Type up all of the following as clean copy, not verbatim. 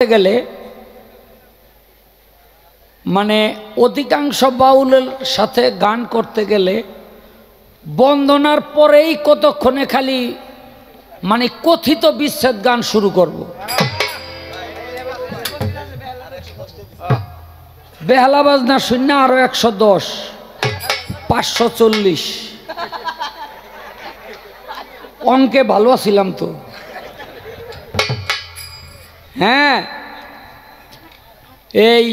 গেলে মানে অধিকাংশ বাউলের সাথে গান করতে গেলে বন্দনার পরেই কতক্ষণে খালি মানে কথিত বিচ্ছেদ গান শুরু করব। বেহালা বাজনা শূন্য আরো 110 540 অঙ্কে ভালো ছিলাম তো। হ্যাঁ, এই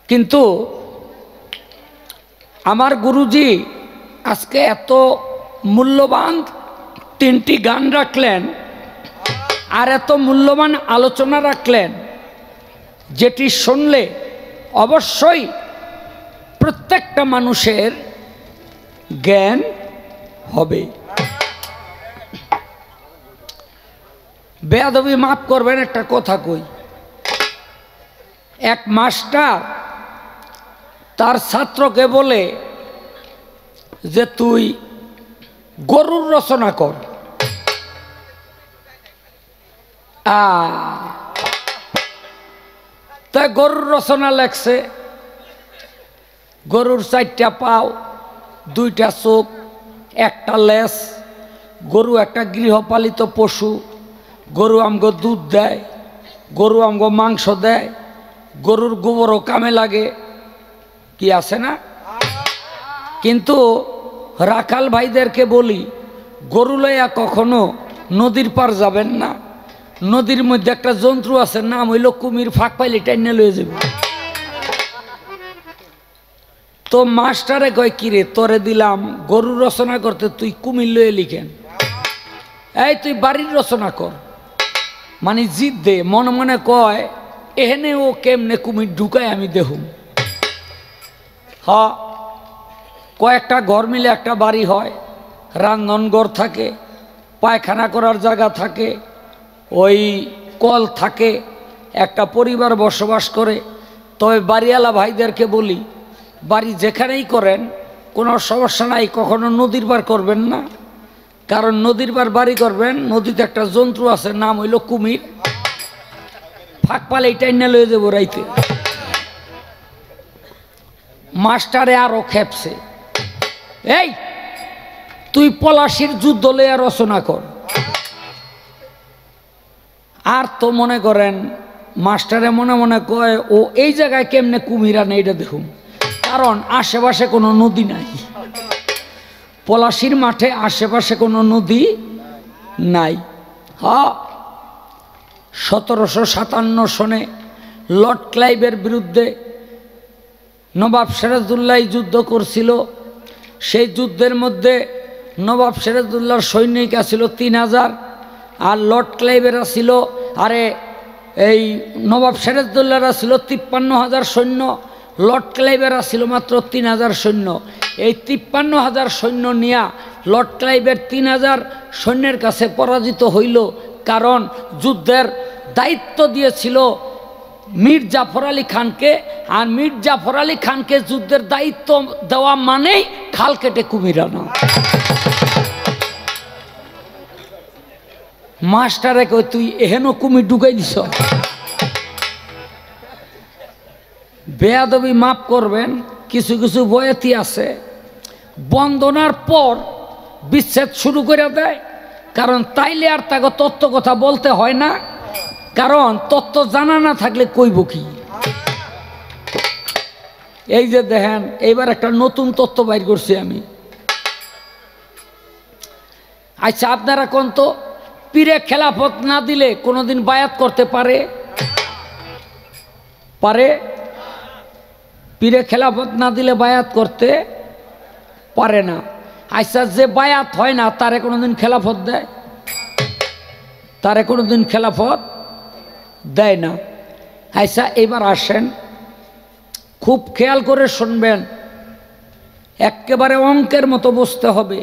কিন্তু আমার গুরুজি আজকে এত মূল্যবান 3টি গান রাখলেন আর এত মূল্যবান আলোচনা রাখলেন, যেটি শুনলে অবশ্যই প্রত্যেকটা মানুষের জ্ঞান হবে। বেয়াদবি মাফ করবেন, একটা কথা কই। এক মাস্টার তার ছাত্রকে বলে যে তুই গরুর রচনা কর। তাই গরুর রচনা লেখছে। গরুর 4টা পাও, 2টা চোখ, 1টা লেজ। গরু একটা গৃহপালিত পশু। গরু আমগো দুধ দেয়, গরু আমগো মাংস দেয়, গরুর গোবরও কামে লাগে, কি আছে না? কিন্তু রাখাল ভাইদেরকে বলি, গরু লইয়া কখনো নদীর পার যাবেন না। নদীর মধ্যে একটা জন্তু আছে, নাম হইল কুমির, ফাঁক পাইলে টাইনে লয়ে যাবে। তো মাস্টারে কয়, কিরে তোরে দিলাম গরুর রচনা করতে, তুই কুমির লয়ে লিখেন। এই তুই বাড়ির রচনা কর। মানে জিদ দে, মনে মনে কয় এহেনে ও কেমনে কুমির ঢুকায় আমি দেখুম। হ্যাঁ, কয়েকটা ঘর মিলে একটা বাড়ি হয়। রান্ধনঘর থাকে, পায়খানা করার জায়গা থাকে, ওই কল থাকে, একটা পরিবার বসবাস করে। তবে বাড়িওয়ালা ভাইদেরকে বলি, বাড়ি যেখানেই করেন কোনো সমস্যা নাই, কখনো নদীর পার করবেন না। কারণ নদীর পার বাড়ি করবেন, নদীতে একটা জন্তু আছে, নাম হইল কুমির, ফাঁক পালে টাইনা লয়ে যাবো রাইতে। মাস্টারে আরো খেপছে, এই তুই পলাশির যুদ্ধ লইয়া রচনা কর। আর তো মনে করেন মাস্টারে মনে মনে কয়, ও এই জায়গায় কেমনে কুমির আনে এটা দেখুন। কারণ আশেপাশে কোনো নদী নাই, পলাশির মাঠে আশেপাশে কোনো নদী নাই। হ্যাঁ, 1757 সনে লর্ড ক্লাইভের বিরুদ্ধে নবাব সিরাজউদ্দৌলা যুদ্ধ করছিল। সেই যুদ্ধের মধ্যে নবাব সিরাজউদ্দৌলার সৈনিক ছিল 3000 আর লর্ড ক্লাইভেরা ছিল, এই নবাব সিরাজউদ্দৌলারা ছিল 53,000 সৈন্য, লর্ড ক্লাইভেরা ছিল মাত্র 3000 সৈন্য। এই 53,000 সৈন্য নিয়ে লর্ড ক্লাইভের 3000 সৈন্যের কাছে পরাজিত হইল। কারণ যুদ্ধের দায়িত্ব দিয়েছিল মীর জাফর আলী খানকে, আর মীর জাফর আলী খানকে যুদ্ধের দায়িত্ব দেওয়া মানেই খাল কেটে কুমির আনা। মাস্টারে কই, তুই এহেন কুমির ঢুকাই দিছ। বেয়াদবি মাফ করবেন, কিছু কিছু বয়াতি আছে বন্দনার পর বিচ্ছেদ শুরু করে দেয়। কারণ তাইলে আর তাকে তত্ত্ব কথা বলতে হয় না, কারণ তত্ত্ব জানা না থাকলে কইব কি। এই যে দেখেন, এইবার একটা নতুন তত্ত্ব বাইর করছি আমি। আচ্ছা আপনারা কোন তো, পীরে খেলাফত না দিলে কোনোদিন বায়াত করতে পারে? পারে? পীরে খেলাফত না দিলে বায়াত করতে পারে না। আচ্ছা যে বায়াত হয় না তারে কোনোদিন খেলাফত দেয়? তারে কোনোদিন খেলাফত দেয় না। আচ্ছা এবার আসেন, খুব খেয়াল করে শুনবেন, একেবারে অঙ্কের মতো বুঝতে হবে।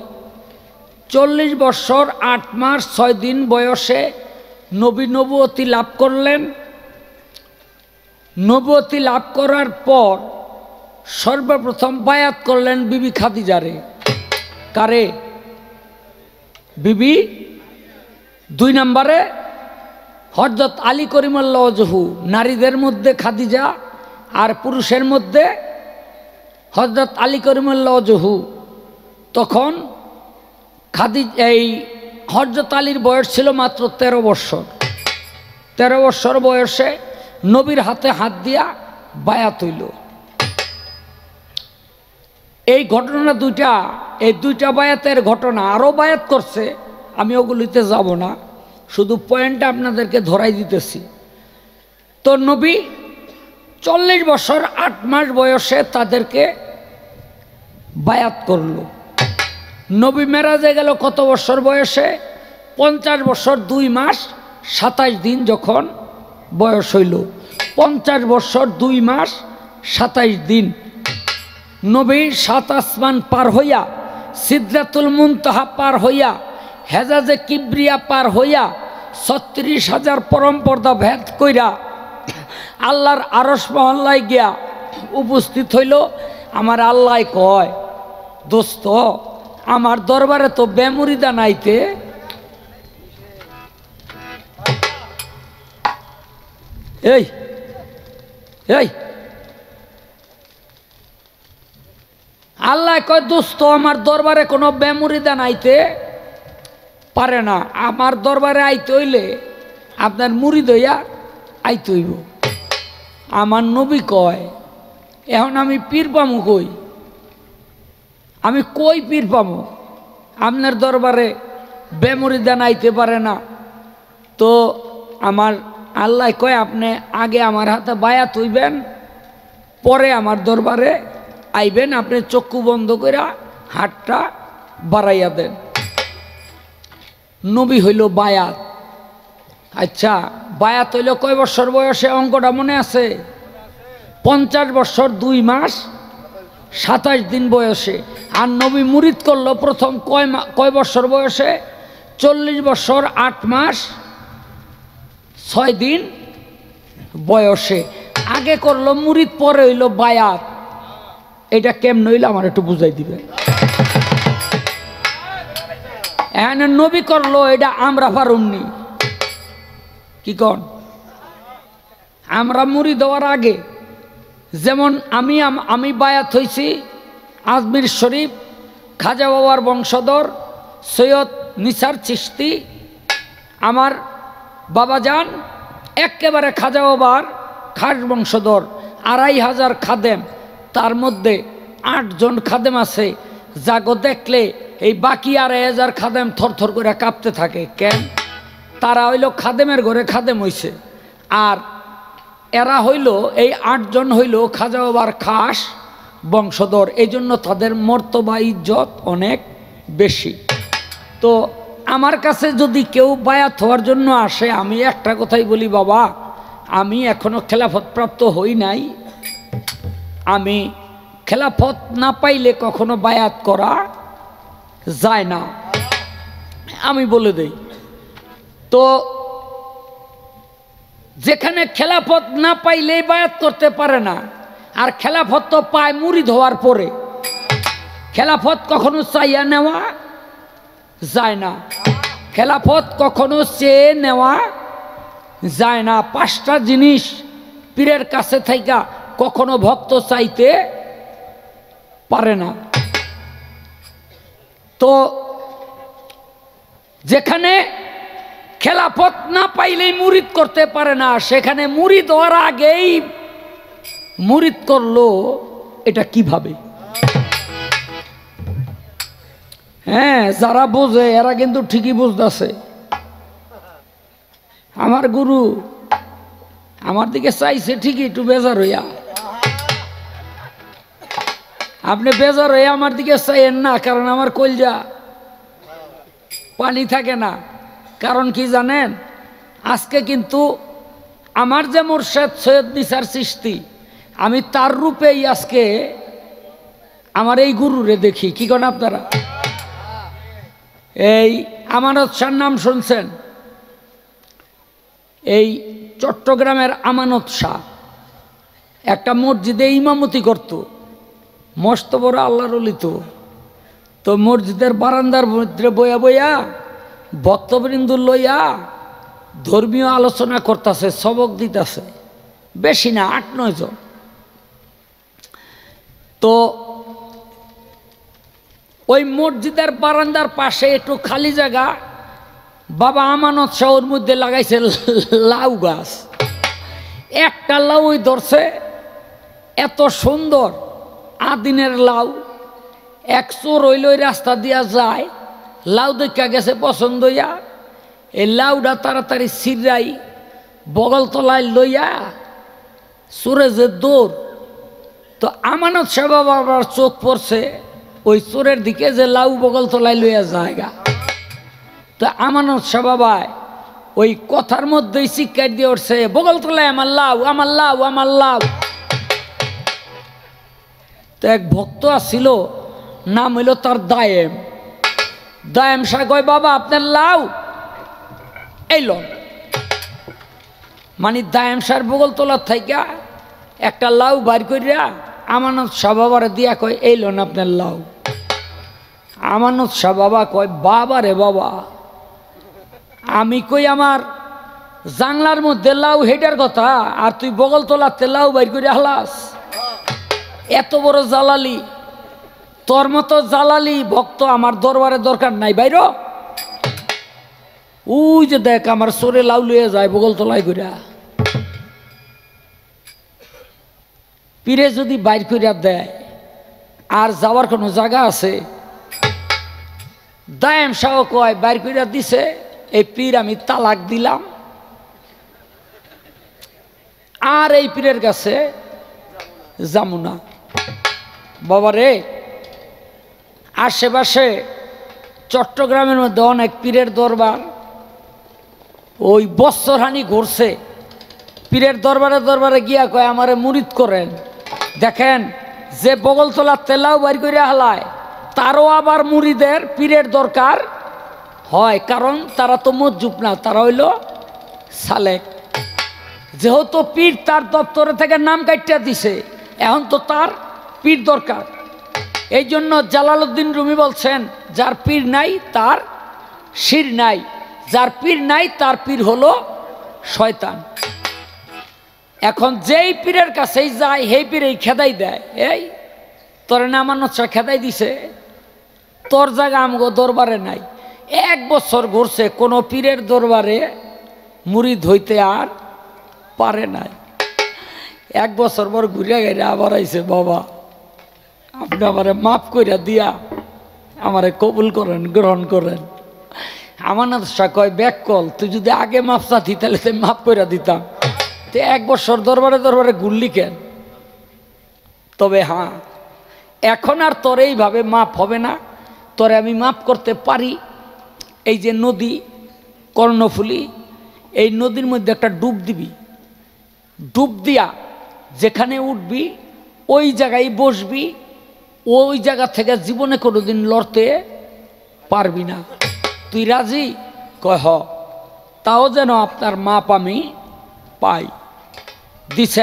40 বছর 8 মাস 6 দিন বয়সে নবী নবুয়তি লাভ করলেন। নবুয়তি লাভ করার পর সর্বপ্রথম বায়াত করলেন বিবি খাদিজারে। কারে? বিবি 2 নম্বরে হযরত আলী করিমাল্লাহু ওয়াজহু, নারীদের মধ্যে খাদিজা আর পুরুষের মধ্যে হযরত আলী করিমাল্লাহু ওয়াজহু। তখন এই হযরত আলীর বয়স ছিল মাত্র 13 বছর। 13 বছর বয়সে নবীর হাতে হাত দিয়া বায়াত হইল। এই ঘটনা দুইটা, এই দুইটা বায়াতের ঘটনা, আরও বায়াত করছে, আমি ওগুলিতে যাব না, শুধু পয়েন্টটা আপনাদেরকে ধরাই দিতেছি। তো নবী 40 বছর 8 মাস বয়সে তাদেরকে বায়াত করল। নবী মেরাজে গেল কত বছর বয়সে? 50 বছর 2 মাস 27 দিন যখন বয়স হইল। 50 বছর 2 মাস 27 দিন নবী 7 আসমান পার হইয়া, সিদরাতুল মুনতাহা পার হইয়া, হেজাজে কিবরিয়া পার হইয়া, 36,000 পরম পর্দা ভেদ কইরা আল্লাহর আরশ মহল্লায় গিয়া উপস্থিত হইল। আমার আল্লাহ কয়, দোস্ত আমার দরবারে তো বেমুরিদা নাইতে, এই এই আল্লাহ কয়, দোস্ত আমার দরবারে কোনো বেমুরিদা নাইতে পারে না, আমার দরবারে আইতে হইলে আপনার মুরিদ হইয়া আইতে হইব। আমার নবী কয়, এখন আমি পীর পামু কই? আমি কই পীর পামু? আপনার দরবারে বেমুরিদা নাইতে পারে না। তো আমার আল্লাহ কয়, আপনি আগে আমার হাতে বায়াত হইবেন, পরে আমার দরবারে আইবেন, আপনি চক্ষু বন্ধ করে হাতটা বাড়াইয়া দেন। নবী হইল বায়াত। আচ্ছা, বায়াত হইল কয় বছর বয়সে? অঙ্কটা মনে আছে? 50 বছর 2 মাস 27 দিন বয়সে। আর নবী মুরিদ করলো প্রথম কয় বছর বয়সে? 40 বছর 8 মাস 6 দিন বয়সে। আগে করলো মুরিদ, পরে হইল বায়াত। এটা কেমন হইল আমার একটু বুঝাই দিবে। এখানে নবী করলো, এটা আমরা পারুমনি। কি কন? আমরা মুরিদ হওয়ার আগে, যেমন আমি বায়াত হইছি আজমির শরীফ খাজা বাবার বংশধর সৈয়দ নিসার চিশতি। আমার বাবাজান একেবারে খাজা বাবার খাস বংশধর, 2500 খাদেম, তার মধ্যে 8 জন খাদেম আছে যাগো দেখলে এই বাকি 2500 খাদেম থরথর করে কাঁপতে থাকে। কেন? তারা হইল খাদেমের ঘরে খাদেম হইছে, আর এরা হইল এই 8 জন হইল খাজা বাবার খাস বংশধর, এই জন্য তাদের মর্তবা ইজ্জত অনেক বেশি। তো আমার কাছে যদি কেউ বায়াত হওয়ার জন্য আসে, আমি একটা কথাই বলি, বাবা আমি এখনো খেলাফত প্রাপ্ত হই নাই, আমি খেলাফত না পাইলে কখনো বায়াত করা যায় না, আমি বলে দেই। তো যেখানে খেলাফত না পাইলেই বায়াত করতে পারে না, আর খেলাফত তো পায় মুরিদ হওয়ার পরে। খেলাফত কখনো চাইয়া নেওয়া যায় না, খেলাফত কখনো চেয়ে নেওয়া যায় না। 5টা জিনিস পীরের কাছে থাইকা কখনো ভক্ত চাইতে পারে না। তো যেখানে খেলাফত না পাইলেই মুরিদ করতে পারে না, সেখানে মুরিদ হওয়ার আগেই মুরিদ করলো, এটা কিভাবে? হ্যাঁ, যারা বোঝে এরা কিন্তু ঠিকই বুঝতেছে। আমার গুরু আমার দিকে চাইছে ঠিকই, একটু বেজার হইয়া। আপনি বেজার হইয়া আমার দিকে চাইেন না, কারণ আমার কলজা পানি থাকে না। কারণ কি জানেন? আজকে কিন্তু আমার যে মুর্শিদ সৈয়দ নিসার চিশতি, আমি তার রূপেই আজকে আমার এই গুরুরে দেখি। কি করেন আপনারা? এই আমানত শাহর নাম শুনছেন? এই চট্টগ্রামের আমানত শাহ একটা মসজিদে ইমামতি করত, মস্ত বড় আল্লাহর ওলি। তো মসজিদের বারান্দার মধ্যে বয়া বয়া ভক্তবৃন্দ লইয়া ধর্মীয় আলোচনা করতেছে, সবক দিতেছে, বেশি না 8-9 জন। তো ওই মসজিদের বারান্দার পাশে একটু খালি জায়গা, বাবা আমানত শাহর মধ্যে লাগাইছে লাউ গাছ। একটা লাউ ওই ধরছে, এত সুন্দর আদিনের লাউ। এক চোর হইল ওই রাস্তা দিয়া যায়, লাউ দেখা গেছে পছন্দ হইয়া, এই লাউটা তাড়াতাড়ি ছিড়াই বগল তলায় লইয়া চোরে যে দৌড়। তো আমানত শাহ বাবার চোখ পড়ছে ওই চোরের দিকে যে লাউ বগল তলায় লইয়া জায়গা। তো আমানত শাহ বাবায় ওই কথার মধ্যেই চিৎকার দিয়ে উঠছে, বগল তলায় আমার লাউ, আমার লাউ, আমার লাউ। তো এক ভক্ত আসছিল, নাম হইল তার দায়েম। দায়েম শাহ কয়, বাবা আপনার লাউ এই লন। মানে দায়েম শাহর বগল তলার থাইকা একটা লাউ বাইর করিয়া আমানত শাহ বাবার দিয়া কয়, এই লন আপনার লাউ। আমানত শাহ বাবা কয়, বাবা রে বাবা, আমি কই আমার জাংলার মধ্যে লাউ হেডার কথা, আর তুই বগল তলাতে লাউ বাইর করে হালাস। এত বড় জালালি, তোর মতো জালালি ভক্ত আমার দরবারে দরকার নাই, বাইর। ওই যে দেখ আমার চোরে লাউ লইয়া যায় বগল তলায় কইরা। পীরে যদি বাইর কইরা দেয় আর যাওয়ার কোনো জায়গা আছে? দায়েম শাহ কয়, বাইর কইরা দিছে, এই পীর আমি তালাক দিলাম, আর এই পীরের কাছে যামু না। বাবা রে, আশেপাশে চট্টগ্রামের মধ্যে অনেক পীরের দরবার, ওই বৎসরহানি ঘুরছে। পীরের দরবারে দরবারে গিয়া কয়, আমারে মুরিদ করেন। দেখেন যে বগল তলার তেলাও বাইর করে হালায়, তারও আবার মুরিদের পীরের দরকার হয়, কারণ তারা তো মজ্জুব না, তারা হইল সালেক। যেহেতু পীর তার দপ্তরে থেকে নাম কাটিয়া দিছে, এখন তো তার পীর দরকার। এই জন্য জালালউদ্দিন রুমি বলছেন, যার পীর নাই তার শির নাই, যার পীর নাই তার পীর হলো শয়তান। এখন যেই পীরের কাছেই যায় সেই পীরেই খেদাই দেয়, এই তোর আমানত শাহ খেদাই দিছে, তোর জায়গা আমগো দরবারে নাই। 1 বছর ঘুরছে, কোনো পীরের দরবারে মুরিদ হইতে আর পারে নাই। 1 বছর পর ঘুরে গেলে আবার আইছে, বাবা আপনি আমারে মাফ কইরা দিয়া আমারে কবুল করেন, গ্রহণ করেন। আমানত শাহ কয়, ব্যাক কল, তুই যদি আগে মাফ চাতি তাহলে তুই মাফ কইরা দিতাম। তো 1 বছর দরবারে দরবারে ঘুরলি কেন? তবে হ্যাঁ, এখন আর তোর এইভাবে মাফ হবে না, তোরে আমি মাফ করতে পারি। এই যে নদী কর্ণফুলী, এই নদীর মধ্যে একটা ডুব দিবি, ডুব দিয়া যেখানে উঠবি ওই জায়গায় বসবি, ওই জায়গা থেকে জীবনে কোনোদিন লড়তে পারবি না। তুই রাজি? কয় হ। তাও যেন আপনার মাপ আমি পাই। দিছে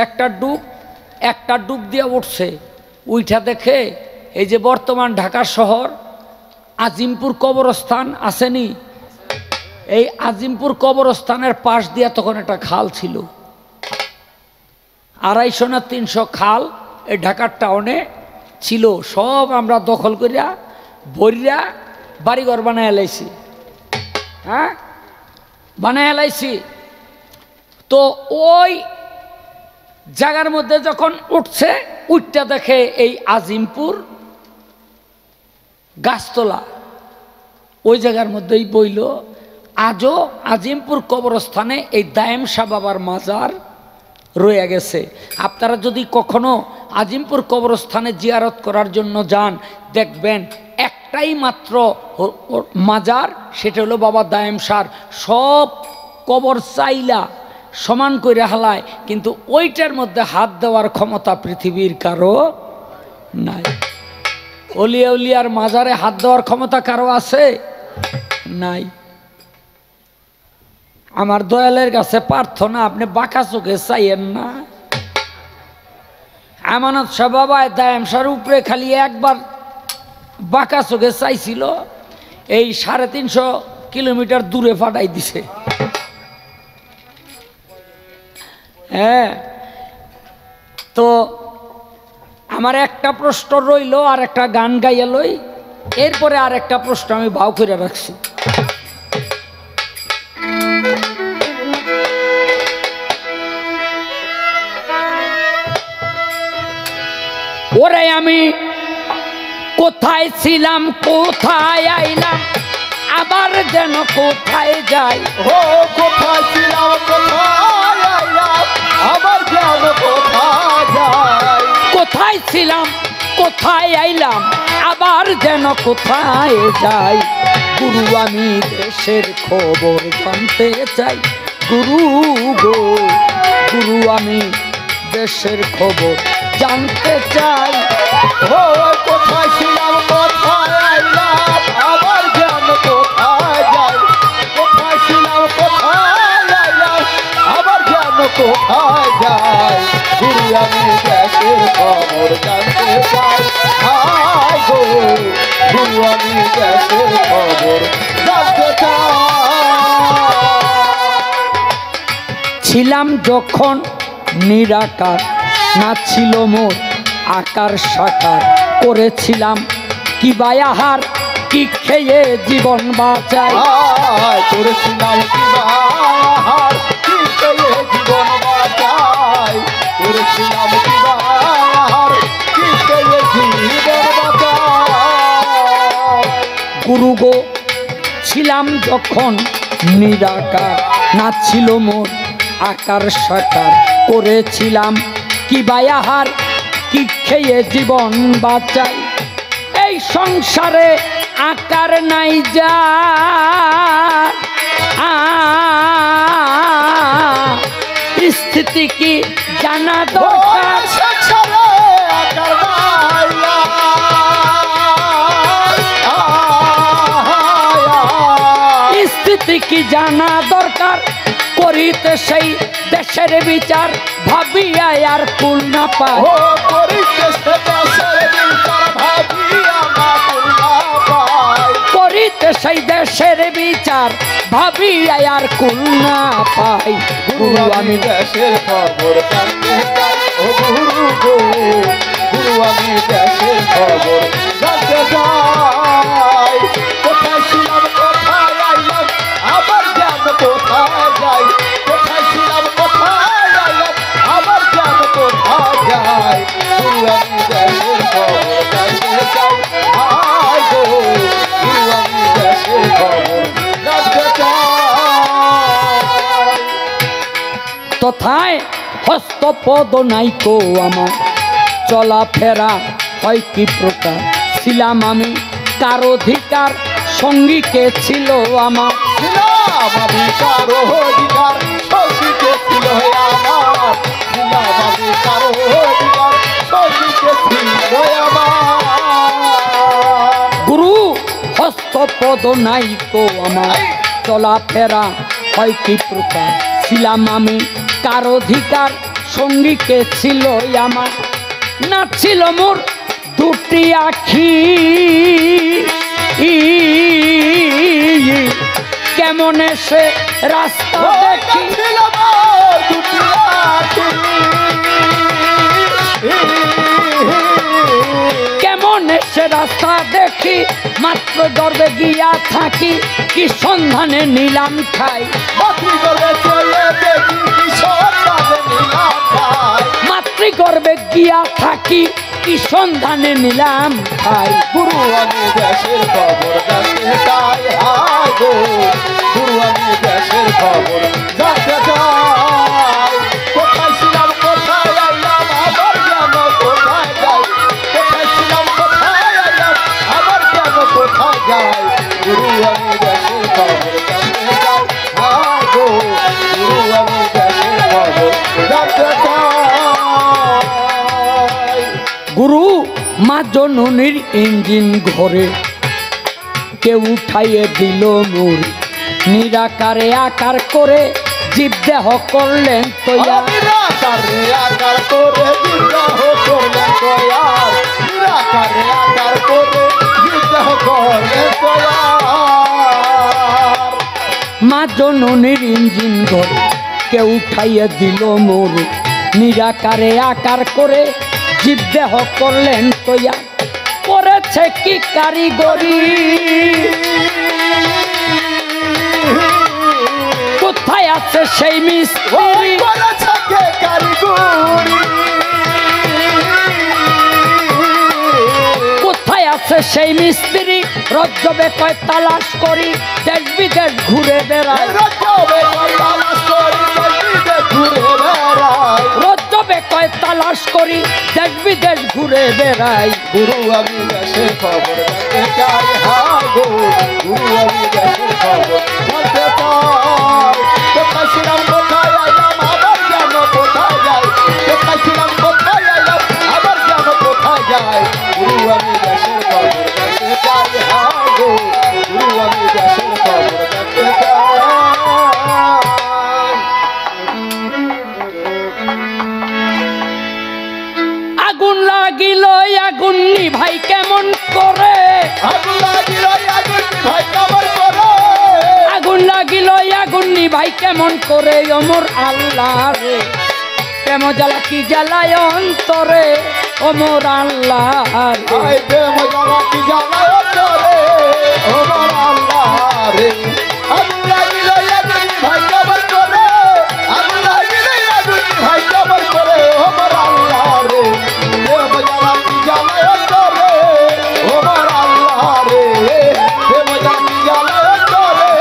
একটা ডুব দিয়ে উঠছে, উইঠা দেখে এই যে বর্তমান ঢাকা শহর আজিমপুর কবরস্থান আসেনি, এই আজিমপুর কবরস্থানের পাশ দিয়া তখন একটা খাল ছিল, 250 না 300 খাল এই ঢাকার টাউনে ছিল। সব আমরা দখল করিয়া ভরিয়া বাড়িঘর বানায় এলাইছি, হ্যাঁ বানায় এলাইছি। তো ওই জায়গার মধ্যে যখন উঠছে, উঠটা দেখে এই আজিমপুর গাছতলা, ওই জায়গার মধ্যেই বইল। আজও আজিমপুর কবরস্থানে এই দায়েম শাহ বাবার মাজার রয়ে গেছে। আপনারা যদি কখনো আজিমপুর কবরস্থানে জিয়ারত করার জন্য যান, দেখবেন একটাই মাত্র মাজার, সেটা হলো বাবা দায়েম শাহ। সব কবর চাইলা সমান করে হালায়, কিন্তু ওইটার মধ্যে হাত দেওয়ার ক্ষমতা পৃথিবীর কারো নাই। অলিয়া উলিয়ার মাজারে হাত দেওয়ার ক্ষমতা কারো আছে? নাই। আমার দয়ালের কাছে প্রার্থনা, আপনি বাঁকা চোখে চাইয়েন না। আমানত শাহ বাবা দায়েম শাহর উপরে খালি একবার বাঁকা চোখে চাইছিল, এই 350 কিলোমিটার দূরে ফাটাই দিছে। হ্যাঁ, তো আমার একটা প্রশ্ন রইল, আর একটা গান গাইয়া লই, এরপরে আর একটা প্রশ্ন আমি ভাও করে রাখছি। ওরে আমি কোথায় ছিলাম, কোথায় আইলাম, আবার যেন কোথায় যাই। ও কোথায় ছিলাম, কোথায় আইলাম, আবার যেন কোথায় যাই। কোথায় ছিলাম, কোথায় আইলাম, আবার যেন কোথায় যাই। গুরু আমি দেশের খবর জানতে চাই। গুরু গো, গুরু আমি দেশের খবর জানতে চাই। ও কোথায় ছিলাম, কোথায় আইলাম, আবার যেন কোথায় যাই। কোথায় ছিলাম, কোথায় আইলাম, আবার যেন কোথায় যাই। গুরু আমি দেশের খবর জানতে চাই। হায় গো, গুরু আমি দেশের খবর জানতে চাই। ছিলাম যখন নিরাকার, না ছিল মোর আকার সাকার। করেছিলাম কি বায়াহার, কি খেয়ে জীবন বাঁচাই। করেছিলাম কি বাহার, কি খেয়ে জীবন বাঁচাই। করেছিলাম কি বাহার, কি খেয়ে জীবন বাঁচাই। গুরু গো, ছিলাম যখন নিরাকার, না ছিল মোর আকার সাকার। করেছিলাম কি বায়াহার, কি খেয়ে জীবন বাঁচাই। এই সংসারে আকার নাই যা, স্থিতি কি জানা দরকার। সংসারে আকার নাই আর। স্থিতি কি জানা দরকার, করিতে সেই দেশের বিচার। ভাবিয়া আর কুল না পায়। ও করিতে সে দেশের বিচার, ভাবিয়া না কুল না পায়। করিতে সেই দেশের বিচার, ভাবিয়া আর কুল না পাই। গুরু আমি দেশের খবর জানতে চাই। ও গুরু গো, গুরু আমি দেশের খবর জানতে চাই। কোথায় ছিলাম, কোথায় আইলাম, আবার যেন কোথায় যাই। কোথায় ছিলাম, কোথায় আইলাম, আবার যেন কোথায় যাই। গুরু আমি দেশের খবর জানতে চাই। হায় গো, গুরু আমি দেশের খবর জানতে চাই। তথায় হস্তপদ নাইকো আমার, চলাফেরা হয় কি প্রকার। ছিলাম আমি কার অধিকার, সঙ্গী কে ছিল আমার। ছিলাম আমি কারো অধিকার, সঙ্গীকে ছিল আমার। ছিলাম আমি কারো অধিকার, সঙ্গীকে ছিল আমার। গুরু হস্তপদ নাইকো আমার, চলাফেরা হয় কি প্রকার। ছিলাম আমি কার অধিকার, সঙ্গী কে ছিল আমার। না ছিল মোর দুটি আখি, কেমন এসে রাস্তা দেখি। ছিল আমার দুটি আখি, কেমন এসে রাস্তা দেখি। মাত্র গর্বে গিয়া থাকি, কি সন্ধানে নিলাম খাই। মাতৃগর্ভে চলে দেখি, কি সন্ধানে নিলাম খাই। মাতৃগর্ভে গিয়া থাকি, কি সন্ধানে নিলাম খাই। গুরু আমি দেশের খবর জানতে চাই। হায় গো, গুরু আমি দেশের খবর জানতে চাই। কোথায় ছিলাম, কোথায় আইলাম, আবার যেন কোথায় যাই। কোথায় ছিলাম, কোথায় আইলাম, আবার যেন কোথায় যাই। গুরু আমি দেশের খবর জানতে চাই। হায় গো, গুরু আমি দেশের খবর জানতে চাই। গুরু মা জননীর ইঞ্জিন ঘরে, কেউ উঠাইয়ে দিল নূর। নিরাকারে আকার করে জীব দেহ করলেন তৈয়ার। নিরাকারে আকার করে জীব দেহ করলেন তৈয়ার। নিরাকারে আকার করে জীব দেহ করলেন তৈয়ার। মা জননীর ইঞ্জিন ঘরে কে উঠাইয়া দিল মোর নিরাকারে আকার করে জীব দেহ করলেন তৈয়া করেছে কি কারিগরি কোথায় আছে সেই মিস্ত্রি কোথায় আছে সেই মিস্ত্রি রজ্জবে কয় তালাশ করি দেশ বিদেশ ঘুরে বেড়ায় রজ্জবে কয় তালাশ করি দেশ বিদেশ ঘুরে বেড়াই গুরু আমি দেশের খবর জানতে চাই হ্যাঁ গো গুরু আমি দেশের খবর জানতে চাই কোথায় ছিলাম কোথায় আইলাম আবার যেন কোথায় যাই কোথায় ছিলাম কোথায় আইলাম আবার যেন কোথায় যাই গুরু আমি দেশের খবর জানতে চাই হ্যাঁ গো গুরু আমি দেশের খবর জানতে চাই আগুন লাগিল আগুন নিভাই কেমন করে আগুন লাগিল আগুন ভাই কেমন করে আগুন লাগিল আগুন নিভাই কেমন করে অমর আল্লাহ রে প্রেম জ্বালা কি জ্বালায় অন্তরে অমর আল্লাহ রে আই প্রেম জ্বালা কি জ্বালায় অন্তরে ওমর আল্লাহ রে আগুন লাগিল আগুন ভাই কেমন করে আগুন লাগিল আগুন ভাই কেমন করে ওমর আল্লাহ রে প্রেম জ্বালা কি জ্বালায় অন্তরে ওমর আল্লাহ রে প্রেম জ্বালা কি জ্বালায় অন্তরে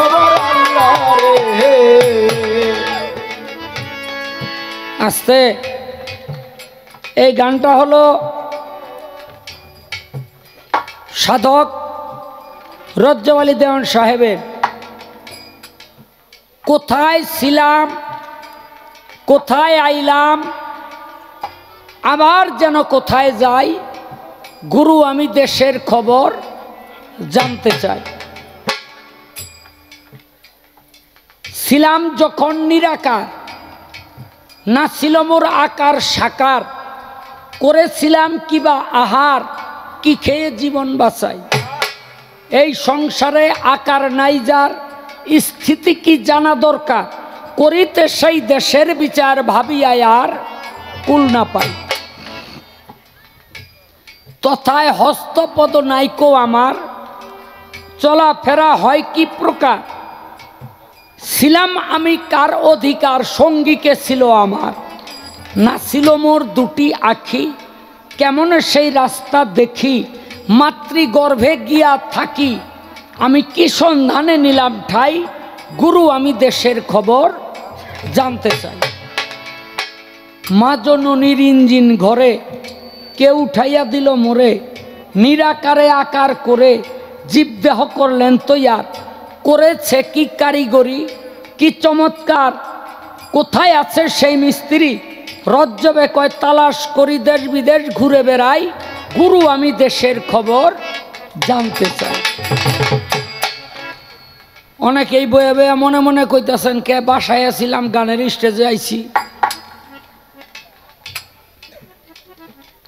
ওমর আল্লাহ রে আস্তে এই গানটা হলো সাধক রজ্জওয়ালি দেওয়ান সাহেবের কোথায় ছিলাম কোথায় আইলাম আবার যেন কোথায় যাই গুরু আমি দেশের খবর জানতে চাই ছিলাম যখন নিরাকার না ছিল মোর আকার সাকার করেছিলাম কিবা আহার কি খেয়ে জীবন বাঁচাই এই সংসারে আকার নাই যার স্থিতি কি জানা দরকার করিতে সেই দেশের বিচার ভাবিয়া আর কুল না পাই তথায় হস্তপদ নাইকো আমার চলাফেরা হয় কি প্রকার ছিলাম আমি কার অধিকার সঙ্গীকে ছিল আমার না ছিল মোর দুটি আখি কেমন সেই রাস্তা দেখি মাতৃগর্ভে গিয়া থাকি আমি কি সন্ধানে নিলাম ঠাই গুরু আমি দেশের খবর জানতে চাই মা জননীর ইঞ্জিন ঘরে কে উঠাইয়া দিল মোরে নিরাকারে আকার করে জীব দেহ করলেন তৈয়ার করেছে কি কারিগরি কি চমৎকার কোথায় আছে সেই মিস্ত্রি রজ্জবে কয় তালাশ করি দেশ বিদেশ ঘুরে বেড়াই গুরু আমি দেশের খবর জানতে চাই অনেকেই বয়ে বয়ে মনে মনে কইতেছেন কে বাসায় আছিলাম গানের স্টেজে আইছি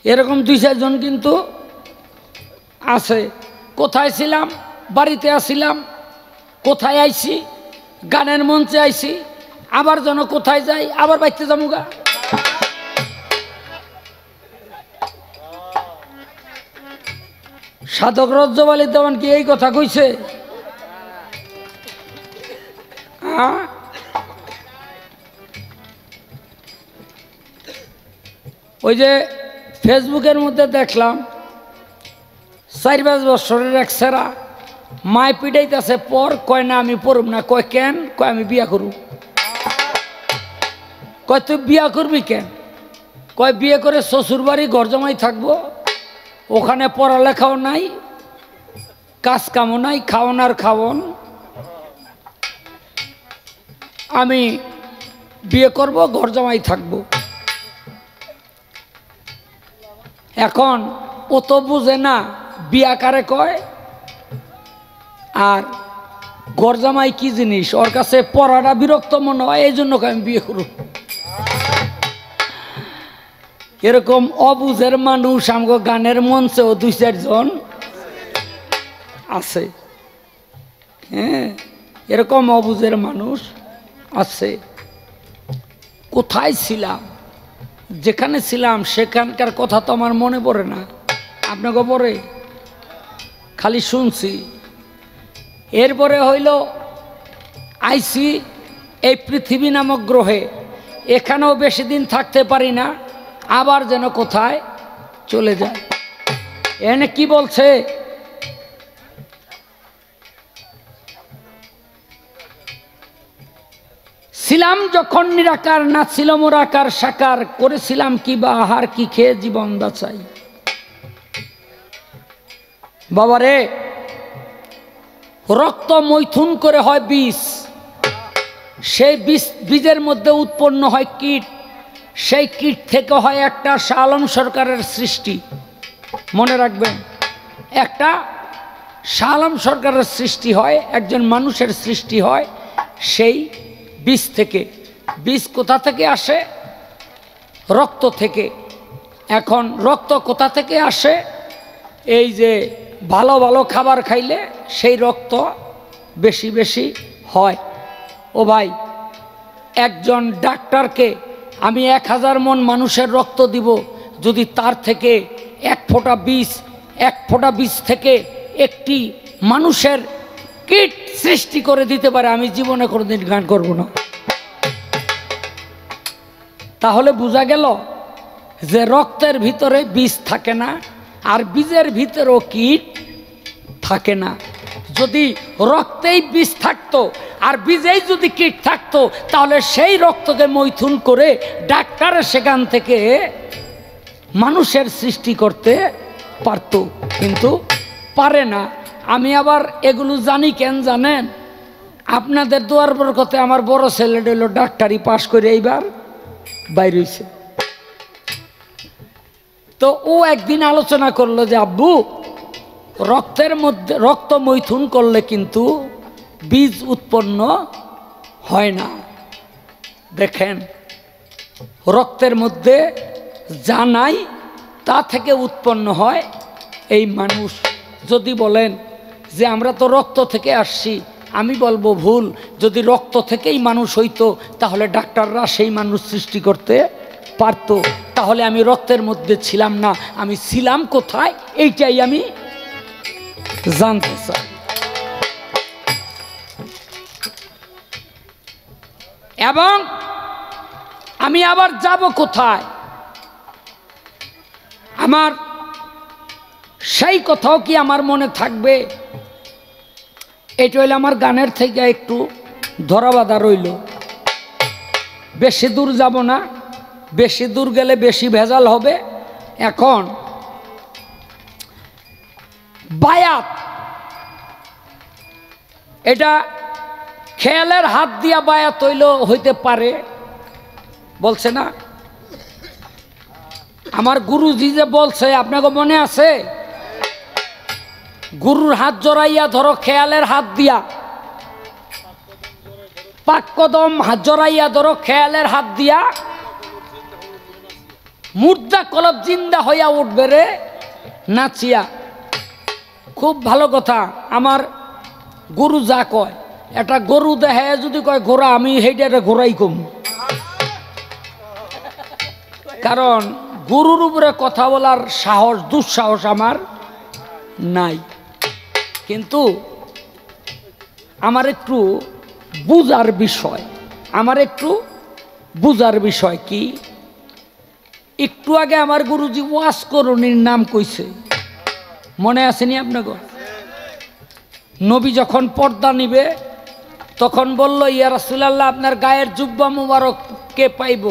এরকম 2-4 জন কিন্তু আছে কোথায় ছিলাম বাড়িতে আসিলাম কোথায় আইছি গানের মঞ্চে আইছি আবার যেন কোথায় যাই আবার বাইতে যামুগা সাধক রজ্জওয়ালি দেওয়ান কি এই কথা কইছে ওই যে ফেসবুকের মধ্যে দেখলাম 4-5 বছরের এক সেরা মায় পিটাইতেছে পর কয় না আমি পড়ব না কয় কেন কয় আমি বিয়া করব কয় তুই বিয়া করবি কেন কয় বিয়ে করে শ্বশুর বাড়ি ঘর জমাই থাকবো ওখানে পড়ালেখাও নাই কাজ কামও নাই খাওন আর খাওন আমি বিয়ে করব ঘর জমাই থাকবো এখন ও তো বুঝে না বিয়া কারে কয় আর ঘর জামাই কি জিনিস ওর কাছে পড়াটা বিরক্ত মনে হয় এই জন্য আমি বিয়ে করব এরকম অবুঝের মানুষ আমগো গানের মঞ্চেও 2-4 জন আছে হ্যাঁ এরকম অবুঝের মানুষ আছে। কোথায় ছিলাম, যেখানে ছিলাম সেখানকার কথা তো আমার মনে পড়ে না, আপনাকে পড়ে? খালি শুনছি। এরপরে হইল আইসি এই পৃথিবী নামক গ্রহে, এখানেও বেশি দিন থাকতে পারি না, আবার যেন কোথায় চলে যায়। এনে কি বলছে, ছিলাম যখন নিরাকার, না ছিল মোরাকার সাকার, করেছিলাম কি বা আহার, কি খেয়ে জীবন বাঁচাই। বাবারে, রক্ত মৈথুন করে হয় বীজ, সেই বীজের মধ্যে উৎপন্ন হয় কীট, সেই কীট থেকে হয় একটা শাহ আলম সরকারের সৃষ্টি। মনে রাখবেন, একটা শাহ আলম সরকারের সৃষ্টি হয়, একজন মানুষের সৃষ্টি হয় সেই বীজ থেকে। বীজ কোথা থেকে আসে? রক্ত থেকে। এখন রক্ত কোথা থেকে আসে? এই যে ভালো ভালো খাবার খাইলে সেই রক্ত বেশি বেশি হয়। ও ভাই, একজন ডাক্তারকে আমি 1000 মন মানুষের রক্ত দিব, যদি তার থেকে এক ফোঁটা বীজ থেকে একটি মানুষের কীট সৃষ্টি করে দিতে পারে, আমি জীবনে কোনোদিন গান করব না। তাহলে বোঝা গেল যে রক্তের ভিতরে বীজ থাকে না, আর বীজের ভিতরেও কীট থাকে না। যদি রক্তেই বীজ থাকতো আর বীজেই যদি কীট থাকতো, তাহলে সেই রক্তকে মৈথুন করে ডাক্তারের সেখান থেকে মানুষের সৃষ্টি করতে পারত, কিন্তু পারে না। আমি আবার এগুলো জানি কেন জানেন? আপনাদের দোয়ার বরকতে আমার বড় ছেলেটা হলো ডাক্তারি পাশ করে এইবার বাইর হইছে। তো ও একদিন আলোচনা করলো যে আব্বু, রক্তের মধ্যে রক্ত মৈথুন করলে কিন্তু বীজ উৎপন্ন হয় না। দেখেন, রক্তের মধ্যে যা নাই তা থেকে উৎপন্ন হয় এই মানুষ। যদি বলেন যে আমরা তো রক্ত থেকে আসছি, আমি বলবো ভুল। যদি রক্ত থেকেই মানুষ হইতো, তাহলে ডাক্তাররা সেই মানুষ সৃষ্টি করতে পারতো। তাহলে আমি রক্তের মধ্যে ছিলাম না, আমি ছিলাম কোথায়, এইটাই আমি জানতে চাই। এবং আমি আবার যাব কোথায়, আমার সেই কথাও কি আমার মনে থাকবে? এটা হইলে আমার গানের থেকে একটু ধরাবাধা রইল। বেশি দূর যাব না, বেশি দূর গেলে বেশি ভেজাল হবে। এখন বায়াত, এটা খেয়ালের হাত দিয়া বায়াত হইতে পারে বলছে না? আমার গুরুজি যে বলছে, আপনাকে মনে আছে? গুরুর হাত জড়াইয়া ধরো খেয়ালের হাত দিয়া, পাক কদম হাত জড়াইয়া ধরো খেয়ালের হাত দিয়া, মুর্দা কলব জিন্দা হইয়া উঠবে রে নাচিয়া। খুব ভালো কথা। আমার গুরু যা কয়, এটা গরু দেহে যদি কয় ঘোড়া, আমি সেইটা ঘোড়াই কম। কারণ গুরুর উপরে কথা বলার সাহস, দুঃসাহস আমার নাই। কিন্তু আমার একটু বুঝার বিষয়, কি একটু আগে আমার গুরুজি ওয়াজ করণীর নাম কইছে, মনে আসেনি আপনাকে? নবী যখন পর্দা নিবে তখন বলল, ইয়া রাসূলুল্লাহ, আপনার গায়ের জুব্বা মুবারক কে পাইব?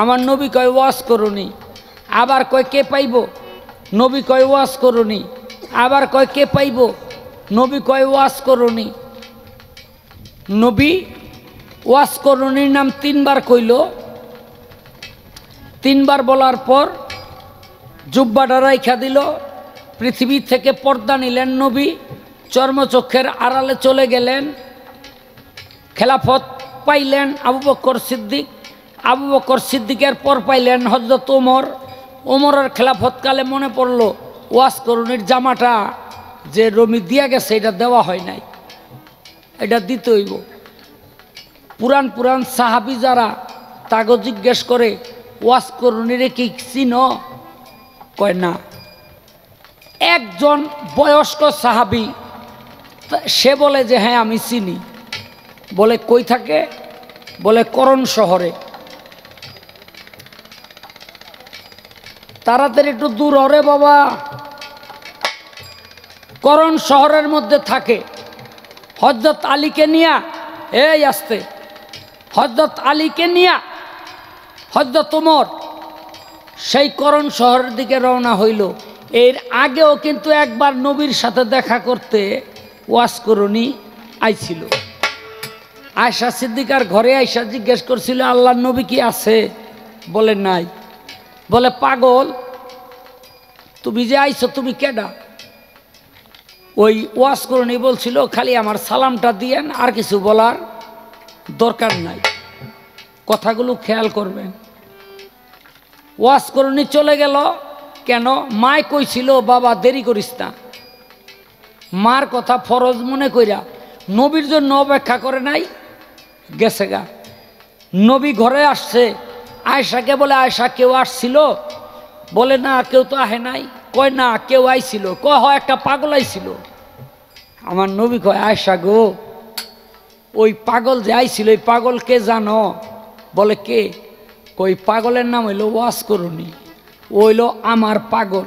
আমার নবী কয় ওয়াজ করুনি। আবার কয় কে পাইব? নবী কয় ওয়াজ করুনি। আবার কয় কে পাইব? নবী কয় ওয়াজ করুনি। নবী ওয়াজ করুনির নাম 3 বার কইল। 3 বার বলার পর জুব্বাটা রাইখা দিল, পৃথিবী থেকে পর্দা নিলেন নবী, চর্মচক্ষের আড়ালে চলে গেলেন। খেলাফত পাইলেন আবু বকর সিদ্দিক, আবু বকর সিদ্দিকের পর পাইলেন হযরত ওমর। ওমরের খেলাফতকালে মনে পড়ল ওয়াজ করুনির জামাটা যে রমি দিয়া গেছে, এটা দেওয়া হয় নাই। এটা দিতে হইব। পুরান পুরান সাহাবি যারা তাগো জিজ্ঞেস করে ওয়াজ করুনিরে কি চিন? কয় না। একজন বয়স্ক সাহাবি সে বলে যে হ্যাঁ আমি চিনি। বলে কই থাকে? বলে করণ শহরে। তাড়াতাড়ি একটু দূর হরে বাবা, করণ শহরের মধ্যে থাকে। হযরত আলীকে নিয়া, এই আসতে, হযরত আলীকে নিয়া হযরত ওমর সেই করণ শহরের দিকে রওনা হইল। এর আগেও কিন্তু একবার নবীর সাথে দেখা করতে ওয়াজ করুনি আইছিল। আয়েশা সিদ্দিকার ঘরে আয়েশা জিজ্ঞেস করছিল আল্লাহর নবী কি আছে? বলে নাই। বলে পাগল, তুমি যে আইছো তুমি কেডা? ওই ওয়াজ করুনি বলছিল খালি আমার সালামটা দিয়েন, আর কিছু বলার দরকার নাই। কথাগুলো খেয়াল করবেন। ওয়াজ করুনি চলে গেল। কেন? মায় কইছিল বাবা দেরি করিস না। মার কথা ফরজ মনে কইরা নবীর জন্য অপেক্ষা করে নাই, গেছে গা। নবী ঘরে আসছে, আয়েশাকে বলে আয়েশা কেউ আসছিল? বলে না কেউ তো আহে নাই। কয় না কেউ আইছিল। কয় হয় একটা পাগল আইছিল। আমার নবী কয় আয়েশা গো, ওই পাগল যে আইছিল ওই পাগলকে জানো? বলে কে? কই পাগলের নাম হইল ওয়াজ করুনি, ওইল আমার পাগল।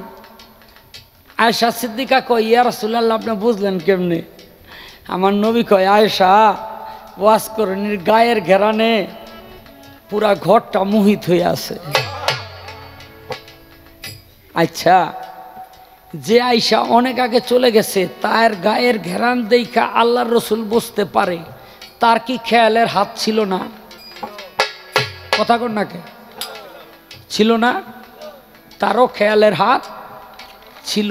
আয়েশা সিদ্দিকা কয় ইয়া রাসূলুল্লাহ আপনি বুঝলেন কেমনে? আমার নবী কয় আয়েশা ওয়াজ করুনির গায়ের ঘেরানে পুরা ঘরটা মোহিত হয়ে আছে। আচ্ছা, যে আয়েশা অনেক আগে চলে গেছে তার গায়ের ঘেরান দেখা আল্লাহর রসুল বুঝতে পারে, তার কি খেয়ালের হাত ছিল না? কথা কর না কে? ছিল না? তারও খেয়ালের হাত ছিল।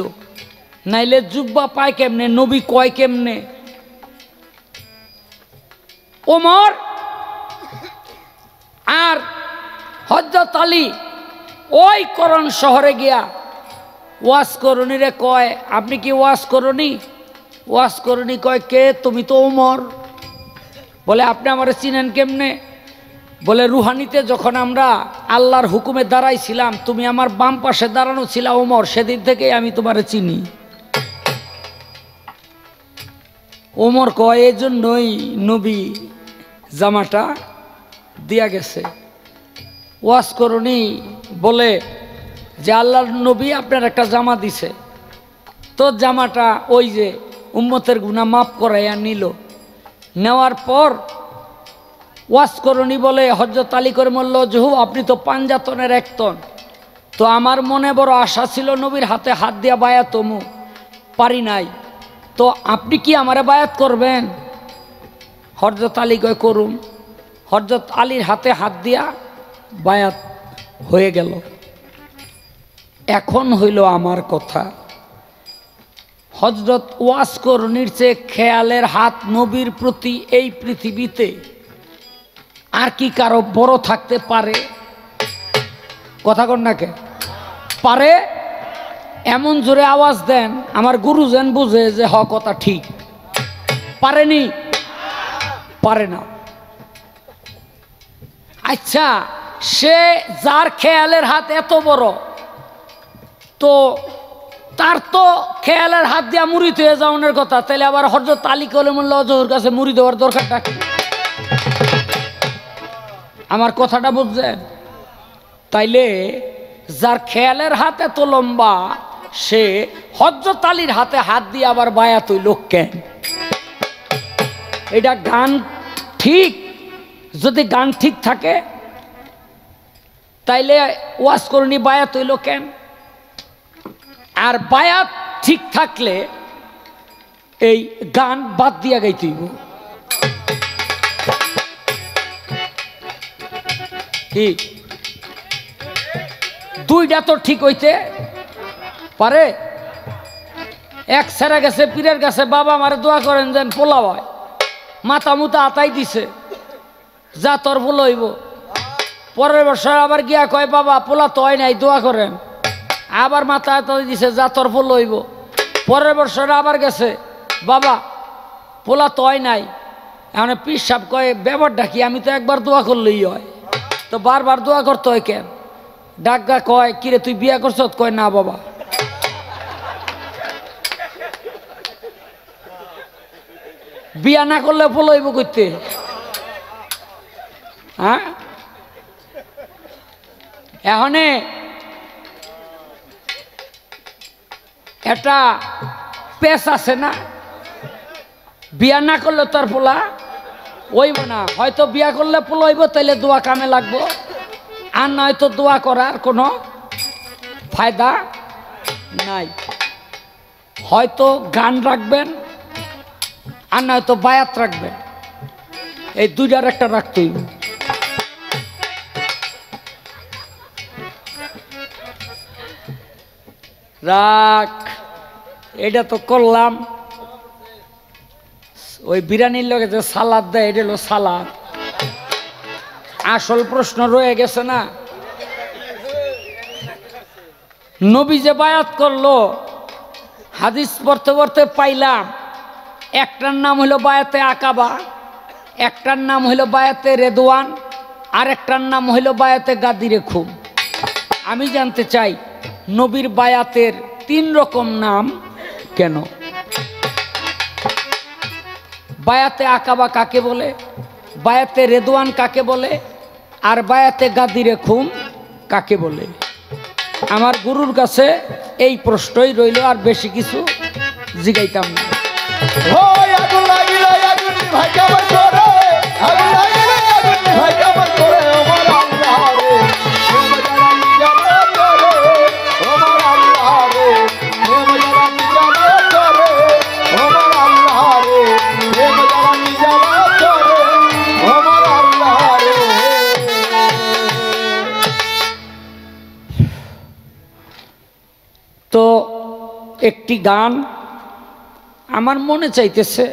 নাইলে জুব্বা পায় কেমনে? নবী কয় কেমনে? ওমর আর হযরত আলী ওই করণ শহরে গিয়া ওয়াজ করুনিরে কয় আপনি কি ওয়াজ করুনি? ওয়াজ করুনি কয় কে? তুমি তো ওমর। বলে আপনি আমারে চিনেন কেমনে? বলে রুহানিতে যখন আমরা আল্লাহর হুকুমে দাঁড়াইছিলাম তুমি আমার বাম পাশে দাঁড়ানো ছিল ওমর, সেদিন থেকে আমি তোমারে চিনি। ওমর কয় এই জন্যই নবী জামাটা দিয়া গেছে। ওয়াজ করুনি বলে যে আল্লাহর নবী আপনার একটা জামা দিছে, তো জামাটা ওই যে উম্মতের গুনাহ মাফ করাইয়া নিল। নেওয়ার পর ওয়াজ করুনি বলে হযরত আলী করে বলল জহু আপনি তো পাঞ্জাতনের একতন, তো আমার মনে বড় আশা ছিল নবীর হাতে হাত দিয়া বায়াত হমু, পারি নাই, তো আপনি কি আমারে বায়াত করবেন? হযরত আলী কয় করুন। হযরত আলীর হাতে হাত দিয়া বায়াত হয়ে গেল। এখন হইল আমার কথা, হযরত ওয়াজ করুনির চেয়ে খেয়ালের হাত নবীর প্রতি এই পৃথিবীতে আর কি কারো বড় থাকতে পারে? কথা কন না কে? পারে? এমন জোরে আওয়াজ দেন আমার গুরুজন বুঝে যে হ কথা ঠিক। পারেনি? পারে না। আচ্ছা, সে যার খেয়ালের হাত এত বড়, তো তার তো খেয়ালের হাত দিয়া মুড়ি হয়ে যাওয়ার কথা, তাহলে আবার হযরত আলী কলিমুল্লাহ ওজহুর কাছে মুড়ি দেওয়ার দরকারটা কি? আমার কথাটা বুঝছেন? তাইলে যার খেয়ালের হাত এত লম্বা সে হযরত আলীর হাতে হাত দিয়ে আবার বায়াত হইল কেন? এটা গান ঠিক? যদি গান ঠিক থাকে তাইলে ওয়াজ করুনি বায়াত হইল কেন? আর বায়াত ঠিক থাকলে এই গান বাদ দিয়া গাইতে হইব। কি দুইটা তো ঠিক হইতে পারে? এক ছেড়া গেছে পীরের কাছে, বাবা আমারে দোয়া করেন যেন পোলা হয়, মাথা মুতা আতাই দিছে, যা তোর ভুল হইব। পরের বছর আবার গিয়া কয় বাবা পোলা তো হয় নাই দোয়া করেন, আবার মাথা আতাই দিছে, যা তোর ভুল হইব। পরের বছর আবার গেছে, বাবা পোলা তো হয় নাই, এখন পীর সাহেব কয় ব্যাপারটা কি, আমি তো একবার দোয়া করলেই হয়, তো বারবার দোয়া করতে হয় কেন? ডাক্কা কয় কিরে তুই বিয়া করছ? কয় না বাবা। বিয়া না করলে পলাইব করতে, হ্যাঁ? এখন একটা পেশ আছে না, বিয়া না করলে তোর পোলা ওইব না। হয়তো বিয়া করলে পোলা হইব, তাইলে দোয়া কামে লাগবো, আর নয়তো দোয়া করার কোনো ফায়দা নাই। হয়তো গান রাখবেন আর নয়তো বায়াত রাখবেন, এই দুইটার একটা রাখতেই। রাখ, এটা তো করলাম। ওই বিরিয়ানির লগে যে সালাদ দেয়, এটা হলো সালাদ। আসল প্রশ্ন রয়ে গেছে না, নবী যে বায়াত করলো, হাদিস পড়তে পড়তে পাইলাম একটার নাম হইল বায়াতে আকাবা, একটার নাম হইল বায়াতে রেদওয়ান, আর একটার নাম হইল বায়াতে গাদিরে খুম। আমি জানতে চাই নবীর বায়াতের 3 রকম নাম কেন? বায়াতে আকাবা কাকে বলে, বায়াতে রেদওয়ান কাকে বলে, আর বায়াতে গাদিরে খুম কাকে বলে? আমার গুরুর কাছে এই প্রশ্নই রইল, আর বেশি কিছু জিগাইতাম না। তো একটি গান আমার মনে চাইতেছে,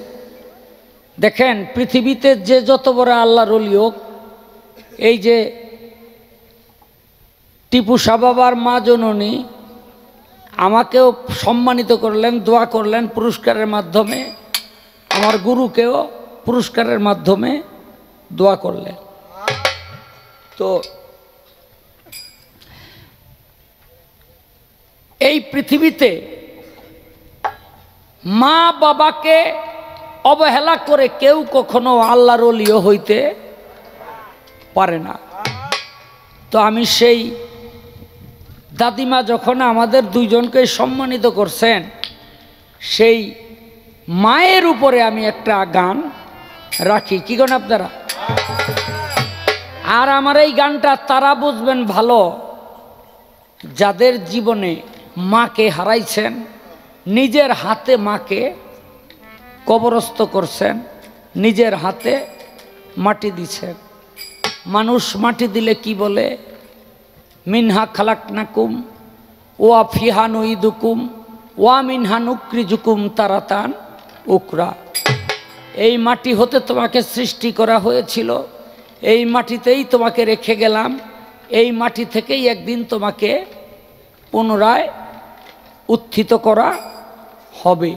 দেখেন পৃথিবীতে যে যত বড় আল্লাহর ওলি হোক, এই যে টিপু সাহ বাবার মা জননী আমাকেও সম্মানিত করলেন, দোয়া করলেন পুরস্কারের মাধ্যমে, আমার গুরুকেও পুরস্কারের মাধ্যমে দোয়া করলেন। তো এই পৃথিবীতে মা বাবাকে অবহেলা করে কেউ কখনো আল্লাহর ওলিও হইতে পারে না। তো আমি সেই দাদিমা যখন আমাদের দুইজনকে সম্মানিত করছেন, সেই মায়ের উপরে আমি একটা গান রাখি, কি গান আপনারা? আর আমার এই গানটা তারা বুঝবেন ভালো যাদের জীবনে মাকে হারাইছেন, নিজের হাতে মাকে কবরস্থ করছেন, নিজের হাতে মাটি দিছেন। মানুষ মাটি দিলে কি বলে? মিনহা খালাকনাকুম ওয়া ফিহা নুইদুকুম ওয়া মিনহা নুকরিজুকুম তারাতান উকরা। এই মাটি হতে তোমাকে সৃষ্টি করা হয়েছিল, এই মাটিতেই তোমাকে রেখে গেলাম, এই মাটি থেকেই একদিন তোমাকে পুনরায় উত্থিত করা হবে।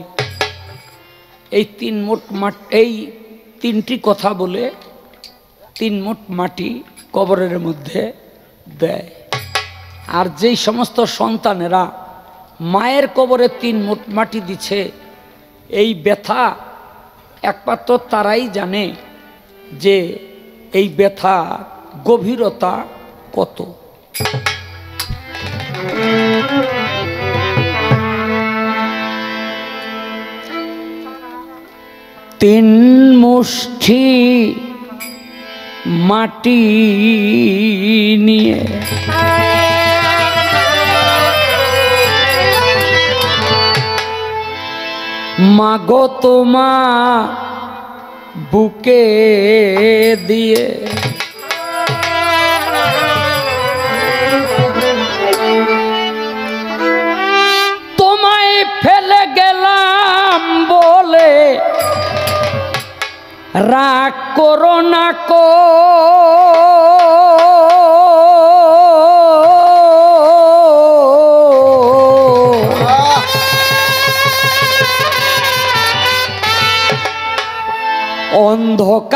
এই এই 3টি কথা বলে 3 মুঠ মাটি কবরের মধ্যে দেয়। আর যেই সমস্ত সন্তানেরা মায়ের কবরে 3 মুঠ মাটি দিচ্ছে, এই ব্যথা একমাত্র তারাই জানে যে এই ব্যথা গভীরতা কত। তিন মুষ্টি মাটি নিয়ে মাগো তোমা বুকে দিয়ে তোমায় ফেলে গেলাম বলে রাগ করো না কো,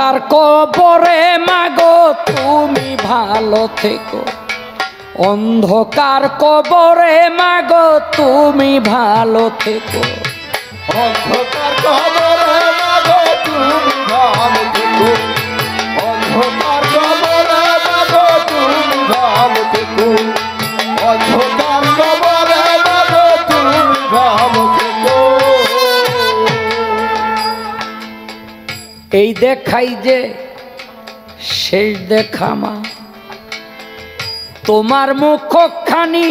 অন্ধকার কবরে মাগো তুমি ভালো থেকো, অন্ধকার কবরে মাগো তুমি ভালো থেকো, অন্ধকার কবরে মাগো তুমি ভালো থেকো, অন্ধকার কবরে মাগো তুমি ভালো থেকো, অন্ধকার কবরে মাগো তুমি ভালো থেকো। এই দেখাই যে শেষ দেখা মা, তোমার মুখখানি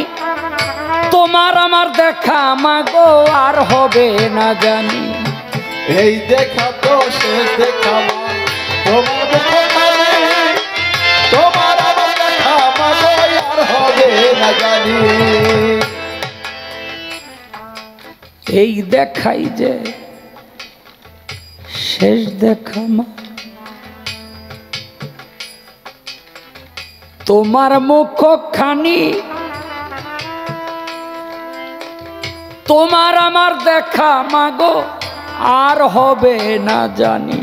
তোমার আমার দেখা মাগো আর হবে না জানি। এই দেখা তো শেষ দেখা মা, তোমার মুখখানি তোমার আমার দেখা মাগো আর হবে না জানি। এই দেখাই যে শেষ দেখা মা, তোমার মুখখানি তোমার আমার দেখা মাগো আর হবে না জানি।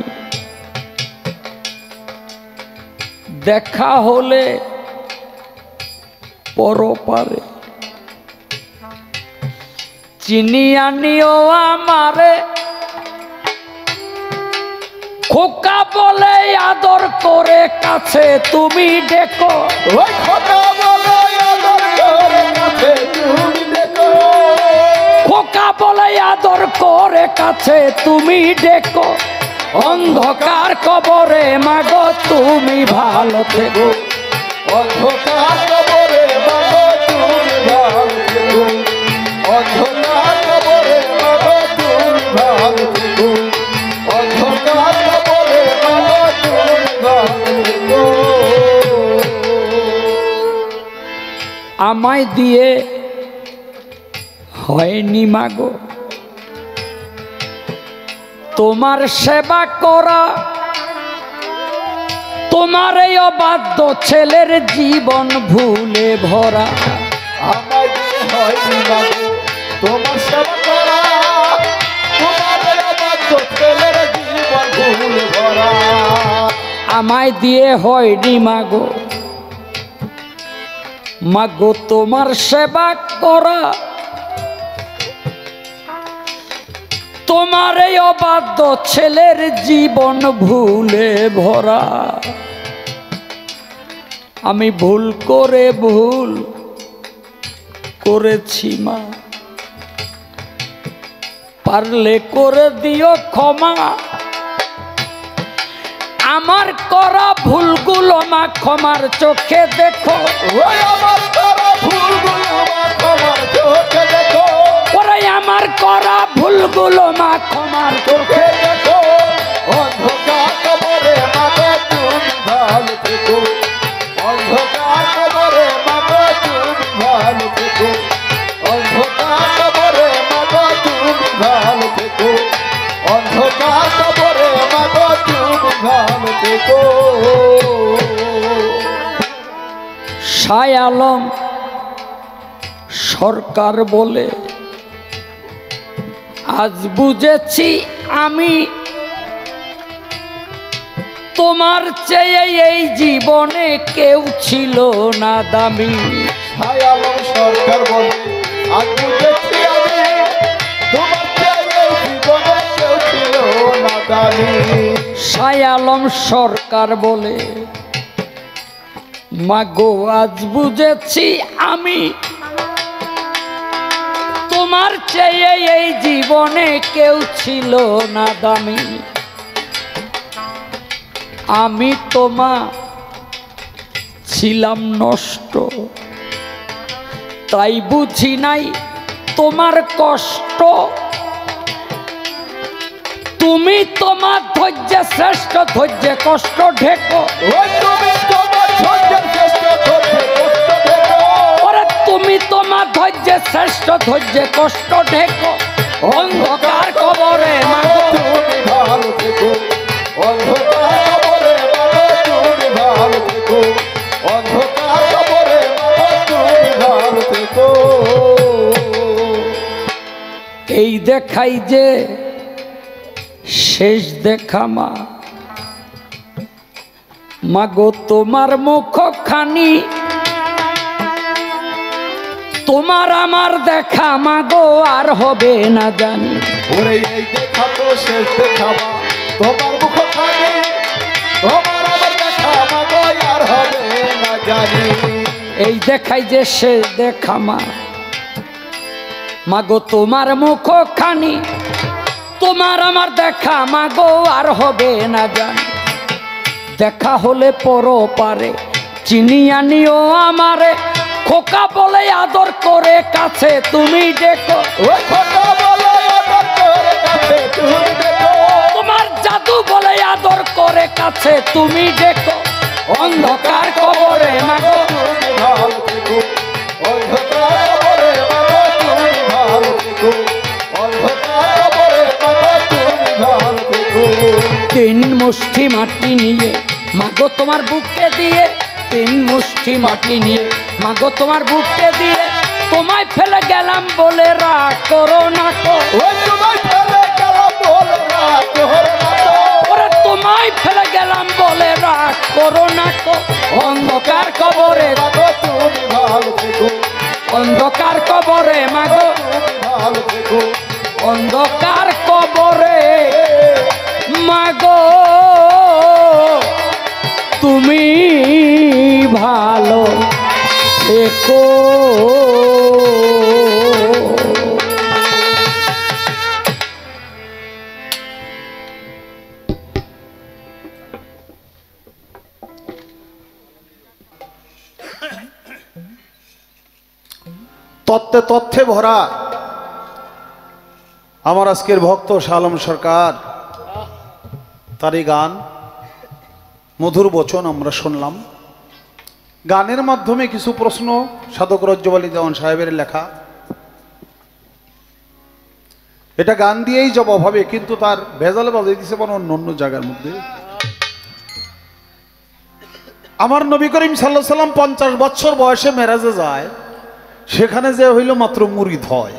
দেখা হলে পরপারে চিনিয়া নিও আমারে, খোকা বলে আদর করে কাছে তুমি ডেকো, ওই খোকা বলে আদর করে কাছে তুমি ডেকো, খোকা বলে আদর করে কাছে তুমি ডেকো, অন্ধকার কবরে মাগো তুমি ভালো থেকো, অন্ধকার কবরে মাগো তুমি ভালো থেকো, অন্ধকার কবরে মাগো তুমি ভালো থেকো, অন্ধকার কবরে মাগো তুমি ভালো থেকো। আমায় দিয়ে হয়নি মাগো তোমার সেবা করা, তোমার এই অবাধ্য ছেলের জীবন ভুলে ভরা। আমায় দিয়ে হয়নি মাগো তোমার সেবা করা, তোমার অবাধ্য ছেলের জীবন ভুলে ভরা। আমায় দিয়ে হয়নি মাগো, মাগো তোমার সেবা করা, তোমার এই অবাধ্য ছেলের জীবন ভুলে ভরা। আমি ভুল করেছি মা, পারলে করে দিও ক্ষমা, আমার করা ভুলগুলো মা ক্ষমার চোখে দেখো, ওই আমার করা ভুলগুলো মা ক্ষমার চোখে দেখো, ওরে আমার করা ভুলগুলো মা ক্ষমার চোখে দেখো। অন্ধকার কবরে মাগো তুমি ভালো থেকো, অন্ধকার কবরে মাগো তুমি ভালো থেকো, অন্ধকার কবরে মাগো তুমি ভালো থেকো, অন্ধকার কবরে মাগো তুমি ভালো থেকো। শাহ আলম সরকার বলে আজ বুঝেছি আমি, তোমার চেয়ে এই জীবনে কেউ ছিল না দামি। শাহ আলম সরকার বলে আজ বুঝেছি আমি, তোমার চেয়ে জীবনে কেউ ছিল না দামি। শাহ আলম সরকার বলে মাগো আজ বুঝেছি আমি, তোমার চেয়ে এই জীবনে কেউ ছিল না দামি। আমি তোমা ছিলাম নষ্ট, তাই বুঝি নাই তোমার কষ্ট, তুমি তোমার ধৈর্য শ্রেষ্ঠ, ধৈর্য কষ্ট ঢেকো, ওই তুমি তোমার ধৈর্যের শ্রেষ্ঠ, ধৈর্যের কষ্ট ঢেকো, ওরে তুমি তোমার ধৈর্য শ্রেষ্ঠ, ধৈর্য কষ্ট ঢেকো, অন্ধকার কবরে মাগো তুমি ভালো থেকো, অন্ধকার কবরে মাগো তুমি ভালো থেকো, অন্ধকার কবরে মাগো তুমি ভালো থেকো। এই দেখাই যে শেষ দেখা মা, মাগো তোমার মুখখানি তোমার আমার দেখা মাগো আর হবে না জানি। ওরে এই দেখা তো শেষ দেখাবা, তোমার মুখখানি তোমার আমার দেখা মাগো আর হবে না জানি। এই দেখাই যে শেষ দেখা মা, মাগো তোমার মুখখানি তোমার আমার দেখা মাগো আর হবে না জানি। দেখা হলে পর পারে চিনিয়া নিও আমারে, খোকা বলে আদর করে কাছে তুমি দেখো। ওই খোকা বলে আদর করে কাছে তুমি দেখো, তোমার জাদু বলে আদর করে কাছে তুমি দেখো। অন্ধকার কবরে মাগো তুমি ভালো থেকো, অন্ধকার কবরে মাগো তুমি ভালো থেকো, অন্ধকার কবরে মাগো তুমি ভালো থেকো। তিন মুষ্টি মাটি নিয়ে মাগো তোমার বুকে দিয়ে, তিন মুষ্টি মাটি নিয়ে মাগো তোমার বুকে দিয়ে, তোমায় ফেলে গেলাম বলে রাগ করো না কো। ওই তোমায় ফেলে গেলাম বলে রাগ করো না কো, ওরে তোমায় ফেলে গেলাম বলে রাগ করো না কো। অন্ধকার কবরে মাগো তুমি ভালো থেকো, অন্ধকার কবরে মাগো, তুমি ভালো থেকো। অন্ধকার কবরে মাগো তুমি ভালো থেকো। তত্ত্বে তথ্যে ভরা আমার আজকের ভক্ত শালম সরকার, তারই গান মধুর বচন আমরা শুনলাম। গানের মাধ্যমে কিছু প্রশ্ন সাধক রজ্জব আলী দেওয়ান সাহেবের লেখা, এটা গান দিয়েই জবাব হবে, কিন্তু তার ভেজাল বাজিয়ে দিছে অন্য অন্য জায়গার মধ্যে। আমার নবী করিম সাল্লাল্লাহু আলাইহি সাল্লাম 50 বছর বয়সে মেরাজে যায়, সেখানে যে হইল মাত্র মুরিদ হয়,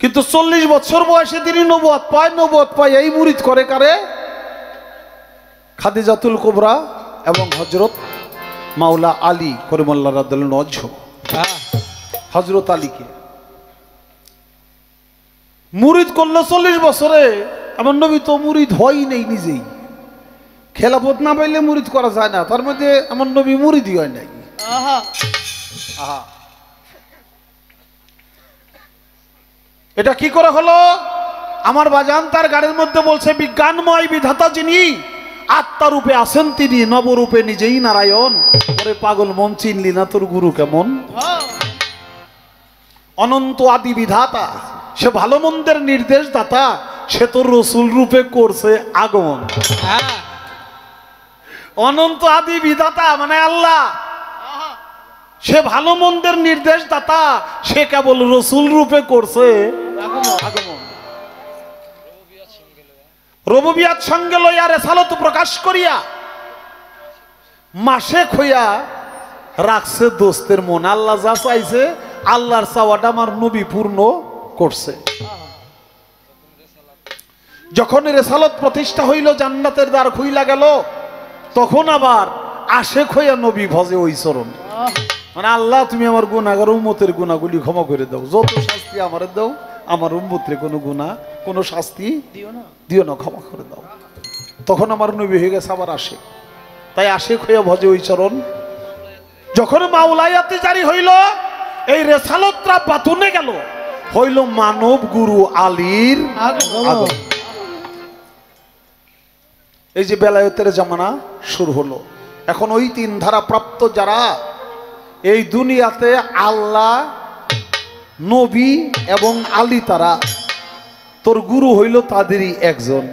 কিন্তু 40 বছর বয়সে তিনি নবুয়ত পায়। নবুয়ত পায় এই মুরিদ করে কারে? খাদিজাতুল কুবরা এবং হযরত মাওলা আলী করিমুল্লাহ রাদিয়াল্লাহু আনহু, হযরত আলীকে মুরিদ করলো 40 বছরে। আমার নবী তো মুরিদ হয়ই নেই নিজেই, খেলাফত না পাইলে মুরিদ করা যায় না, তার মধ্যে আমার নবী মুরিদই হয় নাই। আহা, এটা কি করে হলো? আমার বাজান তার গানের মধ্যে বলছে, বিজ্ঞানময় বিধাতা যিনি, আত্মারূপে আছেন তিনি, নবরূপে নিজেই নারায়ণ। পরে পাগল মন চিনলি না তোর গুরু কেমন? অনন্ত আদি বিধাতা, সে ভালো মন্দের নির্দেশ দাতা, সে তোর রসুল রূপে করছে আগমন। অনন্ত আদি বিধাতা মানে আল্লাহ, সে ভালো মন্দের নির্দেশ দাতা, সে কেবল রসুল রূপে করছে আগমন। রবুবিয়াত সঙ্গে লইয়া রেসালত প্রকাশ করিয়া মাসে খইয়া রাখছে দোস্তের মন। আল্লাহ যা চাইছে, আল্লাহর চাওয়াটা আমার নবী পূর্ণ করছে। যখন রেসালত প্রতিষ্ঠা হইল, জান্নাতের দ্বার খুইলা গেল, তখন আবার আশেক হইয়া নবী ভজে ওই চরণ। মানে আল্লাহ তুমি আমার গুনাহগার উম্মতের গুনাহগুলি ক্ষমা করে দাও, যত শাস্তি আমারে দাও, আমার উম্মতের কোনো গুনাহ কোনো শাস্তি দিও না, ক্ষমা করে দাও। তখন আমার নবী হয়ে গেছে আবার আশেক, তাই আশেক হইয়া ভজে ওই চরণ। যখন মাওলায়াতে জারি হইল, এই রেসালতরা বাতুনে গেল, হইল মানব গুরু আলীর আগমন। এই যে বেলায়েতের জামানা শুরু হলো। এখন ওই তিন ধারা প্রাপ্ত যারা এই দুনিয়াতে আল্লাহ, নবী এবং আলী, তারা তোর গুরু হইল তাদেরই একজন।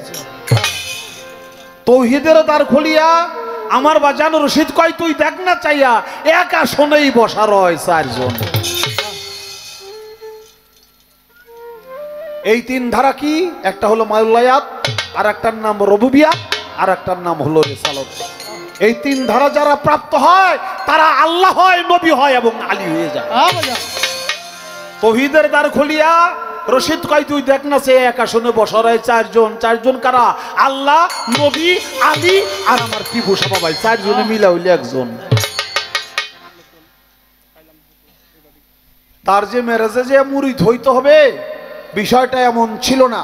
তৌহিদের দ্বার খুলিয়া আমার বাজান রশিদ কয়, তুই দেখ না চাইয়া, এক আসনেই বসা রয় চারজন। এই তিন ধারা কি? একটা হলো মাওলায়াত, আর একটার নাম রবুবিয়াত, আর একটার নাম হলো রিসালাত। এই তিন ধারা যারা প্রাপ্ত হয়, তারা আল্লাহ হয়, নবী হয় এবং আলী হয়ে যায়। তৌহিদের দ্বার খুলিয়া রশিদ কয় তুই দেখ না, সে এক আসনে বসার হয় চারজন। চারজন কারা? আল্লাহ, নবী, আলী আর আমার পিবু সবাই, চারজনে মিলা হইলে একজন। তার যে মেরাজে যে মুরিদ হইতে হবে বিষয়টা এমন ছিল না।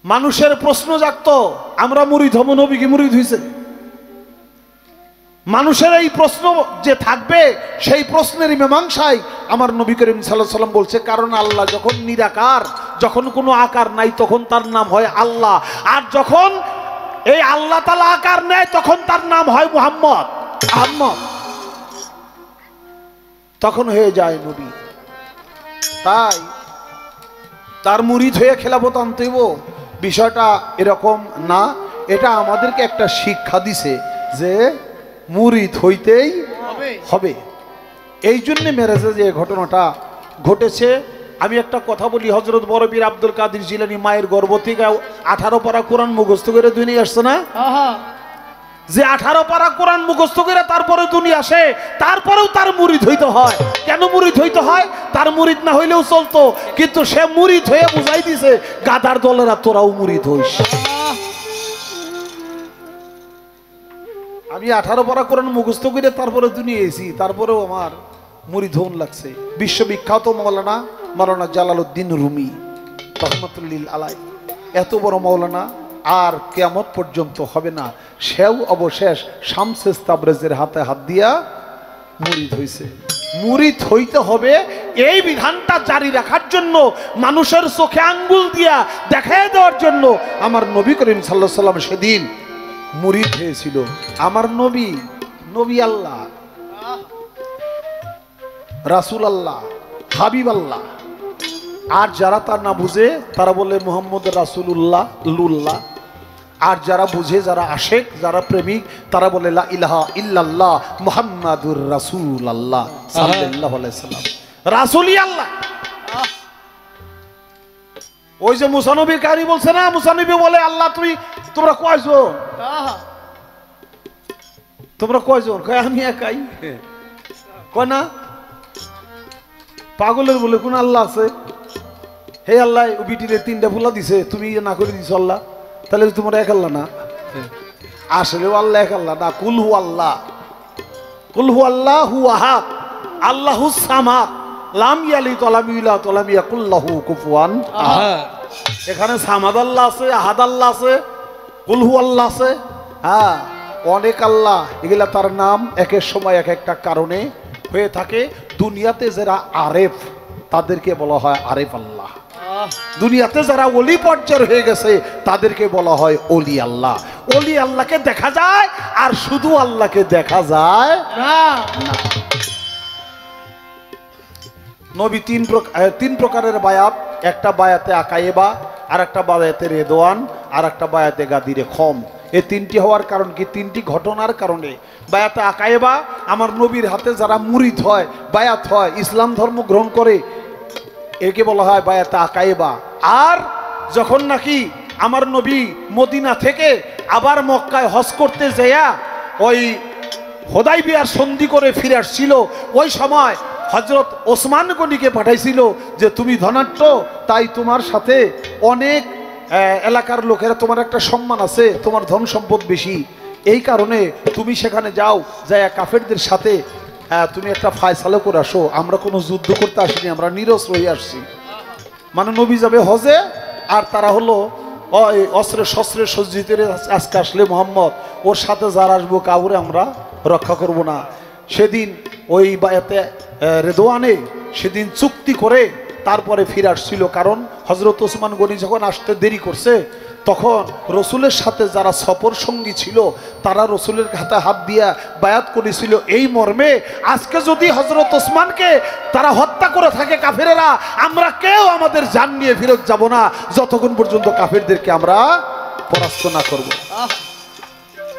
মানুষের প্রশ্ন জাগতো, আমরা মুরিদ হব, নবী কি মুরিদ হইছে? মানুষের এই প্রশ্ন যে থাকবে, সেই প্রশ্নের মীমাংসায় আমার নবী করিম সাল্লাল্লাহু আলাইহি ওয়াসাল্লাম বলছে, কারণ আল্লাহ যখন নিরাকার, যখন কোনো আকার নাই, তখন তার নাম হয় আল্লাহ। আর যখন এই আল্লাহ তাআলা আকার নেয়, তখন তার নাম হয় মুহাম্মদ, আহমদ, তখন হয়ে যায় নবী। তাই তার মুরিদ হয়ে খেলাফত আনতে হইব, বিষয়টা এরকম না। এটা আমাদেরকে একটা শিক্ষা দিছে যে মুরিদ হইতেই হবে। এই জন্য মেরাজে যে ঘটনাটা ঘটেছে, আমি একটা কথা বলি, হযরত বড় পীর আব্দুল কাদের জিলানী মায়ের গর্ভ থেকে 18 পারা কোরআন মুখস্থ করে দুনিয়া আসছে না? যে 18 পারা কোরআন মুখস্থ করে তারপরে দুনিয়া আসে, তারপরেও তার মুরিদ হইতে হয়। কেন মুরিদ হইতে হয়? তার মুরিদ না হইলেও চলতো, কিন্তু সে মুরিদ হয়ে বুঝাই দিছে গাদার দলেরা তোরাও মুরিদ হইস। আমি 18 পারা কোরআন মুখস্থ করে তারপরে দুনিয়া এসেছি, তারপরেও আমার মুরিদ হন লাগছে। বিশ্ববিখ্যাত মাওলানা জালালউদ্দিন রুমি রহমাতুল্লিল আলাই, এত বড় মাওলানা আর কিয়ামত পর্যন্ত হবে না, সেও অবশেষ শামসে তাবরেজের হাতে হাত দিয়া মুরিদ হইছে। মুরিদ হইতে হবে এই বিধানটা জারি রাখার জন্য, মানুষের চোখে আঙ্গুল দিয়া দেখায় দেওয়ার জন্য আমার নবী করিম সাল্লাল্লাহু আলাইহি ওয়াসাল্লাম সেদিন মুরিদ হয়েছিল। আমার নবী, নবী আল্লাহ, রাসূল আল্লাহ, হাবিব আল্লাহ। আর যারা তার না বুঝে তারা বলে মুহাম্মদ রাসূলুল্লাহ, লুল্লাহ। আর যারা বুঝে, যারা আশেক, যারা প্রেমিক, তারা বলে লা ইলাহা ইল্লাল্লাহ মুহাম্মাদুর রাসূলুল্লাহ সাল্লাল্লাহু আলাইহি সাল্লাম, রাসূলই আল্লাহ। ওই যে মুসা নবীর কাহিনী বলছে না, মুসা নবী বলে আল্লাহ তোমরা কয়জন? তোমরা কয়জন? কয় আমি একাই। কয় না, পাগলের বলে কোন আল্লাহ আছে? হে আল্লাহ, ও বিটিরে 3টা ফুলা দিছে, তুমি না করে দিছো আল্লাহ, তাহলে তোমার এক আল্লাহ না? আসলেও আল্লাহ এক আল্লাহ না। কুল হু আল্লাহ, কুল হু আল্লাহু আহাদ, আল্লাহুস সামাদ, লাম ইয়ালিদ ওয়া লাম ইউলাদ ওয়া লাম ইয়াকুল লাহু কুফুয়ান আহাদ। এখানে সামাদ আল্লাহ আছে, আহাদ আল্লাহ আছে, কুল হু আল্লাহ আছে। হ্যাঁ, অনেক আল্লাহ, এগুলা তার নাম এক এক সময় এক একটা কারণে হয়ে থাকে। দুনিয়াতে যারা আরেফ, তাদেরকে বলা হয় আরেফ আল্লাহ। দুনিয়াতে যারা ওলি পর্যায়ের হয়ে গেছে, তাদেরকে বলা হয় ওলি আল্লাহ। ওলি আল্লাহকে দেখা যায়, আর শুধু আল্লাহকে দেখা যায় না। নবী তিন প্রকারের বায়াত, একটা বায়াতে আকায়েবা, আর একটা বায়াতে রেদওয়ান, আর একটা বায়াতে গাদিরে খম। এই তিনটি হওয়ার কারণ কি? তিনটি ঘটনার কারণে। বায়াতে আকায়েবা, আমার নবীর হাতে যারা মুরিদ হয়, বায়াত হয়, ইসলাম ধর্ম গ্রহণ করে, একে বলা হয় বায়াতে আকায়েবা। আর যখন নাকি আমার নবী মদিনা থেকে আবার মক্কায় হজ করতে যাইয়া ওই হুদাইবিয়ার সন্ধি করে ফিরে আসছিল, ওই সময় হযরত ওসমান গনিকে পাঠাইছিল যে তুমি ধনাঢ্য, তাই তোমার সাথে অনেক এলাকার লোকেরা, তোমার একটা সম্মান আছে, তোমার ধন সম্পদ বেশি, এই কারণে তুমি সেখানে যাও, যাইয়া কাফেরদের সাথে তুমি একটা ফায়সালা করে আসো। আমরা কোনো যুদ্ধ করতে আসিনি, আমরা নিরস্ত্র হয়ে আসছি। মানে নবী যাবে হজে, আর তারা হলো অস্ত্রে শস্ত্রে সজ্জিত। আজকে আসলে মোহাম্মদ, ওর সাথে যারা আসবো কাউরে আমরা রক্ষা করব না। সেদিন ওই বায়াতে রেদওয়ানে সেদিন চুক্তি করে তারপরে ফিরে আসছিল। কারণ হযরত ওসমান গনি যখন আসতে দেরি করছে, তখন রসুলের সাথে যারা সফর সঙ্গী ছিল, তারা রসুলের হাতে হাত দিয়া বায়াত করেছিল এই মর্মে, আজকে যদি হযরত ওসমানকে তারা হত্যা করে থাকে কাফেরেরা, আমরা কেউ আমাদের জান নিয়ে ফেরত যাব না, যতক্ষণ পর্যন্ত কাফেরদেরকে আমরা পরাস্ত না করব।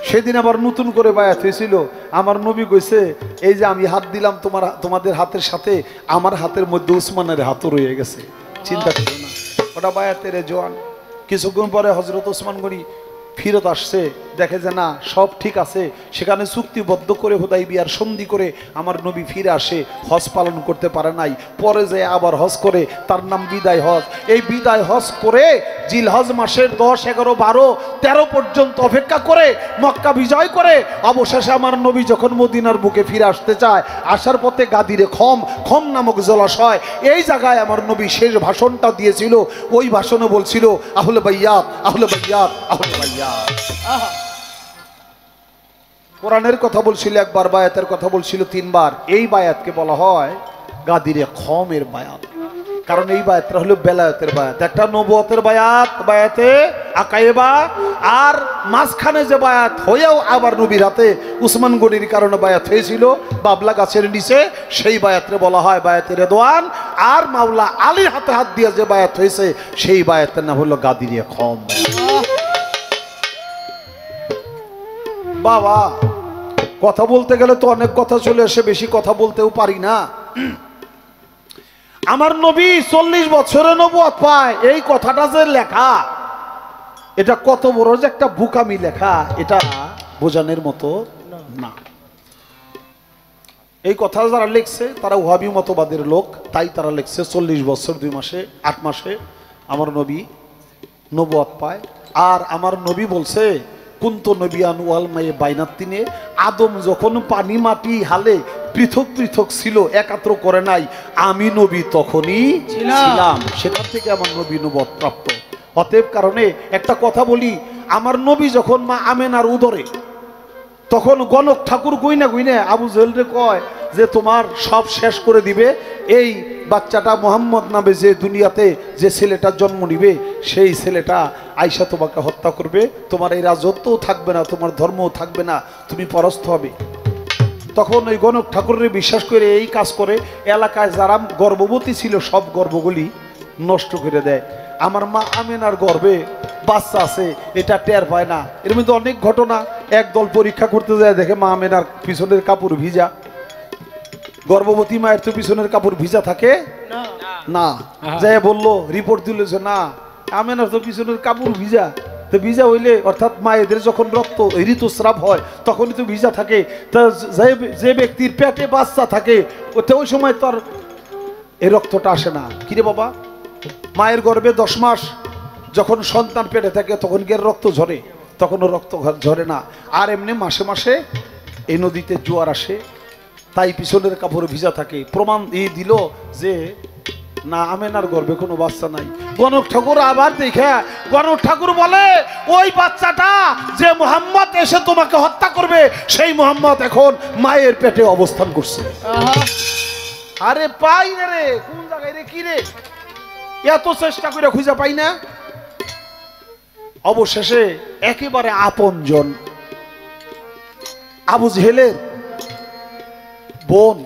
সেদিন আবার নতুন করে বায়াত হয়েছিল। আমার নবী কইছে, এই যে আমি হাত দিলাম তোমাদের হাতের সাথে, আমার হাতের মধ্যে উসমানের হাতও রয়ে গেছে, চিন্তা করো না। ওটা বায়াতের জোয়ান। কিছুক্ষণ পরে হযরত ওসমান গনি ফিরত আসছে, দেখে যে না সব ঠিক আছে, সেখানে চুক্তিবদ্ধ করে হুদাইবিয়ার সন্ধি করে আমার নবী ফিরে আসে, হজ পালন করতে পারে নাই, পরে যে আবার হজ করে, তার নাম বিদায় হজ। এই বিদায় হজ করে জিলহজ মাসের 10, 11, 12, 13 পর্যন্ত অপেক্ষা করে মক্কা বিজয় করে অবশেষে আমার নবী যখন মদিনার বুকে ফিরে আসতে চায়, আসার পথে গাদিরে খম নামক জলাশয়, এই জায়গায় আমার নবী শেষ ভাষণটা দিয়েছিল। ওই ভাষণে বলছিল আহলে বাইয়াত, আহলে বাইয়াত, আহলে বাইয়াত। কোরআনের কথা বলছিল একবার, বায়াতের কথা বলছিল 3 বার। এই বায়াতকে বলা হয় গাদিরে খমের বায়াত, কারণ এই বায়াতটা হলো বেলায়েতের বায়াত। একটা নবুয়তের বায়াত, বায়াতে আকায়েবা, আর মাঝখানে যে বায়াত হয়েও আবার নবীর হাতে উসমান গনির কারণে বায়াত হয়েছিল বাবলা গাছের নিচে, সেই বায়াতরে বলা হয় বায়াতে রেদওয়ান। আর মাওলা আলীর হাতে হাত দিয়ে যে বায়াত হয়েছে সেই বায়াতের নাম হলো গাদিরে খম। বাবা কথা বলতে গেলে তো অনেক কথা চলে আসে, বেশি কথা বলতেও পারি না। আমার নবী 40 বছরে নবুয়ত পায়, এই কথাটা যে লেখা, এটা কত বড় যে একটা বুকামি লেখা, এটা বোঝানোর মতো না। এই কথা যারা লিখছে তারা ওয়াহাবি মতবাদের লোক, তাই তারা লিখছে 40 বছর 2 মাসে 8 মাসে আমার নবী নবুয়ত পায়। আর আমার নবী বলছে কুন্ত নবিয়ান ওয়াল মায়ে বাইনাত তিনে, আদম যখন পানি মাটি হালে পৃথক পৃথক ছিল, একাত্র করে নাই, আমি নবী তখনই ছিলাম। সেখান থেকে আমার নবী নবুয়ত প্রাপ্ত। অতএব কারণে একটা কথা বলি, আমার নবী যখন মা আমেনার উদরে, তখন গণক ঠাকুর গুইনা গুইনা আবু জেহেলরে কয় যে তোমার সব শেষ করে দিবে, এই বাচ্চাটা মোহাম্মদ নামে যে দুনিয়াতে যে ছেলেটা জন্ম নিবে, সেই ছেলেটা আইসা তোমাকে হত্যা করবে, তোমার এই রাজত্বও থাকবে না, তোমার ধর্মও থাকবে না, তুমি পরাস্ত হবে। তখন ওই গণক ঠাকুরের বিশ্বাস করে এই কাজ করে, এলাকায় যারা গর্ভবতী ছিল সব গর্ভগুলি নষ্ট করে দেয়। আমার মা আমেনার গর্ভে বাচ্চা আছে এটা টের পায় না। এর মধ্যে অনেক ঘটনা। একদল পরীক্ষা করতে যায়, দেখে মা আমেনার পিছনের কাপড় ভিজা। গর্ভবতী মায়ের তো পিছনের কাপড় ভিজা থাকে না, যাই বললো, রিপোর্ট দিল যে না আমেনার তো পিছনের কাপড় ভিজা। তো ভিজা হইলে অর্থাৎ মায়েদের যখন রক্ত ঋতুস্রাব হয় তখনই তো ভিজা থাকে। তা যে ব্যক্তির পেটে বাচ্চা থাকে ওই সময় তো আর এই রক্তটা আসে না। কিরে বাবা, মায়ের গর্ভে 10 মাস যখন সন্তান পেটে থাকে তখন কি রক্ত ঝরে? তখনও রক্ত ঝরে না। আর এমনি মাসে মাসে এই নদীতে জোয়ার আসে, তাই পিছনের কাপড় ভিজা থাকে। প্রমাণ এই দিল যে না আমেনার গর্ভে কোনো বাচ্চা নাই। গণক ঠাকুর আবার দেখে গণক ঠাকুর বলে ওই বাচ্চাটা যে মুহাম্মদ এসে তোমাকে হত্যা করবে, সেই মুহাম্মদ এখন মায়ের পেটে অবস্থান করছে। আরে পাই না রে, কোন জায়গায় রে, কি রে, এত চেষ্টা করে খুঁজে পাই না। অবশেষে একেবারে আপনজন আবু জেহেলের বোন,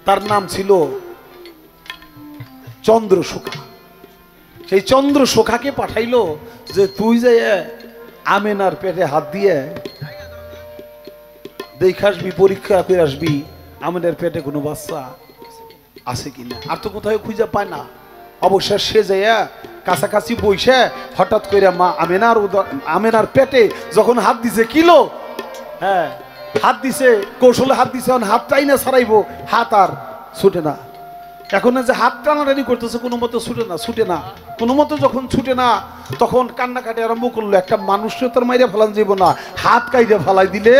তার নাম ছিল চন্দ্রশোকা। সেই চন্দ্রশোকাকে পাঠাইলো যে তুই যে আমেনার পেটে হাত দিয়ে দেখে আসবি, পরীক্ষা করে আসবি আমেনার পেটে কোনো বাচ্চা আছে কিনা। আর তো কোথাও খুঁজে পায় না। অবশেষে সে যাইয়া কাছাকাছি বইসে হঠাৎ করে মা আমেনার পেটে যখন হাত দিছে, কিলো হ্যাঁ হাত দিছে, কৌশলে হাত দিছে, হাতটাই না ছাড়াইবো, হাত আর ছুটে না। এখন যে হাত টানাটানি করতেছে কোনো মতো ছুটে না কোনো মতো। যখন ছুটে না তখন কান্নাকাটি আরম্ভ করলো। একটা মানুষকে তোর মাইরে ফেলান যাইব না, হাত কাইরে ফেলাই দিলে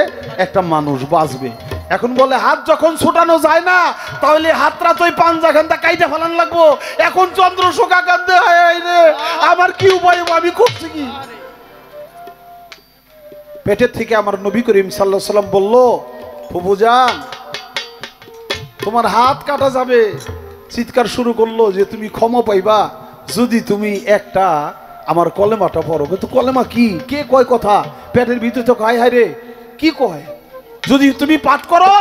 একটা মানুষ বাঁচবে। এখন বলে হাত যখন ছুটানো যায় না তাহলে হাতটা তো পাঞ্জা খান্দা কাইতে ফেলান লাগবো। এখন চন্দ্রশোকা কান্দে, আমার কি উপায়, আমি করছি কি? পেটের থেকে আমার নবী করিম সাল্লাল্লাহু আলাইহি সাল্লাম বলল, ফুফুজান তোমার হাত কাটা যাবে। চিৎকার শুরু করলো যে তুমি ক্ষমা পাইবা যদি তুমি একটা আমার কলেমাটা পড়ো। কিন্তু কলেমা কি, কে কয় কথা? পেটের ভিতরে তো হায় হায় রে, কি কয়? যদি তুমি পাঠ করো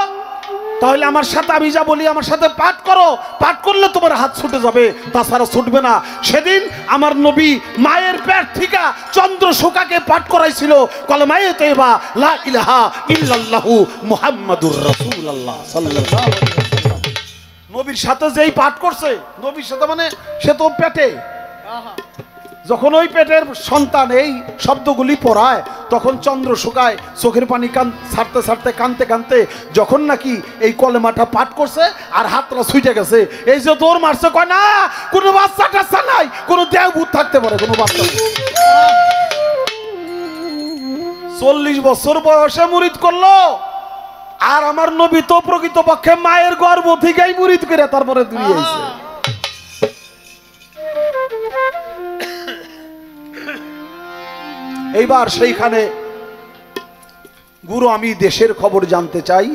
তাহলে আমার সাথে, আমি যা বলি আমার সাথে পাঠ করো, পাঠ করলে তোমার হাত ছুটে যাবে, তাছাড়া ছুটবে না। সেদিন আমার নবী মায়ের পেট থেকে চন্দ্রশোকাকে পাঠ করাইছিল কলেমায়ে তয়্যিবা লা ইলাহা ইল্লাল্লাহু মুহাম্মাদুর রাসূলুল্লাহ সাল্লাল্লাহু আলাইহি ওয়াসাল্লাম। নবীর সাথে যেই পাঠ করছে, নবীর সাথে মানে সে তো পেটে, যখন ওই পেটের সন্তান এই শব্দগুলি পড়ায় তখন চন্দ্র শুকায়, চোখের পানি ছাড়তে ছাড়তে কানতে কানতে যখন নাকি এই কলেমাটা পাঠ করছে আর হাতটা ছুটে গেছে, এই যে দৌড় মারছে, কয় না কোনো বাচ্চা টাচ্চা নাই, কোনো দেহভূত থাকতে পারে, কোনো বাচ্চা নেই। 40 বছর বয়সে মুরিদ করলো, আর আমার নবী তো প্রকৃতপক্ষে মায়ের গর্ভ থেকেই মুরিদ করে তারপরে দুনিয়া আইছে। এইবার সেইখানে গুরু, আমি দেশের খবর জানতে চাই,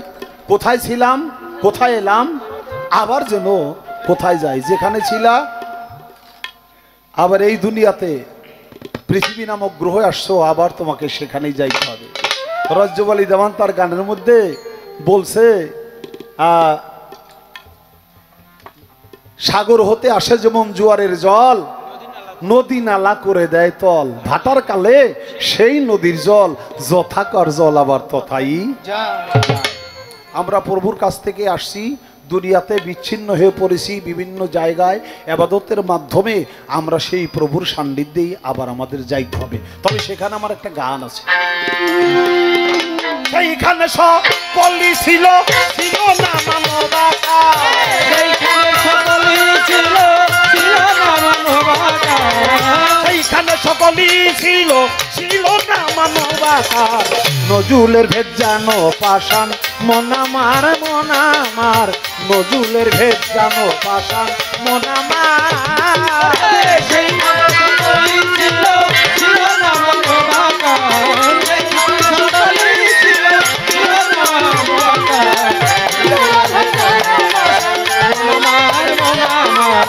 কোথায় ছিলাম, কোথায় এলাম, আবার যেন কোথায় যাই, যেখানে ছিলা আবার এই দুনিয়াতে পৃথিবী নামক গ্রহে আসছো, আবার তোমাকে সেখানেই যাইতে হবে। রজ্জব আলী দেওয়ান তার গানের মধ্যে বলছে, সাগর হতে আসে যেমন জোয়ারের জল, নদী নালা করে দেয় তল, ভাটার কালে সেই নদীর জল যথাকার জল আবার তথাই। আমরা প্রভুর কাছ থেকে আসছি, দুনিয়াতে বিচ্ছিন্ন হয়ে পড়েছি বিভিন্ন জায়গায়, ইবাদতের মাধ্যমে আমরা সেই প্রভুর সান্নিধ্যেই আবার আমাদের যাইতে হবে। তবে সেখানে আমার একটা গান আছে, সেইখানে সকলই ছিল, ছিল না মানবতার, সেইখানে সকলই ছিল, ছিল না মানবতার, সেইখানে সকলই ছিল, ছিল না মানবতার, নজরুলের ভেদ জানো পাষাণ মন আমার, মন আমার, নজরুলের ভেদ জানো পাষাণ মন আমার, সেইখানে সকলই ছিল, ছিল না মানবতার, সেইখানে সকলই ছিল, ছিল না মানবতার, মন আমার, মন আমার,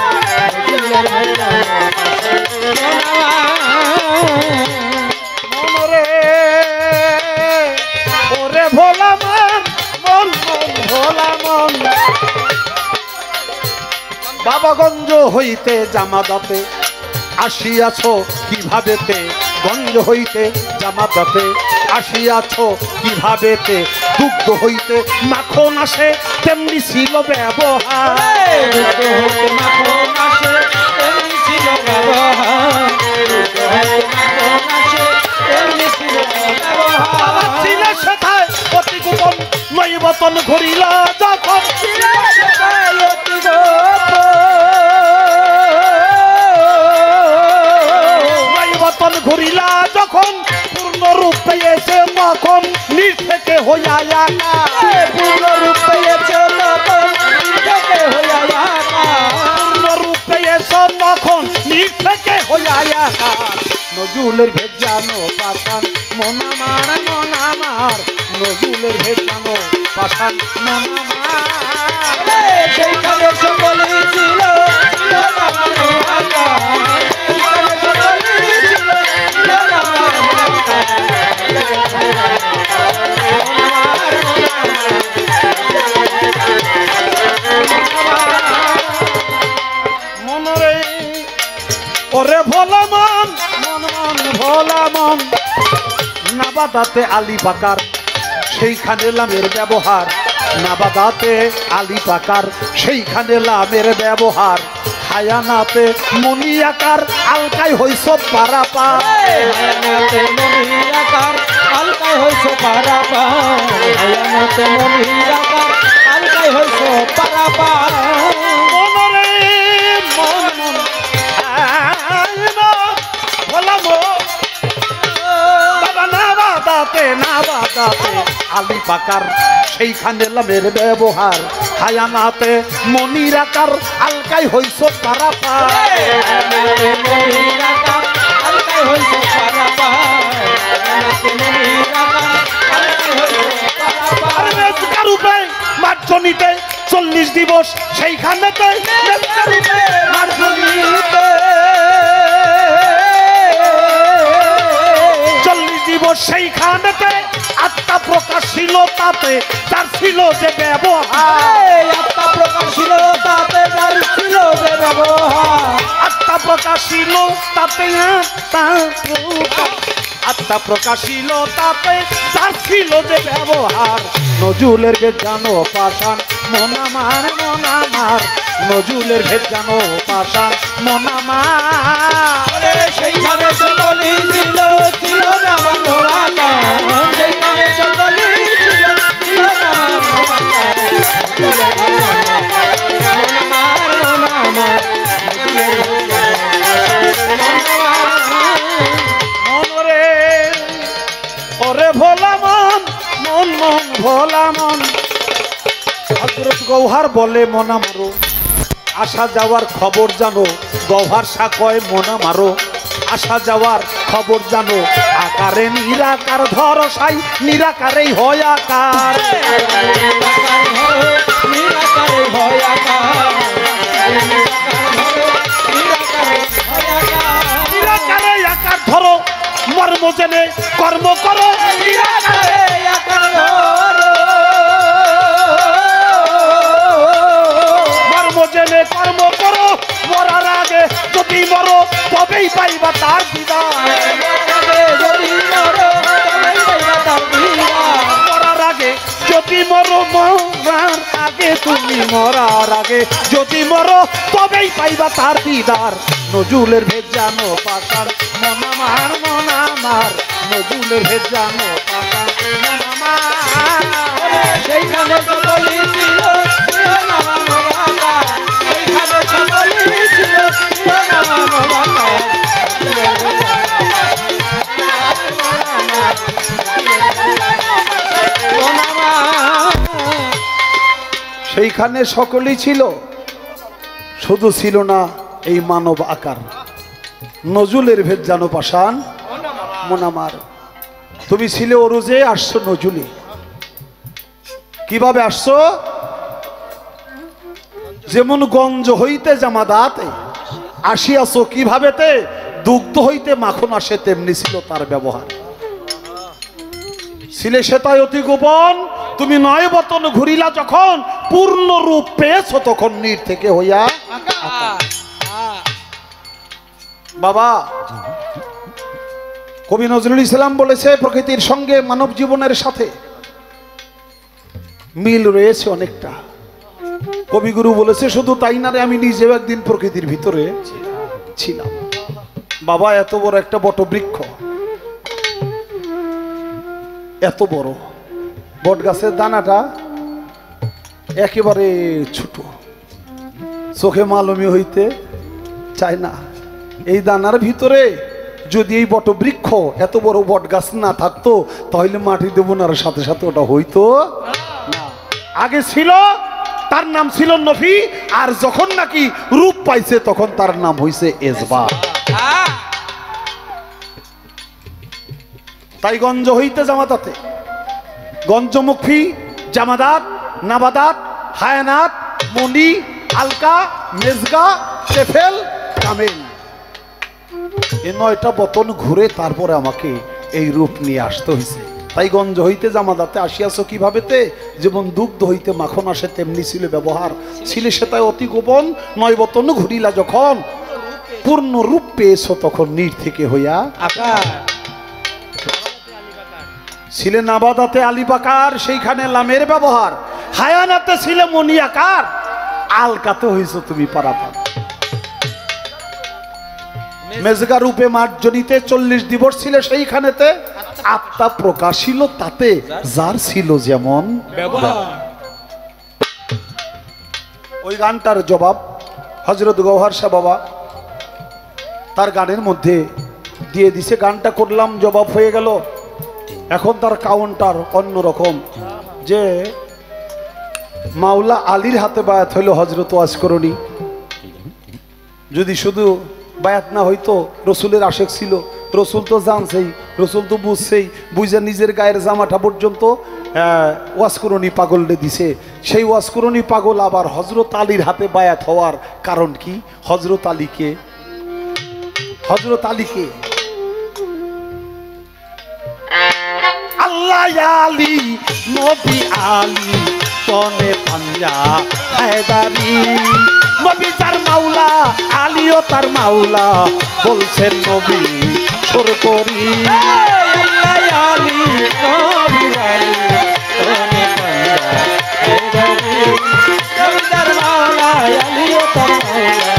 নজরুলের ভেদ জানো পাষাণ মনরে, ওরে ভোলা মন, মন মন ভোলা মন, বাবাগঞ্জ হইতে জামাদাতে আসিয়াছ কিভাবেতে, গঞ্জ হইতে জামাদাতে আসিয়াছ কিভাবেতে, দুগ্ধ হইতে মাখন আসে তেমনি ছিল ব্যবহার, দুগ্ধ হইতে মাখন আসে তেমনি ছিল ব্যবহার, দুগ্ধ হইতে মাখন আসে তেমনি ছিল ব্যবহার, ছিল সেথায় অতি গোপন নৈবতন ঘুরিল যখন, ছিল সেথায় অতি গোপন ঘুরিলা যখন, পূর্ণ রূপ পেয়েছে তখন নিজ থেকে হইয়া একা, পূর্ণ রূপ পেয়েছে তখন নিজ থেকে হইয়া একা, পূর্ণ রূপ পেয়েছে তখন নিজ থেকে হইয়া একা, নজরুলের ভেদ জানো পাষাণ মন আমার, মন আমার, নজরুলের ভেদ জানো পাষাণ মন আমার, সেইখানে সকলই ছিল, ছিল না মানবতার, সেইখানে সকলই ছিল, ছিল না মানবতার, মনরে, ওরে ভোলা মন, মন মন ভোলা মন, নাবাদাতে আলী পাকার সেইখানে লামের ব্যবহার, নাবাদাতে আলী পাকার সেইখানে লামের ব্যবহার, হায়ানাতে মনি আকার আলকাই হইছ পারাপার, হায়ানাতে মনি আকার আলকাই হইছ পারাপার, হায়ানাতে মনি আকার আলকাই হইছ পারাপার, মনরে মন মন ভোলা মন, বাবা নাবাদাতে নাবাদাতে আলী পাকার সেইখানে লামের ব্যবহার, হায়ানাতে মনির আকার আলকাই হইছ পারাপার, হায়ানাতে মনির আকার আলকাই হইছ পারাপার, হায়ানাতে মনির আকার আলকাই হইছ পারাপার, নেজকার রূপে মার্জনীতে 40 দিবস সেইখানেতে, নেজকার রূপে মার্জনীতে 40 দিবস সেইখানেতে, আত্মা প্রকাশ ছিল তাতে তার ছিল যে ব্যবহার, আত্মা প্রকাশ ছিল তাতে তার ছিল যে ব্যবহার, আত্মা প্রকাশ ছিল তাতে, আত্মা প্রকাশ ছিল তাতে তার ছিল যে ব্যবহার, নজরুলের ভেদ জানো পাষাণ মন আমার, মন আমার, নজরুলের ভেদ জানো পাষাণ মন আমার সেইখানে সকলি ছিল ছিল না মনোরাকার সেইখানে সকলি ছিল ছিল না মনরে ওরে ভোলা মন মন মন ভোলা মন হযরত গৌহার বলে মনা মারো আসা যাওয়ার খবর জানো গৌহার শাহ কয় মনা মারো আসা যাওয়ার খবর জানো আকারে নিরাকার ধর সাই নিরাকারেই হয় আকার নিরাকারে হয় আকার নিরাকারে আকার ধরো মর্ম জেনে কর্ম করো নিরাকারে আকার মর্ম জেনে কর্ম করো মরার আগে যদি মরো তবেই পাইবা তার দিদার যদি মরো তবেই পাইবা তার দিদার মরার আগে যদি মরো মরার আগে তুমি মরার আগে যদি মরো তবেই পাইবা তার দিদার নজরুলের ভেজানো পাকার মন আমার নজরুলের ভেজানো পাকার মন আমার সেইখানে সকলি ছিল ছিল না মনোরাকার সেইখানে সকলি ছিল ছিল না মনোরাকার সেইখানে সকলেই ছিল শুধু ছিল না এই মানব আকার নজরুলের ভেদ জানো পাষাণ মন আমার তুমি ছিলে অরুজে আসছো নজরুলে কিভাবে আসছো যেমন গঞ্জ হইতে জামাদাতে আসিয়াছো কিভাবেতে দুগ্ধ হইতে মাখন আসে তেমনি ছিল তার ব্যবহার ছিলে সেটাই অতি গোপন তুমি নয় বতন ঘুরিলা যখন পূর্ণ রূপ পেয়েছো তখন নীর থেকে হইয়া বাবা কবি নজরুল ইসলাম বলেছে প্রকৃতির সঙ্গে মানব জীবনের সাথে মিল রয়েছে অনেকটা কবিগুরু বলেছে শুধু তাই না রে আমি নিজেও একদিন প্রকৃতির ভিতরে ছিলাম বাবা এত বড় একটা বটবৃক্ষ এত বড় বট গাছের দানাটা একেবারে ছোট চোখে মালমি হইতে চায় না এই দানার ভিতরে যদি এই বটবৃক্ষ এত বড় বট গাছ না থাকতো তাহলে মাটি দেব না সাথে সাথে ওটা হইতো না আগে ছিল তার নাম ছিল নফি আর যখন নাকি রূপ পাইছে তখন তার নাম হইছে এজবা তাই গঞ্জ হইতে জামাতাতে গঞ্জমুখী জামাদাত নাবাদাত হায়ানাত মনি আলকা মেজগা তেফেল কামেল এই 9টা বতন ঘুরে তারপরে আমাকে এই রূপ নিয়ে আসতে হয়েছে তাই গঞ্জ হইতে জামাদাতে আসিয়াছো কিভাবেতে যেমন দুগ্ধ হইতে মাখন আসে তেমনি ছিল ব্যবহার ছিলে সেটাই অতি গোপন 9 বতন ঘুরিলা যখন পূর্ণ রূপ পেয়েছো তখন নীর থেকে হইয়া আকার ছিলে নাবাদাতে আলিবাকার সেইখানে লামের ব্যবহার হায়ানাতে ছিলে মনিয়াকার আলকাতে হইছো তুমি পারাপার মেজগা রূপে মার্জনীতে 40 দিবস ছিলে সেইখানেতে আত্মা প্রকাশিল তাতে যার ছিল যেমন ব্যবহার ওই গানটার জবাব হযরত গৌহর শাহ বাবা তার গানের মধ্যে দিয়ে দিছে গানটা করলাম জবাব হয়ে গেল এখন তার কাউন্টার অন্যরকম যে মাওলা আলীর হাতে বায়াত হইল হযরত ওয়াজ করনি যদি শুধু বায়াত না হইতো রসুলের আশেক ছিল রসুল তো জানছেই রসুল তো বুঝছেই বুঝে নিজের গায়ের জামাটা পর্যন্ত ওয়াজ করনি পাগলরে দিছে সেই ওয়াজ করনি পাগল আবার হযরত আলীর হাতে বায়াত হওয়ার কারণ কি হযরত আলীকে আল্লাহ আলী নবী আলী তনে পাঞ্জা হায়দারি নবী তার মাওলা আলীও তার মাওলা বলছেন নবী সুর করি আল্লাহ আলী নবী আলী তনে পাঞ্জা হায়দারি নবী তার মাওলা আলীও তার মাওলা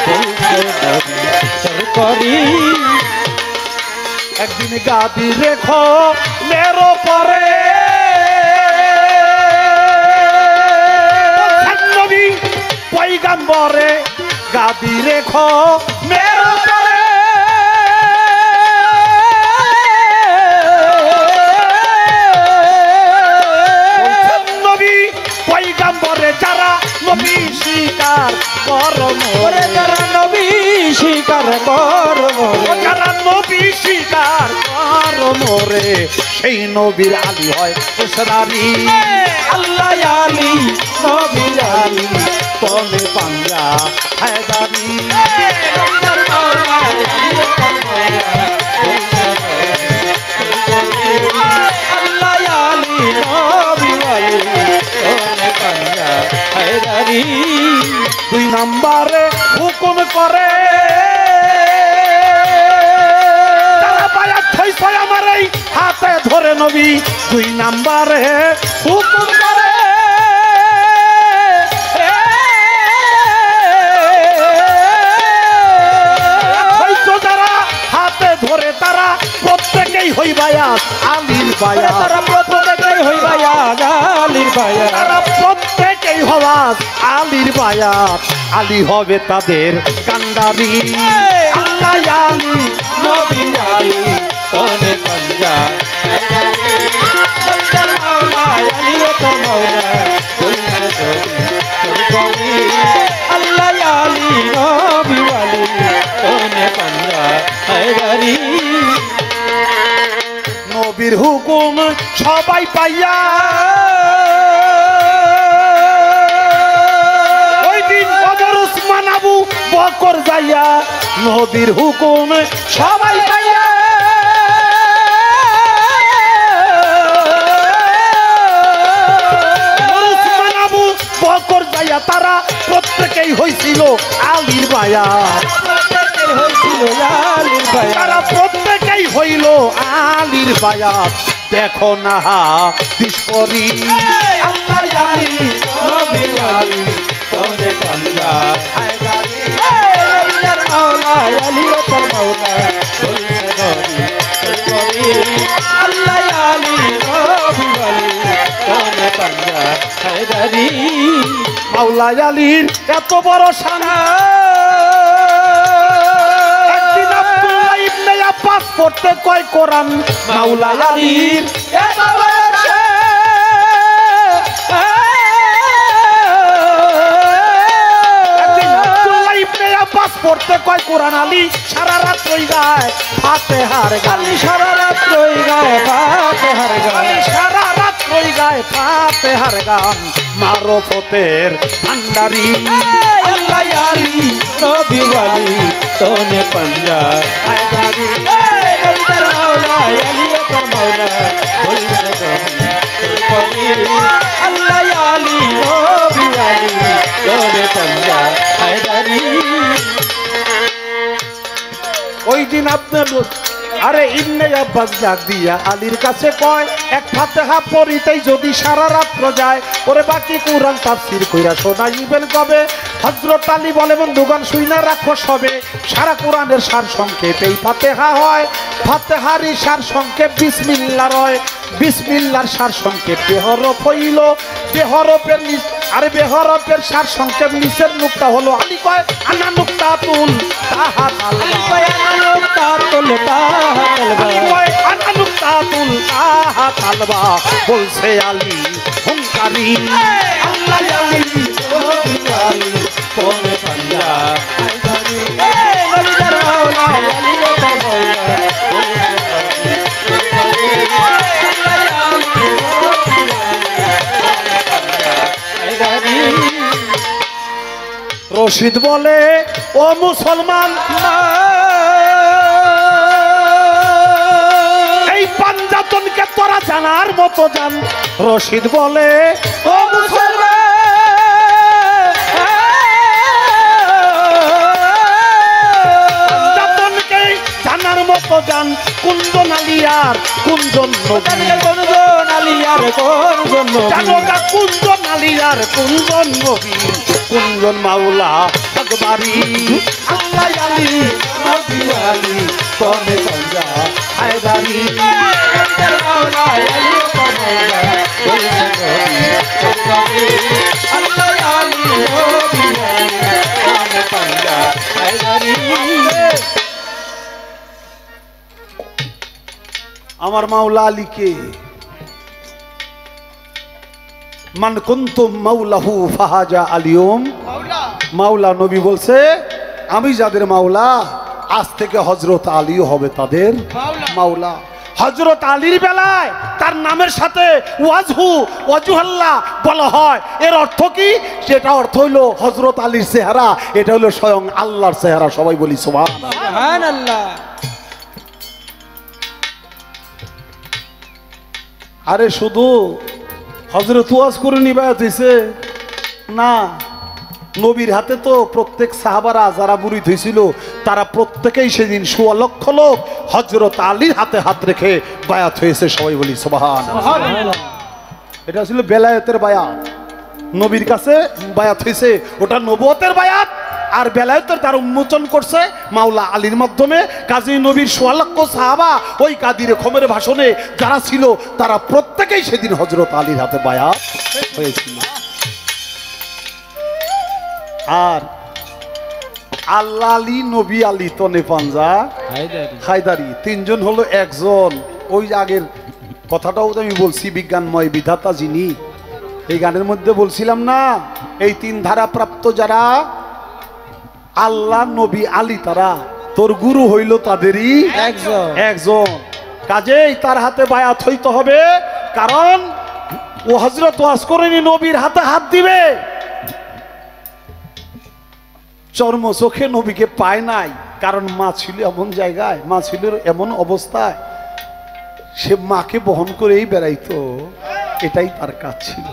বলছেন নবী গাদি রেখো মেরো পরে নবী পয়গাম্বরে গাদি রেখো মেরো পরে নবী পয়গাম্বরে যারা নবী স্বীকার করো মোরে যারা নবী স্বীকার করো যারা নবী স্বীকার করো মোরে সেই নবীর আলী হয় উসরানি আল্লাহ আলী নবী আলী তোমে পাঞ্জা হায়দারি আল্লাহ আলী নবী আলী তোমে পাঞ্জা হায়দারি দুই নম্বরে হুকুম করে তারা বায়াত হইছে আমার এই হাতে ধরে নবী দুই নম্বরে হুকুম করে হইছো যারা হাতে ধরে তারা প্রত্যেকেই হই বায়াত আলীর বায়াত তারা প্রত্যেকেই হই বায়াত আলীর বায়াত তারা প্রত্যেকেই হওয়াজ আলীর বায়াত আলী হবে তাদের কান্ডারি আল্লাহ আলী নবী আলী তোনে পাঞ্জা আল্লাহ আলী নবী আলী তোনে পাঞ্জা হায়দারি নবীর হুকুম সবাই পাইয়া ওই দিন ওমর উসমান আবু বকর যাইয়া নবীর হুকুম সবাই পাইয়া ওমর উসমান আবু বকর যাইয়া তারা প্রত্যেকেই হইছিল আলীর বায়াত প্রত্যেকেই হইছিল আলীর বায়াত তারা প্রত্যেকেই হইল আলীর বায়াত দেখো না বিস্ফোরি আল্লাহ আলী নবী আলী তোমে পাঞ্জা হায়দারি নবীর মাওলা আলী তোর মাওলা আল্লাহ আলী নবী আলী তোমে পাঞ্জা হায়দারি মাওলা আলীর এত বড় শানা পাস পড়তে কয় কোরআন মাওলা আলীর এত বড় পাস পড়তে কয় কোরআন আলী সারা রাত রই গায় ফাতিহার গান সারা রাত রই গায় ফাতিহার গান সারা রাত রই গায় ফাতিহার গান মারফতের ভান্ডারি আল্লাহ আলী নবী আলী তোনে পাঞ্জা হায়দারি নবীর মাওলা আলী তোর মাওলা আল্লাহ আলী নবী আলী তোনে পাঞ্জা হায়দারি ওই দিন আপনার আরে ইবনে আব্বাস ডাক দিয়া আলীর কাছে কয় এক ফাতিহা পড়িতেই যদি সারা রাত্র যায় ওরে বাকি কুরআন তাফসীর কইরা শোনাইবেন কবে হযরত আলী বলে বন্ধুগণ শুইনা রাখো সবে সারা কোরআনের সার সংক্ষেপ এই ফাতিহা হয় ফাতিহারই সার সংক্ষেপ বিসমিল্লাহ রয় বিসমিল্লাহর সার সংক্ষেপ বেহরফ হইল বেহরফের আরে বেহরফের সার সংক্ষেপ নিচের নুকতা হলো আলী কয় আনা নুকতাতুল তাহা আলী কয় আনা নুকতাতুল তাহা আলী কয় আনা নুকতাতুল তাহা তালবা বলছে আলী হুঙ্কারি আল্লাহ আলী আলী তোমে পাঞ্জা হায়দারি নবীর মাওলা আলী তোর মাওলা রশিদ বলে ও মুসলমান এই পাঞ্জাতনকে তোরা জানার মতো জান রশিদ বলে ও মুসলমান পাঞ্জাতনকে জানার মতো জান কুঞ্জন আলিয়ার কুঞ্জন কুঞ্জন আলিয়ার কুঞ্জন জানো কুঞ্জন আলিয়ার কুঞ্জন নবী কুঞ্জন মাওলা একবারই আল্লাহ আলী নবী আলী কোনে পাঞ্জা হায়দারি মাওলা আলী কোনে আল্লাহ আলী নবী আলী কোনে পাঞ্জা হায়দারি। আমার মাওলা আলীকে মান কুনতুম মাওলাহু ফাহাজা আলিয়ুম, মাওলা নবী বলছে আমি যাদের মাওলা আজ থেকে হযরত আলীও হবে তাদের মাওলা। হযরত আলীর বেলায় তার নামের সাথে ওয়াজহু ওয়াজহুল্লাহ বলা হয়, এর অর্থ কি? সেটা অর্থ হইল হযরত আলীর চেহারা, এটা হলো স্বয়ং আল্লাহর চেহারা। সবাই বলি সুবহানাল্লাহ। আরে শুধু হযরত ওয়াজ করে নিবায়াত হইছে না, নবীর হাতে তো প্রত্যেক সাহাবারা যারা মুরিদ হয়েছিল তারা প্রত্যেকেই সেদিন ১৬ লক্ষ লোক হযরত আলীর হাতে হাত রেখে বায়াত হয়েছে। সবাই বলি সুবহানাল্লাহ। এটা ছিল বেলায়েতের বায়াত, নবীর কাছে বায়াত হয়েছে, ওটা নবুয়তের বায়াত। আর বেলায়েতের তার উন্মোচন করছে মাওলা আলীর মাধ্যমে। কাজী নবীর ১৬ লক্ষ সাহাবা ওই কাদিরে খমের ভাষণে যারা ছিল তারা প্রত্যেকেই সেদিন হযরত আলীর হাতে বায়াত হয়েছিল। আর আল্লাহ আলী নবী আলী তনে পাঞ্জা হায়দারি তিনজন হলো একজন। ওই আগের কথাটাও তো আমি বলছি, বিজ্ঞানময় বিধাতা যিনি, এই গানের মধ্যে বলছিলাম না, এই তিন ধারা প্রাপ্ত যারা আল্লাহ নবী আলী তারা তোর গুরু হইল তাদেরই একজন। কাজেই তার হাতে বায়াত হইতে হবে, কারণ ও হযরত ওয়াজ করেনি, নবীর হাতে হাত দিবে। চর্ম চোখে নবীকে পায় নাই, কারণ মা ছিল এমন জায়গায়, মা ছিল এমন অবস্থায়, সে মাকে বহন করেই বেড়াইতো, এটাই তার কাজ ছিল।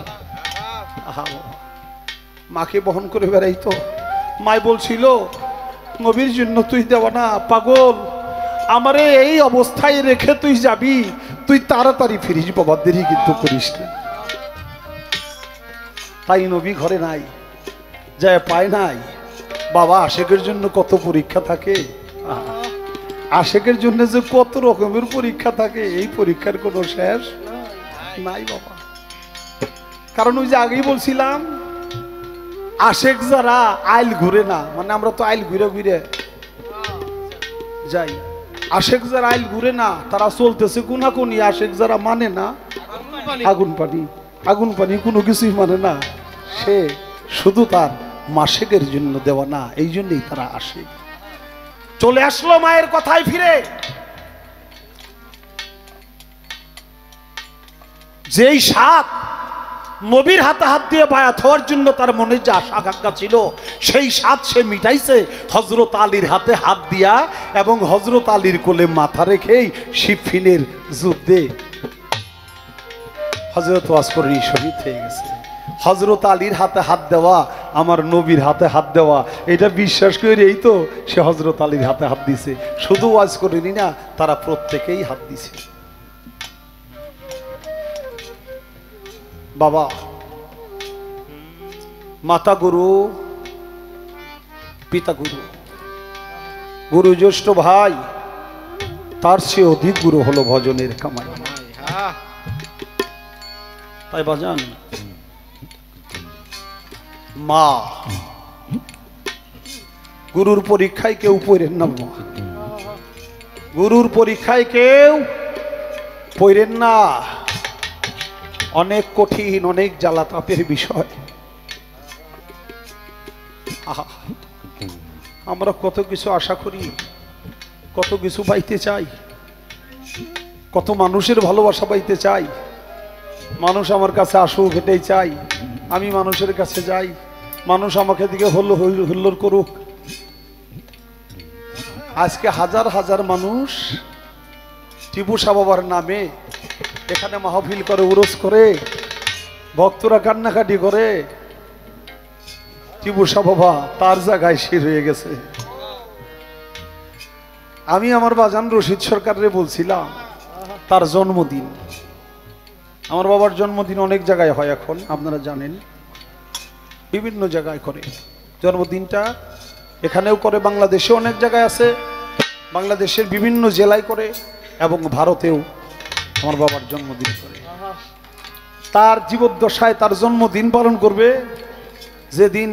মাকে বহন করে বেড়াইতো। মাই বলছিল নবীর জন্য তুই দেওয়া না পাগল, আমারে এই অবস্থায় রেখে তুই যাবি, তুই তাড়াতাড়ি ফিরিস বাবা, দেরি কিন্তু করিস না। তাই নবী ঘরে নাই, যায় পায় নাই। বাবা আশেকের জন্য কত পরীক্ষা থাকে, আশেকের জন্য যে কত রকমের পরীক্ষা থাকে, এই পরীক্ষার কোনো শেষ নাই বাবা। কারণ ওই যে আগেই বলছিলাম, আশেক যারা আইল ঘুরে না, মানে আমরা তো আইল ঘুরে ঘুরে যাই, আশেক যারা আইল ঘুরে না তারা চলতেছে কোনাকুনি, আশেক যারা মানে না আগুন পানি, আগুন পানি কোনো কিছুই মানে না, সে শুধু তার মাসেকের জন্য দেওয়া না, এই জন্যই তারা আসে। চলে আসলো মায়ের কথায় ফিরে, যেই সাত নবীর হাতে হাত দিয়ে বায়াত হওয়ার জন্য তার মনে যে আশা আকাঙ্ক্ষা ছিল, সেই সাত সে মিটাইছে হযরত আলীর হাতে হাত দিয়া, এবং হযরত আলীর কোলে মাথা রেখেই সিফিনের যুদ্ধে হযরত ওয়াজ করেনি শহীদ হয়ে গেছে। হযরত আলীর হাতে হাত দেওয়া, আমার নবীর হাতে হাত দেওয়া, এটা বিশ্বাস করে এই তো সে হযরত আলীর হাতে হাত দিছে। শুধু ওয়াজ করেনি না, তারা প্রত্যেকেই হাত দিছে। বাবা মাতা গুরু, পিতা গুরু, গুরু জ্যেষ্ঠ ভাই, তার চেয়ে অধিক গুরু হলো ভজনের কামাই। তাই বাজান, মা গুরুর পরীক্ষায় কেউ পড়েন না, গুরুর পরীক্ষায় কেউ পড়েন না, অনেক কঠিন, অনেক জ্বালা তাপের বিষয়। আমরা কত কিছু আশা করি, কত কিছু পাইতে চাই, কত মানুষের ভালোবাসা পাইতে চাই, মানুষ আমার কাছে আসুক এটাই চাই, আমি মানুষের কাছে যাই, মানুষ আমাকে দিকে হুল্লোড় করুক। আজকে হাজার হাজার মানুষ টিপু শাহ বাবার নামে এখানে মাহফিল করে, উরস করে, ভক্তরা কান্নাকাটি করে, টিপু শাহ বাবা তার জায়গায় শির হয়ে গেছে। আমি আমার বাজান রশিদ সরকারে বলছিলাম, তার জন্মদিন, আমার বাবার জন্মদিন অনেক জায়গায় হয় এখন, আপনারা জানেন, বিভিন্ন জায়গায় করে। জন্মদিনটা এখানেও করে, বাংলাদেশে অনেক জায়গায় আছে, বাংলাদেশের বিভিন্ন জেলায় করে, এবং ভারতেও আমার বাবার জন্মদিন করে। তার জীবদ্দশায় তার জন্মদিন পালন করবে, যেদিন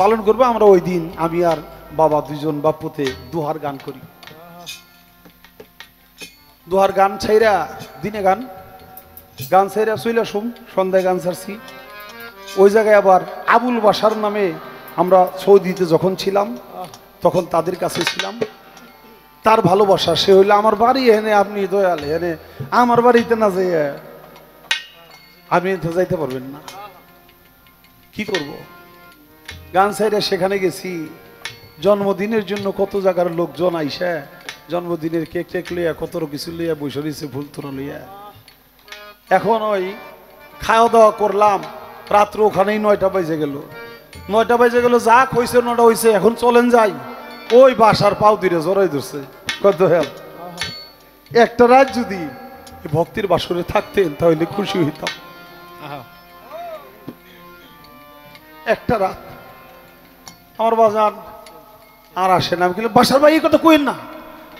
পালন করবে আমরা ওই দিন আমি আর বাবা দুইজন বাপুতে দুহার গান করি। দুহার গান ছাইরা দিনে গান ছাইরা চইলা শুম, সন্ধ্যায় গান ছাড়ছি। ওই জায়গায় আবার আবুল বাসার নামে আমরা সৌদিতে যখন ছিলাম তখন তাদের কাছে ছিলাম। তার ভালোবাসা, সে হইলে আমার বাড়ি এনে, আপনি দয়াল এনে আমার বাড়িতে না যাই আপনি তো যাইতে পারবেন না, কি করব। গান সাইডে সেখানে গেছি, জন্মদিনের জন্য কত জায়গার লোকজন আইসা জন্মদিনের কেক টেক লইয়া কত কিছু লইয়া বসে রয়েছে, ফুল তোরা লইয়া। এখন ওই খাওয়া দাওয়া করলাম, রাত্র ওখানেই 9টা বাজে গেল। 9টা বাজে গেল, যাক হয়েছে 9টা হয়েছে, এখন চলেন যাই। ওই বাসার পাও দিরে জড়াই ধরছে, কত হেল। একটা রাত যদি ভক্তির বাসরে থাকতেন তাহলে খুশি হইতাম। একটা রাত আমার বাজার আর আসে না। আমি বলি বাসার ভাই এই কথা কইেন না,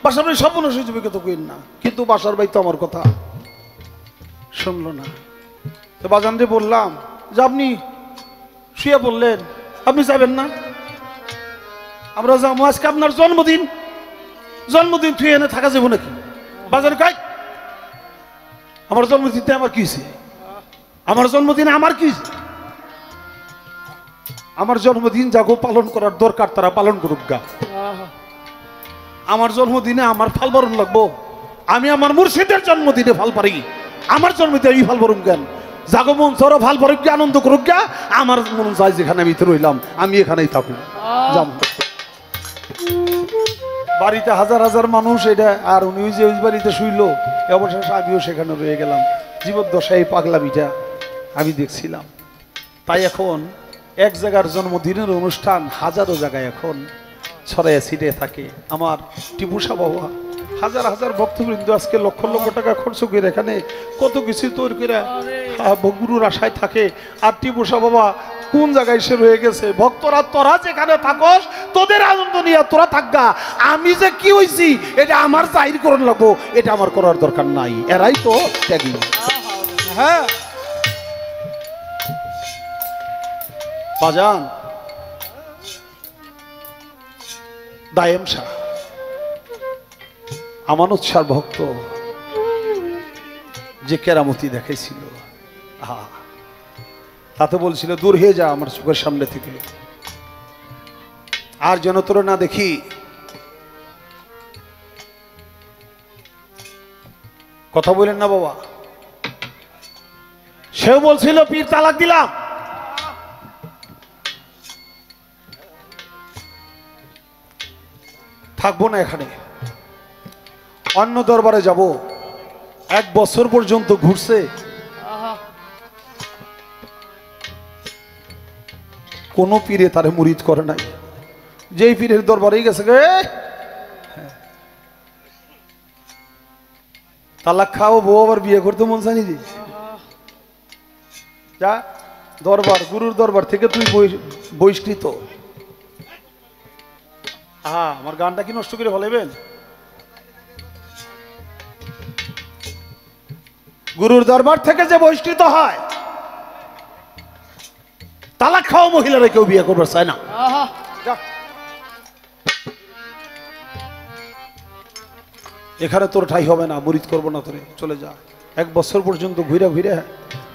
বাসার ভাই স্বপ্ন সুযোগ কথা কইেন না, কিন্তু বাসার ভাই তো আমার কথা শুনলো না। তো বাজানরে বললাম যে আপনি শুয়ে বললেন আপনি যাবেন না, আমরা যাবো, আজকে আপনার জন্মদিন, জন্মদিন তুই এনে থাকা যাবো নাকি? বাজারে কাই আমার জন্মদিনতে আমার কি হয়েছে? আমার জন্মদিনে আমার কি? আমার জন্মদিন যাগো পালন করার দরকার তারা পালন করুক গা। আমার জন্মদিনে আমার ফাল বরণ লাগবো? আমি আমার মুর্শিদের জন্মদিনে ফাল পারি, আমার জন্মদিনে আমি ফাল বরণ জ্ঞান যাগো মন সরা ফাল বরণ জ্ঞান আনন্দ করুক গা। আমার মন চাই যেখানে আমি রইলাম আমি এখানেই থাকবো। যাব বাড়িতে হাজার হাজার মানুষ, এটা আর উনি যে ওই বাড়িতে শুইলো, অবশেষে আমিও সেখানে রয়ে গেলাম। জীবদ্দশায় পাগলামিটা আমি দেখছিলাম। তাই এখন এক জায়গার জন্মদিনের অনুষ্ঠান হাজারো জায়গায় এখন ছড়াইয়া ছিটে থাকে। আমার টিপুসা বাবা হাজার হাজার ভক্তবৃন্দ আজকে লক্ষ লক্ষ টাকা খরচ করে এখানে কত কিছু তৈরি করে গুরুর আশায় থাকে। আর টিপুসা বাবা কোন জায়গায় সে রয়ে গেছে, ভক্তরা তোরা যেখানে থাকস তোদের আনন্দ নিয়ে তোরা থাকগা, আমি যে কি হইছি এটা আমার জাহির করণ লাগবো, এটা আমার করার দরকার নাই। এরাই তো ত্যাগী। হ্যাঁ বাজান দায়েম শাহ আমানত শাহ ভক্ত যে কেরামতি দেখাইছিল, তাতে বলছিল দূর হয়ে যা আমার চোখের সামনে থেকে, আর যেন তোর না দেখি। কথা বলেন না বাবা। সেও বলছিল পীর তালাক দিলাম, থাকবো না এখানে, অন্য দরবারে যাব। 1 বছর পর্যন্ত ঘুরছে, কোন পীরে তারে মুরিদ করে নাই। যেই পীরের দরবারেই গেছে গে তালাক খাও, বউ আবার বিয়ে করতে মন চাইনি রে। যা দরবার, গুরুর দরবার থেকে তুই বহিষ্কৃত। আমার গানটা কি নষ্ট করে ফেলাইবেন? গুরুর দরবার থেকে যে বহিষ্কৃত হয়, তালাক খাওয়া মহিলারা কেউ বিয়ে করবার চায় না। এখানে তোর ঠাই হবে না, মুরিদ করবো না তোরে, চলে যা। 1 বছর পর্যন্ত ঘুরে ঘুরে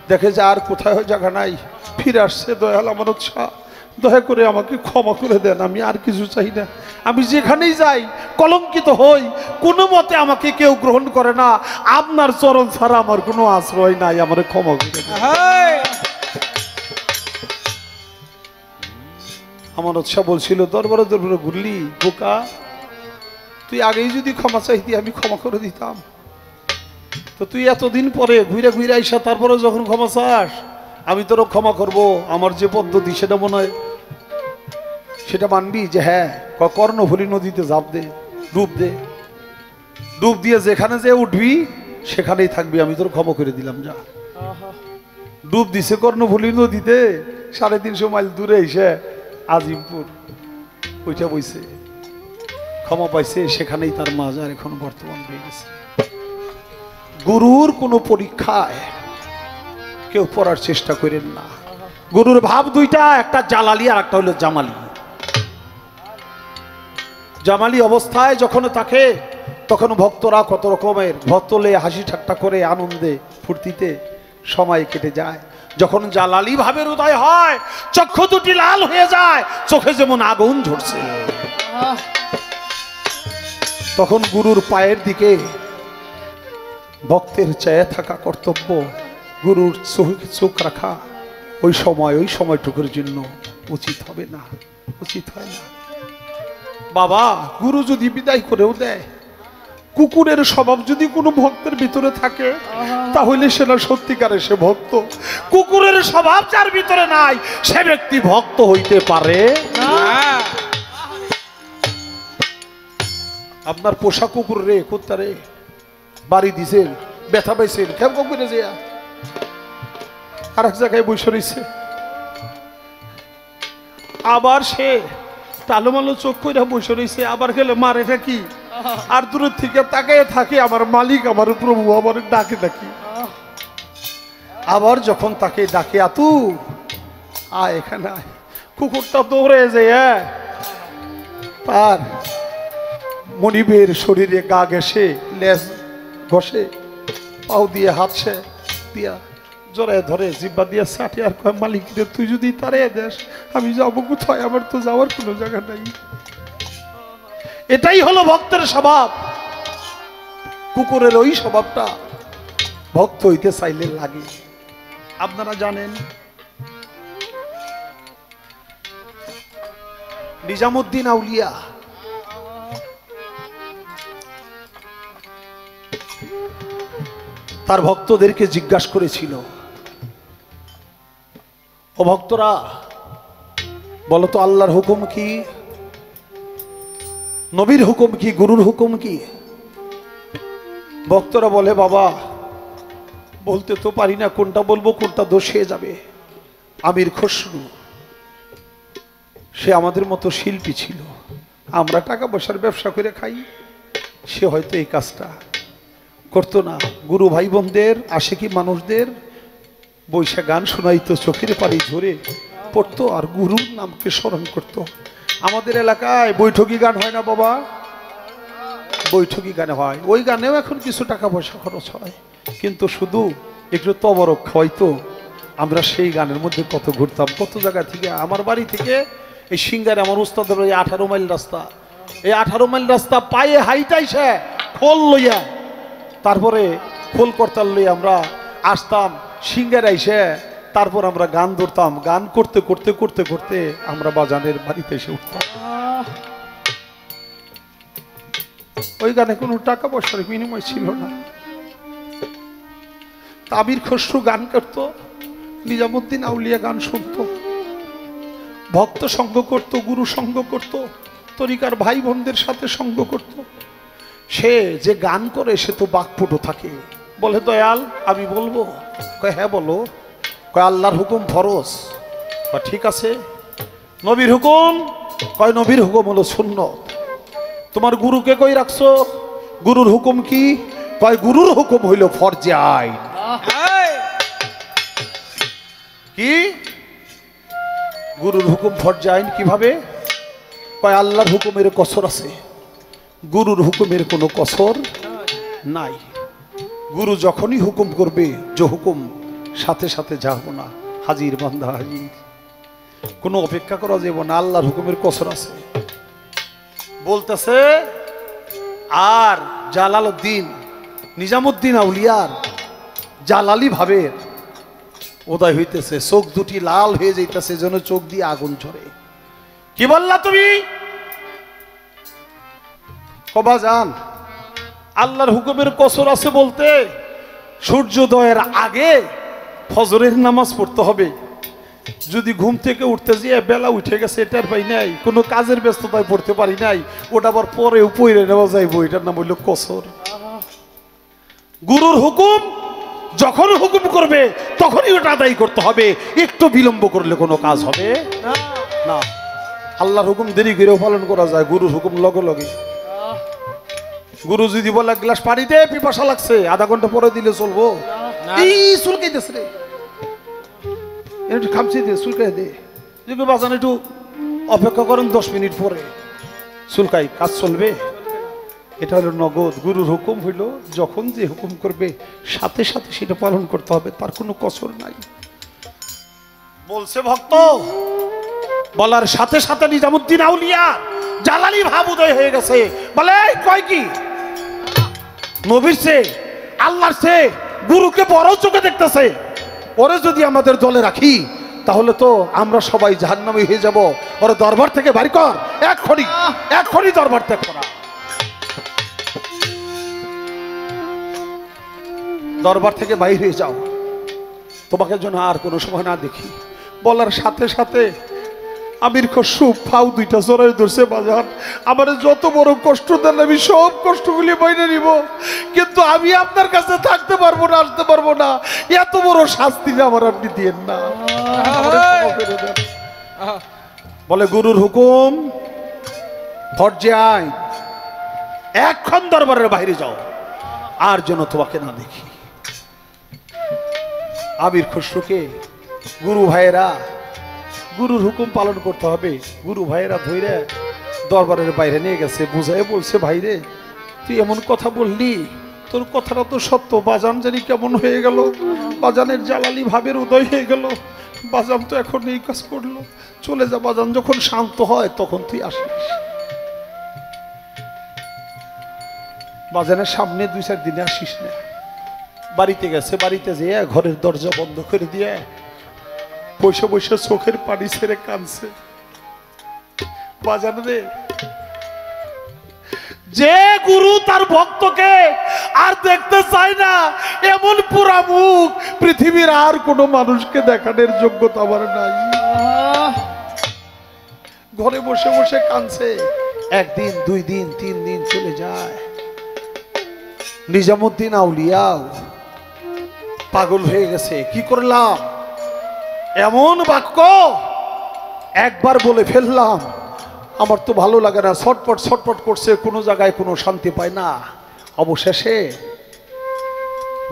দেখে যে আর কোথায় জায়গা নাই, ফিরে আসছে। দয়াল আমানত শাহ দয়া করে আমাকে ক্ষমা করে দেন, আমি আর কিছু চাই না। আমি যেখানেই যাই কলঙ্কিত হই, কোনো মতে আমাকে কেউ গ্রহণ করে না, আপনার চরণ ছাড়া আমার কোনো আশ্রয় নাই, আমার ক্ষমা করে দেন। আমানত শাহ বলছিল দরবারে দরবারে ঘুরলি বোকা, তুই আগেই যদি ক্ষমা চাইতি আমি ক্ষমা করে দিতাম। তো তুই এতদিন পরে ঘুরে ঘুরে আইসা তারপরে যখন ক্ষমা চাস, আমি তোরও ক্ষমা করব। আমার যে পদ্ধতি সেটা মনে হয় সেটা মানবি যে হ্যাঁ, কর্ণফুলী নদীতে ঝাঁপ দে, ডুব দে, ডুব দিয়ে যেখানে যে উঠবি সেখানেই থাকবি, আমি তোর ক্ষমা করে দিলাম। যা ডুব দিছে কর্ণফুলী নদীতে 350 মাইল দূরে এসে আজিমপুর, ওইটা বইছে, ক্ষমা পাইছে, সেখানেই তার মাজার এখন বর্তমান হয়ে গেছে। গুরুর কোনো পরীক্ষায় কেউ পড়ার চেষ্টা করেন না। গুরুর ভাব দুইটা, একটা জালালি আর একটা হলো জামালি। জামালি অবস্থায় যখন থাকে তখন ভক্তরা কত রকমের ভক্তলে হাসি ঠাট্টা করে আনন্দে ফুর্তিতে সময় কেটে যায়। যখন জালালি ভাবের উদয় হয় চক্ষু দুটি লাল হয়ে যায়, চোখে যেমন আগুন ঝরছে, তখন গুরুর পায়ের দিকে ভক্তের চেয়ে থাকা কর্তব্য, গুরুর চোখ রাখা ওই সময়টুকুর জন্য উচিত হবে না, উচিত হয় না। বাবা, গুরু যদি বিদায় করেও দেয়, কুকুরের স্বভাব যদি কোনো ভক্তের ভিতরে থাকে তাহলে সেটা সত্যিকারের সে ভক্ত। কুকুরের স্বভাব যার ভিতরে নাই সে ব্যক্তি ভক্ত হইতে পারে না। আপনার পোষা কুকুর রে, কুত্তা রে বাড়ি দিছেন, ব্যথা পাইছেন, কেমন করে যে আর এক জায়গায় বসে রয়েছে, আবার সে টালোমালো চোখ করে বসে রয়েছে, আবার গেলে মার এটা কি, আর দূরের থেকে তাকায় থাকে আমার মালিক, আমার প্রভু, আমার ডাকে ডাকি। আবার যখন তাকে ডাকে, আতু আয় এখানে আয়, কুকুরটা দৌড়ে যায়, তার মনিবের শরীরে গা ঘেসে, লেজ ঘষে, পাও দিয়ে হাত সে দিয়া জড়ায় ধরে, জিব্বা দিয়ে ছাটে আর কয়, মালিক রে তুই যদি তারে দেশ আমি যাবো কোথায়, আমার তো যাওয়ার কোনো জায়গা নাই। এটাই হলো ভক্তের স্বভাব। কুকুরের ওই স্বভাবটা ভক্ত হইতে চাইলে লাগে। আপনারা জানেন নিজামুদ্দিন আউলিয়া তার ভক্তদেরকে জিজ্ঞাসা করেছিল, ও ভক্তরা বলতো আল্লাহর হুকুম কি, নবীর হুকুম কি, গুরুর হুকুম কি? ভক্তরা বলে, বাবা বলতে তো পারি না, কোনটা বলবো কোনটা দোষ হয়ে যাবে। আমির খসরু সে আমাদের মতো শিল্পী ছিল, আমরা টাকা পয়সার ব্যবসা করে খাই, সে হয়তো এই কাজটা করতো না। গুরু ভাই বোনদের, আশিকি মানুষদের বৈশা গান শোনাইতো, চোখের পানি ঝরে পড়তো আর গুরুর নামকে স্মরণ করত। আমাদের এলাকায় বৈঠকি গান হয় না বাবা, বৈঠকি গানে হয়, ওই গানেও এখন কিছু টাকা পয়সা খরচ হয়, কিন্তু শুধু একটু তবরক হয়তো। আমরা সেই গানের মধ্যে কত ঘুরতাম, কত জায়গা থেকে। আমার বাড়ি থেকে এই সিঙ্গারে আমার উস্তাদের ওই 18 মাইল রাস্তা, এই 18 মাইল রাস্তা পায়ে হাইটাইছে খোল লইয়া, তারপরে খোল করতাল লইয়া আমরা আসতাম সিঙ্গারে আইসে, তারপর আমরা গান ধরতাম, গান করতে করতে করতে করতে আমরা বাজানের বাড়িতে এসে উঠতাম। ওই গানে কোনো টাকা পয়সার বিনিময় ছিল না। আমির খসরু গান করত, নিজামুদ্দিন আউলিয়া গান শুনত, ভক্ত সঙ্গ করত, গুরু সঙ্গ করত, তরিকার ভাই বোনদের সাথে সঙ্গ করত। সে যে গান করে সে তো বাকপুটো থাকে। বলে, দয়াল আমি বলবো? কয় হ্যাঁ বলো। কয় আল্লাহর হুকুম ফরজ। কয় ঠিক আছে। নবীর হুকুম? কয় নবীর হুকুম হলো সুন্নত। তোমার গুরুকে কই রাখছো? গুরুর হুকুম কি? কয় গুরুর হুকুম হইল ফরজে আইন। কি গুরুর হুকুম ফরজে আইন কিভাবে? কয় আল্লাহর হুকুমের কসর আছে, গুরুর হুকুমের কোনো কসর নাই। গুরু যখনই হুকুম করবে, যে হুকুম সাথে সাথে যাব না, হাজির বান্দা হাজির, কোনো অপেক্ষা করা যাব না, আল্লাহর হুকুমের কসর আছে বলতেছে। আর জালালউদ্দিন নিজামুদ্দিন আউলিয়ার জালালি ভাবের উদয় হইতেছে, চোখ দুটি লাল হয়ে যাইতেছে, যেন চোখ দিয়ে আগুন ঝরে। কি বললা তুমি? কবা জান আল্লাহর হুকুমের কসর আছে বলতে সূর্যোদয়ের আগে ফজরের নামাজ পড়তে হবে। যদি ঘুম থেকে উঠতে যেয়ে বেলা উঠে গেছে, এটার পাই নাই, কোনো কাজের ব্যস্ততায় পড়তে পারি নাই, ওটা আবার পরে পড়ে নেওয়া যাইব, এটার নাম হইল কসর। গুরুর হুকুম যখন হুকুম করবে তখনই ওটা আদায় করতে হবে, একটু বিলম্ব করলে কোনো কাজ হবে না। আল্লাহর হুকুম দেরি করেও পালন করা যায়, গুরুর হুকুম লগে লগে। গুরু যদি বলে এক গ্লাস পানি দে, পিপাসা লাগছে, আধা ঘন্টা পরে দিলে চলবো? এই চুলকাইতেছে রে, একটু খামচি দে, চুলকাই দে, বাজান একটু অপেক্ষা করেন 10 মিনিট পরে চুলকাই, কাজ চলবে? এটা হলো নগদ। গুরুর হুকুম হইল যখন যে হুকুম করবে সাথে সাথে সেটা পালন করতে হবে, তার কোনো কসর নাই। বলছে ভক্ত, বলার সাথে সাথে নিজামুদ্দিন আউলিয়া জালালি ভাব উদয় হয়ে গেছে। বলে কয় কি, নবীর সে আল্লাহর সে গুরুকে বড় চোখে দেখতেছে, ওরে যদি আমাদের দলে রাখি তাহলে তো আমরা সবাই জাহান্নামী হয়ে যাব। ওরে দরবার থেকে বাড়ি কর, এক্ষুনি দরবার ত্যাগ করা। দরবার থেকে বাইরে হয়ে যাও, তোমাকে যেন আর কোনো সময় না দেখি। বলার সাথে সাথে আমির খসরু ফাউ দুইটা জড়াই ধরছে। বাজার, আমার যত বড় কষ্ট দেন আমি সব কষ্টগুলি বাইরে নিব, কিন্তু আমি আপনার কাছে থাকতে পারবো না, আসতে পারবো না। এত বড় শাস্তি আমার আপনি দিয়েন না। বলে গুরুর হুকুম, ফরজে আইন, এখন দরবারের বাইরে যাও, আর যেন তোমাকে না দেখি। আমির খসরুকে গুরু ভাইয়েরা, গুরুর হুকুম পালন করতে হবে, গুরু ভাইয়েরা ধরে দরবারের বাইরে নিয়ে গেছে, বুঝাই বলছে, ভাইরে তুই এমন কথা বললি, তোর কথাটা তো সত্য, বাজান জানি কেমন হয়ে গেল, বাজানের জালালি ভাবের উদয় হয়ে গেল, বাজান তো এখন এই কাজ করলো, চলে যা বাজান, যখন শান্ত হয় তখন তুই আসিস। বাজানের সামনে 2-4 দিনে আসিস না। বাড়িতে গেছে, বাড়িতে যেয়ে ঘরের দরজা বন্ধ করে দিয়ে বসে বসে চোখের পানি ছেড়ে কাঁদছে। বাজান রে, যে গুরু তার ভক্তকে আর দেখতে চায় না, এমন পুরা মুখ পৃথিবীর আর কোনো মানুষকে দেখানোর যোগ্যতা আমার নাই। ঘরে বসে বসে কাঁদছে। 1 দিন 2 দিন 3 দিন চলে যায়। নিজামুদ্দিন আউলিয়াও পাগল হয়ে গেছে, কি করলাম, এমন বাক্য একবার বলে ফেললাম, আমার তো ভালো লাগে না, ছটপট ছটপট করছে, কোনো জায়গায় কোনো শান্তি পায় না। অবশেষে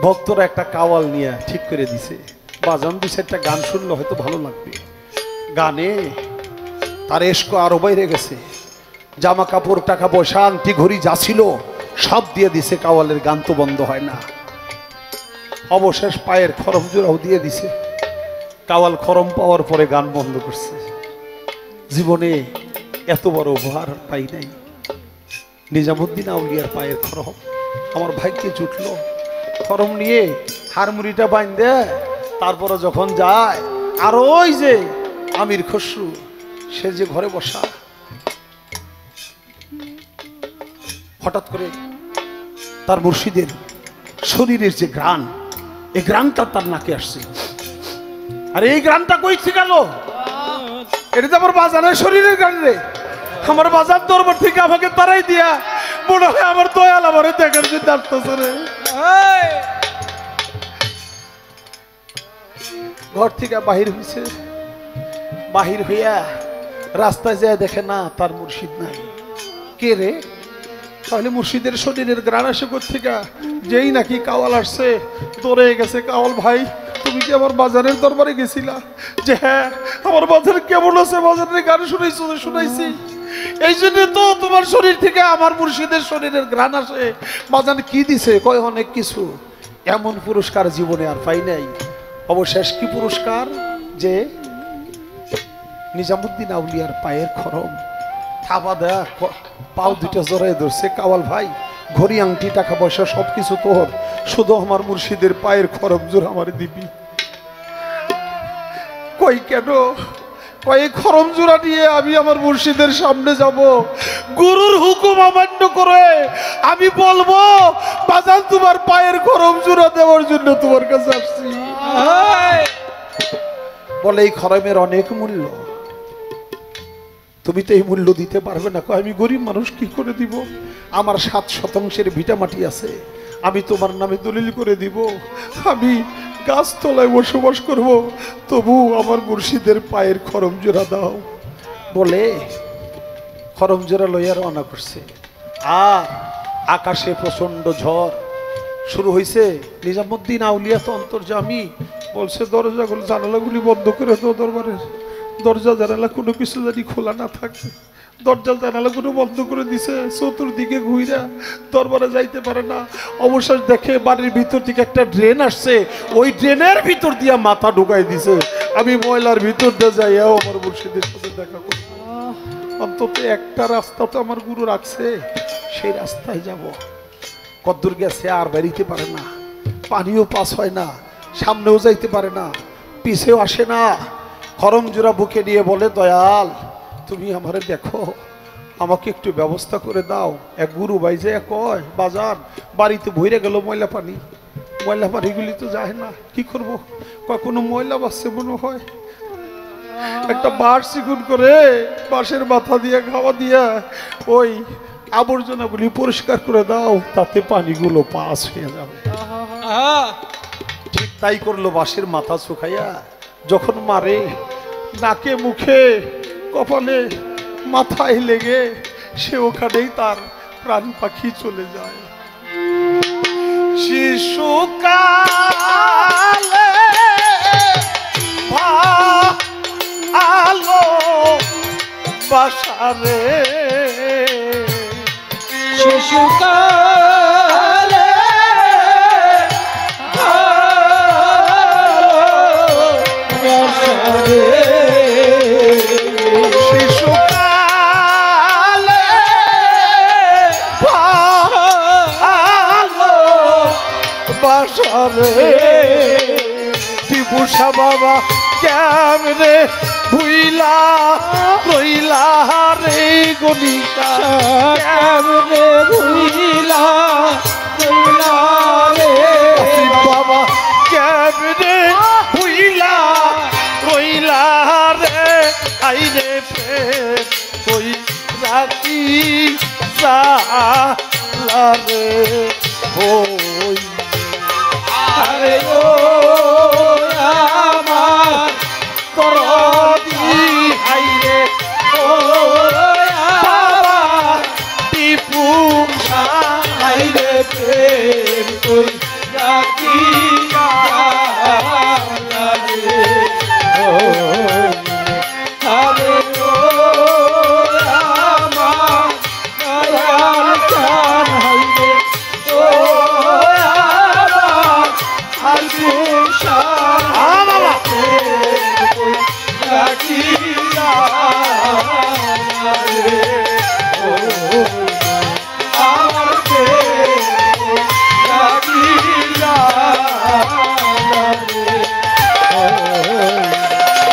ভক্তরা একটা কাওয়াল নিয়ে ঠিক করে দিছে, বাজান 2-4টা গান শুনলে হয়তো ভালো লাগবে। গানে তার এশক আরো বাইরে গেছে, জামা কাপড়, টাকা পয়সা, আংটি ঘড়ি যা ছিল সব দিয়ে দিছে, কাওয়ালের গান তো বন্ধ হয় না। অবশেষ পায়ের খরম জোড়াও দিয়ে দিছে। কাওয়াল খরম পাওয়ার পরে গান বন্ধ করছে। জীবনে এত বড় উপহার পাই নাই। নিজামুদ্দিন আউলিয়ার পায়ের খরম আমার ভাগ্যে জুটলো। খরম নিয়ে হারমুড়িটা বাইন্ধে তারপরে যখন যায়, আর ওই যে আমির খসরু, সে যে ঘরে বসা, হঠাৎ করে তার মুর্শিদের শরীরের যে গ্রাণ, এই গ্রাণটা তার নাকে আসছে। আর এই গ্রাণটা কইছে গেল, এটা তো আমার বাজানের শরীরের গ্রাণ রে। আমার বাজার দরবার থেকে আমাকে তারাই দিয়া মনে হয় আমার দয়াল আমারে দেখার জন্য আসতেছে রে। ঘর থেকে বাহির হয়েছে, বাহির হইয়া রাস্তায় যায় দেখে না তার মুর্শিদ নাই। কে রে? তাহলে মুর্শিদের শরীরের গ্রাণ আসে কোথেকে? যেই নাকি কাওয়াল আসছে, দৌড়ে গেছে, কাওয়াল ভাই তুমি কি আমার বাজারের দরবারে গেছিলা? যে হ্যাঁ, আমার বাজার কেমন আছে, বাজারের গান শুনাইছো? শুনাইছি, এই জন্য তো তোমার শরীর থেকে আমার মুর্শিদের শরীরের গ্রাণ আসে। বাজান কি দিছে? কয় অনেক কিছু। এমন পুরস্কার জীবনে আর পাই নাই। অবশেষ কি পুরস্কার? যে নিজামুদ্দিন আউলিয়ার পায়ের খরম থাবা দেয়া, পাও 2টা জড়াই ধরছে। কাওয়াল ভাই, ঘড়ি, আংটি, টাকা পয়সা সবকিছু তোর, শুধু আমার মুর্শিদের পায়ের খরম জোর আমার দিবি। কই কেন? কই খরম জোড়া নিয়ে আমি আমার মুর্শিদের সামনে যাব, গুরুর হুকুম অমান্য করে আমি বলবো বাজান তোমার পায়ের খরম জোড়া দেওয়ার জন্য তোমার কাছে আসছি। বলে এই খরমের অনেক মূল্য, তুমি তো এই মূল্য দিতে পারবে না। আমি গরিব মানুষ, কি করে দিব? আমার 7 শতাংশের ভিটামাটি আছে, আমি তোমার নামে দলিল করে দিব, আমি গাছতলায় বসবাস করব, তবু আমার মুর্শিদের পায়ের খরম জোড়া দাও। বলে খরমজোড়া লইয়া রওনা করছে। আর আকাশে প্রচন্ড ঝড় শুরু হয়েছে। নিজামুদ্দিন আউলিয়া তো অন্তর্যামী, বলছে দরজাগুলো জানালাগুলি বন্ধ করে দাও, দরবারের দরজা জানালা কোনো কিছু জানি খোলা না থাকে। দরজা জানালাগুলো বন্ধ করে দিছে, চতুর্দিকে ঘুইরা দরবারে যাইতে পারে না। অবশেষ দেখে বাড়ির ভিতর থেকে একটা ড্রেন আসছে, ওই ড্রেনের ভিতর দিয়া মাথা ঢুকাই দিছে। আমি ময়লার ভিতর দিয়ে যাইয়াও আমার মুর্শিদের সাথে দেখা করি, অন্তত একটা রাস্তা তো আমার গুরু রাখছে, সেই রাস্তায় যাব। কদ্দূর গেছে আর বেরিতে পারে না, পানিও পাস হয় না, সামনেও যাইতে পারে না, পিছেও আসে না। খরমজোড়া বুকে নিয়ে বলে, দয়াল তুমি আমারে দেখো, আমাকে একটু ব্যবস্থা করে দাও। এক গুরু ভাই যে কয়, বাজার বাড়িতে ভরে গেল ময়লা পানি, ময়লা পানিগুলি তো যায় না, কি করব? কয় কোনো ময়লা বাসছে মনে হয়, একটা বাঁশ চিকুন করে বাঁশের মাথা দিয়ে খাওয়া দিয়া ওই আবর্জনাগুলি পরিষ্কার করে দাও, তাতে পানিগুলো পাস হয়ে যাবে। ঠিক তাই করলো। বাঁশের মাথা শুকাইয়া যখন মারে, নাকে মুখে কপালে মাথায় লেগে সে ওখানেই তার প্রাণ পাখি চলে যায়। শিশুকালে আলো বাসারে, শিশুকালে শিশুকালে আলো বাসারে, টিপুষা বাবা কেমনে ভুইলা রইলা রে গনিকা, কেমনে ভুইলা রইলা রে বাবা কেমনে ভুইলা রইলা রে, আইরে প্রেম কই রাখি সালা রে হই। আরে ও আমার করদি আইরে ও বাবা টিপু আইরে প্রেম কই রাখি রে আরে ও আমার দয়াল চান হাইরে ও আমার আলগুশান বাবা কই রাখি রে আমার প্রেম রাখি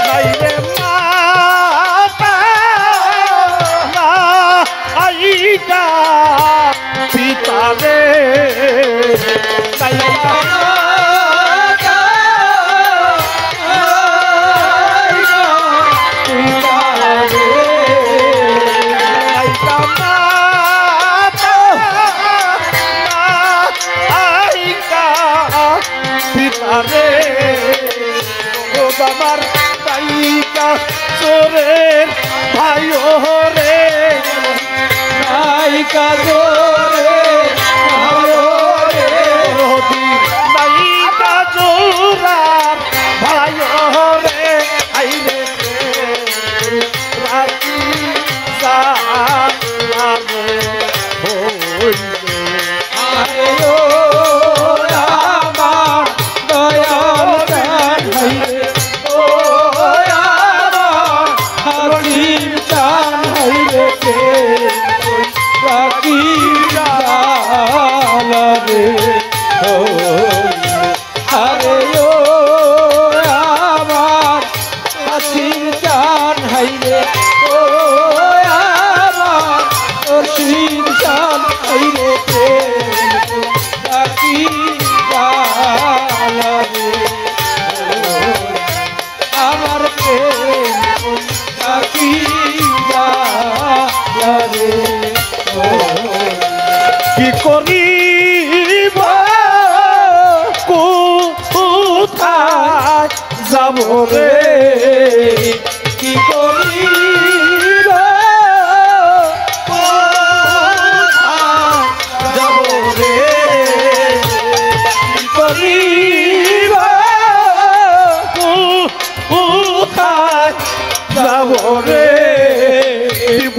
নাইরে মাতা আইকা পিতা রে, নাইকা নাইকা মাতা আইকা পিতা রে, ও আমার নাইকা চোরের ভাই রে, নাইকা জোরে রবি নাইকা জোরার ভাই রে, আইরে রাতি সালামে হইলে আরে ও আমার দয়াল চান হাইরে ও আমার হাকিম চান হাইরে প্রেম কই রাখি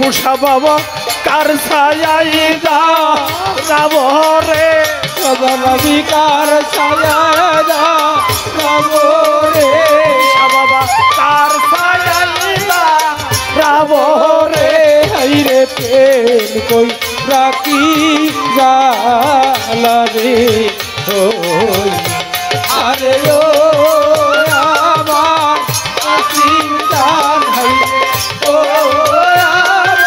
মুসা বাবা কার ছায়াই যা রাব রে নবী কার ছায়ায় যাব রে বাবা কার ছায়াই যা রাব রে হাইরে প্রেম কই রাখি জালা রে ও আরে ও আমার আসিম জান হাইরে ও আমার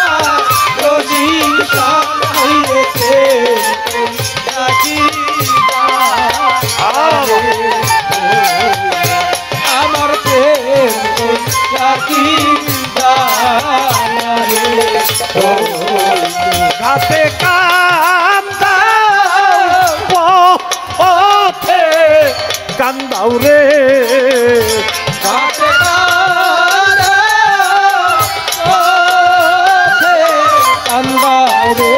রোজিম জান হাইরে প্রেম কই রাখি জালা রে আমার প্রেম কই রাখি জালা রে ও ঘাটে কান্দাও পথে কান্দাও রে ঘাটে কান্দাও রে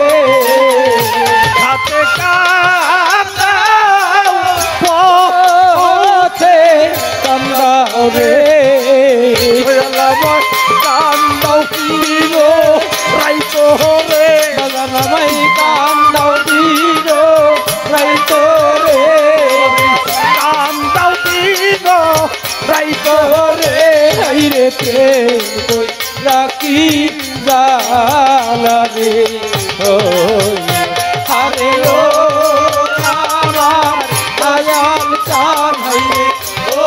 ঘাটে কান্দাও পথে কান্দাও রে কান্দাও পিলো রাইতো রে বাগানামাই কান্দাও দিলো রাইতো রে কান্দাও পিলো রাইতো রে হাইরে প্রেম কই রাখি জালা রে ও আরে ও আমার দয়াল চান হাইরে ও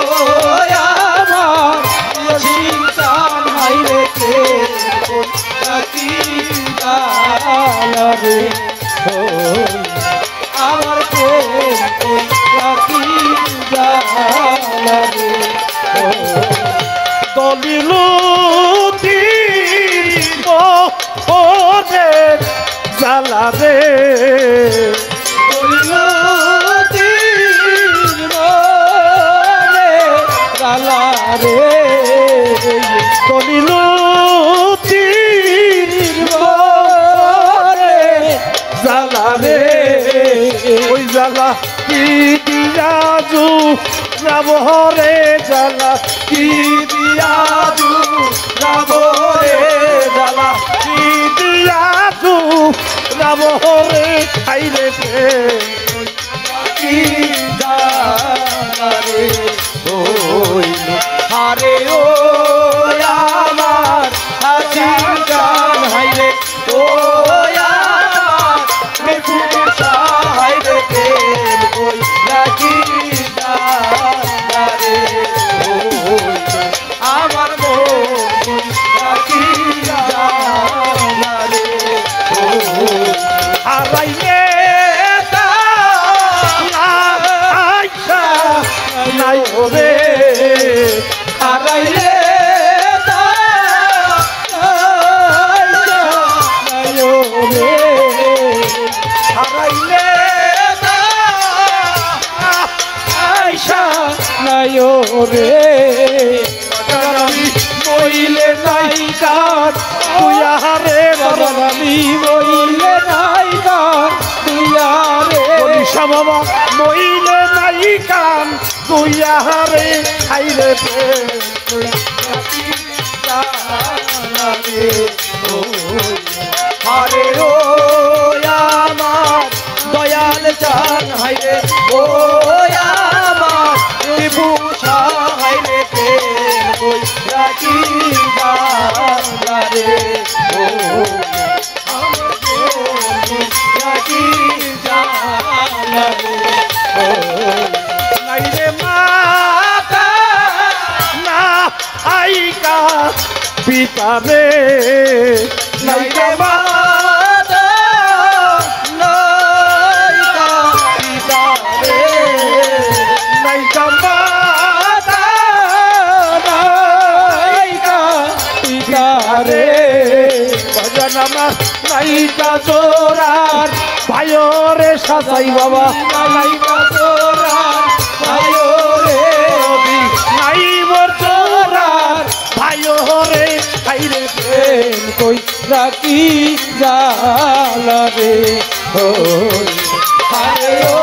আমার রহিম চান হাইরে প্রেম কই রাখি জালা রে ও আমার প্রেম কই রাখি জালা রে ও দলিলুতি ওরে জালা রে দলিলুতি রে জালা রে দলিলুতি রে জালা রে ওই জালা কি দিয়াজু যাব রে জালা কি দিয়াজু যাব রে জালা কি দিয়াজু যাব রে খাইরে কি জালা রে ওই হারে ও আমার হাসির গান হাইরে ও আমার মেঘুসা হাইরে প্রেম কই রাখি জালা রে ওই আমার মন রাখি জালা রে ওই হারাইলে আইসা নাই রে হারাইলে হারাইলে আইসা নাইও রে মইলে নাই কার তুই আহারে বাবানি মইলে নাই কার তুইয়ারে বলিসা বাবা মইলে নাই কান তুই আহারে খাইরে আরে ও আমার দয়াল চান হাইরে ও আমার বিভূষা হাইরে প্রেম কই রাখি রে ও আমার প্রেম রাখি রে ও নাইরে মাতা না আইকা পিতা রে নাইরে মাতা নাইকা পিতা রে নাইকা মাতা নাইকা পিতা রে ভজন আমার নাইকা জোরার ভাইরে সাজাই বাবা নাইকা তোরার ভাইও রে নাই মোর জোরার ভাইরে খাইরে প্রেম কই রাখি জালা রে ও হারে ও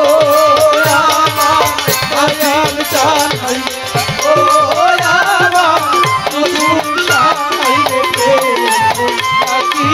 আমার দয়াল চান হাইরে ও আমার মধুর শাহ হাইরে প্রেম কই রাখি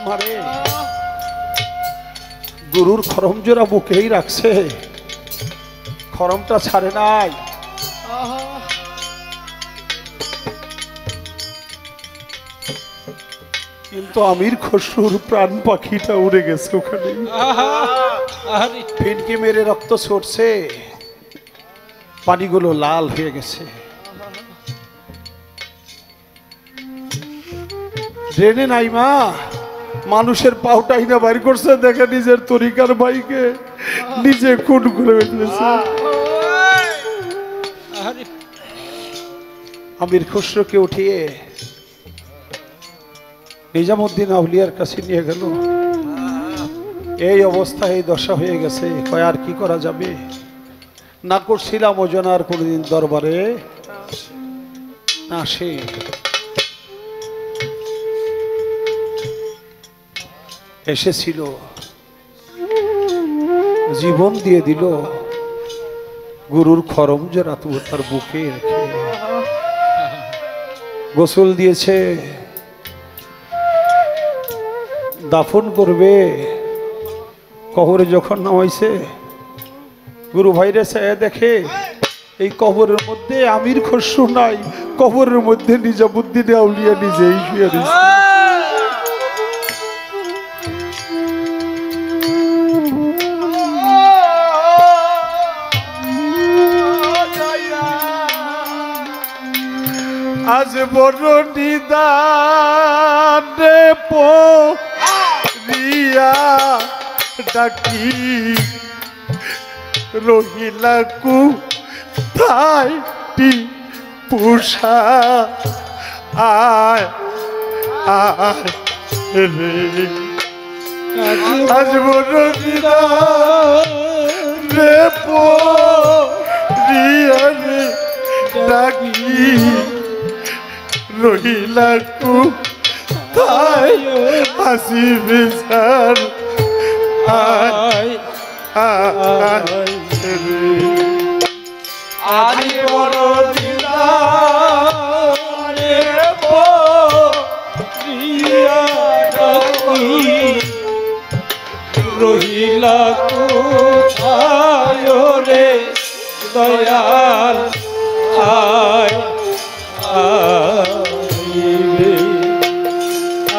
মারে গুরুর খরম জোড়া বুকেই রাখছে, খরমটা ছাড়ে নাই। কিন্তু আমির খসরুর প্রাণ পাখিটা উড়ে গেছে ওখানে, ফিনকি মেরে রক্ত ছড়ছে, পানিগুলো লাল হয়ে গেছে। ড্রেনে নাই মা, মানুষের পাউটাই না বাইর করছে, দেখে নিজের তরিকার ভাইকে নিজে খুন করে ফেলেছে। আমির খসরুকে উঠিয়ে নিজামুদ্দিন আউলিয়ার কাছে নিয়ে গেল। এই অবস্থায় এই দশা হয়ে গেছে, কয় আর কি করা যাবে? না করছিলাম ওজন আর কোনদিন দরবারে আসে। এসেছিল, জীবন দিয়ে দিল, গুরুর খরম জোড়া তার বুকে রেখে গোসল দিয়েছে, দাফন করবে। কবরে যখন নামাইছে, গুরু ভাইরে চায় দেখে এই কবরের মধ্যে আমির খসরু নাই, কবরের মধ্যে নিজামুদ্দিন আউলিয়া নিজেই শুয়ে দিয়েছে। আজ বড় নিদানে পড়িয়া ডাকি রহিলা কোথায় টিপুষা, আয় আয় রে। আজ বড় নিদানে পড়িয়া ডাকি রহিলা কোথায় হাসি বিচার, আয় আয় রে। আজি বড় দিদারে পড়িয়া ডাকি রহিলা কোথায় রে দয়াল, আয় আইবে।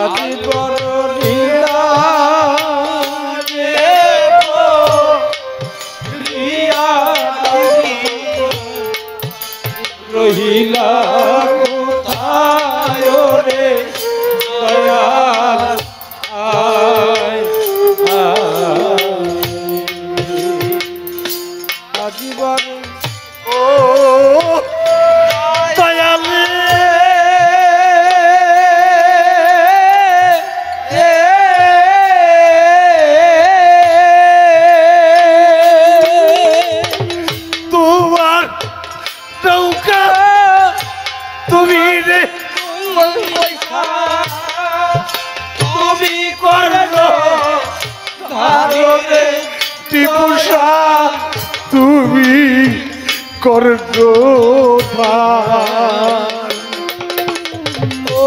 আজি বড় দিদারে পড়িয়া ডাকি রহিলা কোথায় রে দয়াল, আয় আজি বড় ও দয়ালে তোমার নৌকা তুমি রে তুমি করলো ধারে টিপুষা, তুমি করো ভার। ও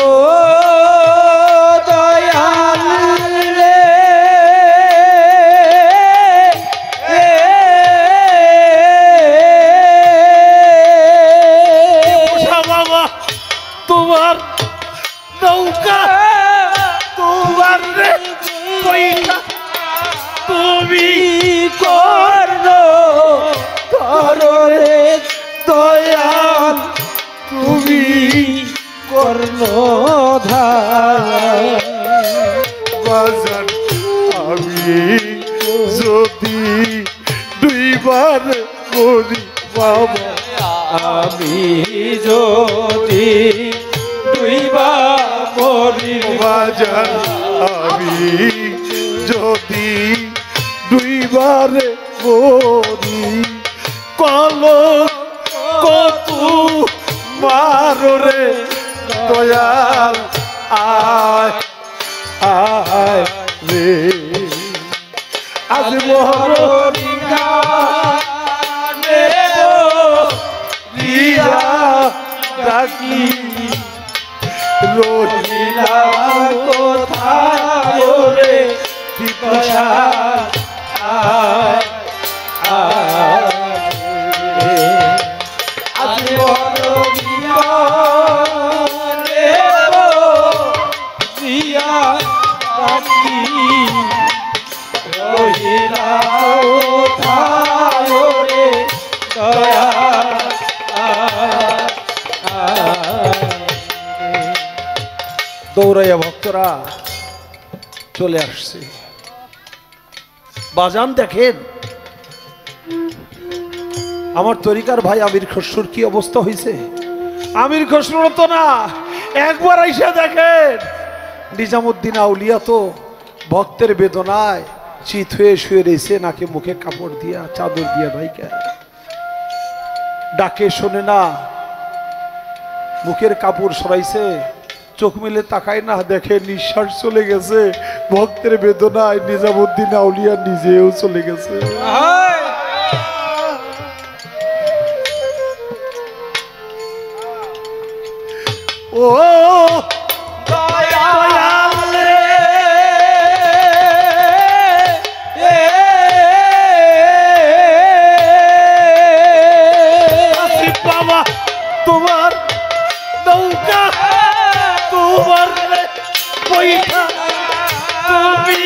দয়াল রে টিপুষা বাবা, তোমার নৌকা তোমার রে কইটা তুমি করলো ধরে দয়াল, তুমি করলো ধার। বাজার আমি যদি দুইবার মরি বাবা, আমি যদি দুইবার মরি বাজার আমি যদি দুইবার মরি, কলম কত মারো রে দয়াল, আয় আয় রে। আজ মহর রিয়া ডাকি রহিলা কোথায় টিপু সান আজ বড় বিমানে জিয়া রাখি রহিলা কোথায় রে দয়া দৌড়াইয়া ভক্তরা চলে আসছে। বাজান দেখেন আমার তরিকার ভাই আমির খসরুর কি অবস্থা হয়েছে। আমির খসরুর তো না, একবার আইসা দেখেন নিজামুদ্দিন আউলিয়া তো ভক্তের বেদনায় চিত হয়ে শুয়ে রয়েছে, নাকে মুখে কাপড় দিয়া চাদর দিয়া ভাইকে ডাকে শোনে না, মুখের কাপড় সরাইছে, চোখ মিলে তাকায় না, দেখে নিঃশ্বাস চলে গেছে। ভক্তের বেদনায় নিজামুদ্দিন আউলিয়া নিজেও চলে গেছে। ও দয়াল রে, আসিফ বাবা তোমার নৌকা তোমার পয়সা তুমি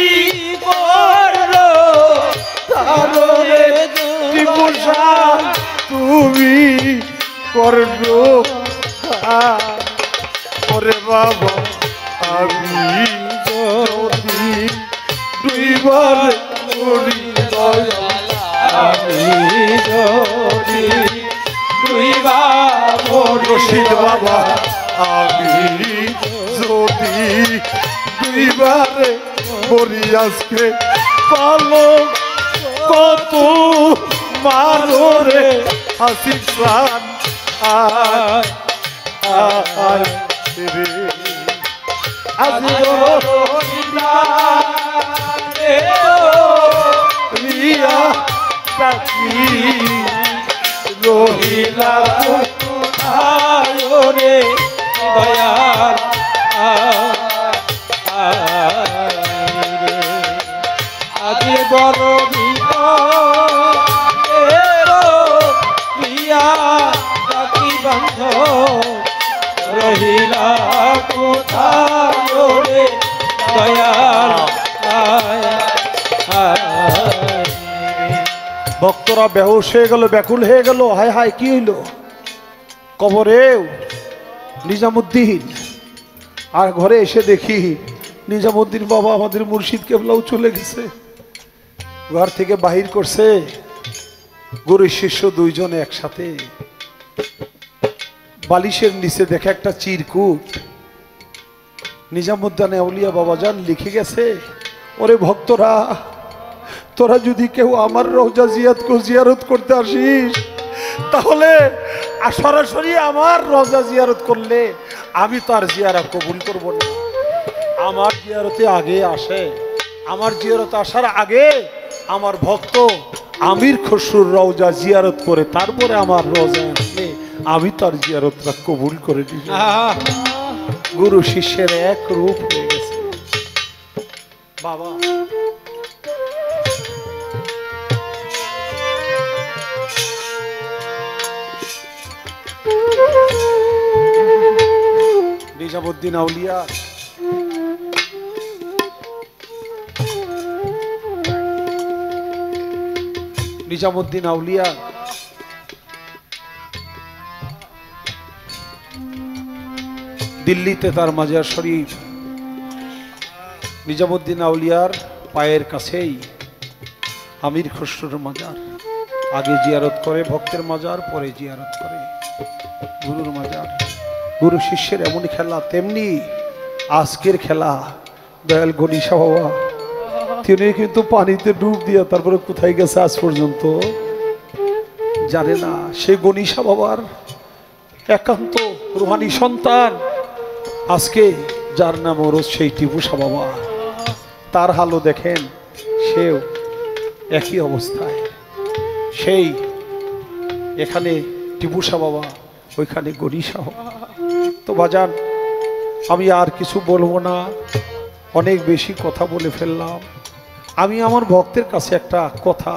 করো তারে টিপু সান তুমি করো। ওরে বাবা আমি যদি দুইবার মরি দয়াল, আমি যদি দুইবার রশিদ বাবা আমি যদি দুইবার মরি আজকে পালো কত মারো রে হাসিফ সান রে আজ রিয়া ডাকি রহিলা কোথায় রে দয়াল আজ বড় বিয়া ডাকি বন্ধ রহিলা কোথায় রে দয়াল ভক্তরা বেহুশ হয়ে গেল, ব্যাকুল হয়ে গেল। হায় হায় কি হইল, কবরে নিজামুদ্দিন। আর ঘরে এসে দেখি নিজামুদ্দিন বাবা আমাদের মুর্শিদ কেবলাও চলে গেছে। ঘর থেকে বাহির করছে গুরু শিষ্য দুইজনে একসাথে। বালিশের নিচে দেখে একটা চিরকুট, নিজামুদ্দিন আউলিয়া বাবাজান লিখে গেছে, ওরে ভক্তরা তোরা যদি কেউ আমার রওজা জিয়ারত করতে আসিস তাহলে সরাসরি আমার রওজা জিয়ারত করলে আমি তার জিয়ারত কবুল করব না। আমার জিয়ারতে আগে আসে, আমার জিয়ারত আসার আগে আমার ভক্ত আমির খসরুর রওজা জিয়ারত করে তারপরে আমার রওজা আসলে আমি তার জিয়ারতটা কবুল করে দিই। গুরু শিষ্যের এক রূপ হয়ে গেছে। বাবা নিজামুদ্দিন আউলিয়া নিজামুদ্দিন আউলিয়া দিল্লিতে তার মাজার শরীফ। নিজামুদ্দিন আউলিয়ার পায়ের কাছেই আমির খসরুর মাজার। আগে জিয়ারত করে ভক্তের মাজার, পরে জিয়ারত করে গুরুর মাজার। গুরু শিষ্যের এমনই খেলা, তেমনি আজকের খেলা। দয়াল গণিশা বাবা তিনি কিন্তু পানিতে ডুব দিয়া তারপরে কোথায় গেছে আজ পর্যন্ত জানে না। সেই গণিশা বাবার একান্ত রুহানি সন্তান আজকে যার নাম ওরস সেই টিপুসা বাবা। তার হালও দেখেন, সেও একই অবস্থায়। সেই এখানে টিপুসা বাবা, ওইখানে গণিশা বাবা। তো বাজান আমি আর কিছু বলবো না, অনেক বেশি কথা বলে ফেললাম। আমি আমার ভক্তের কাছে একটা কথা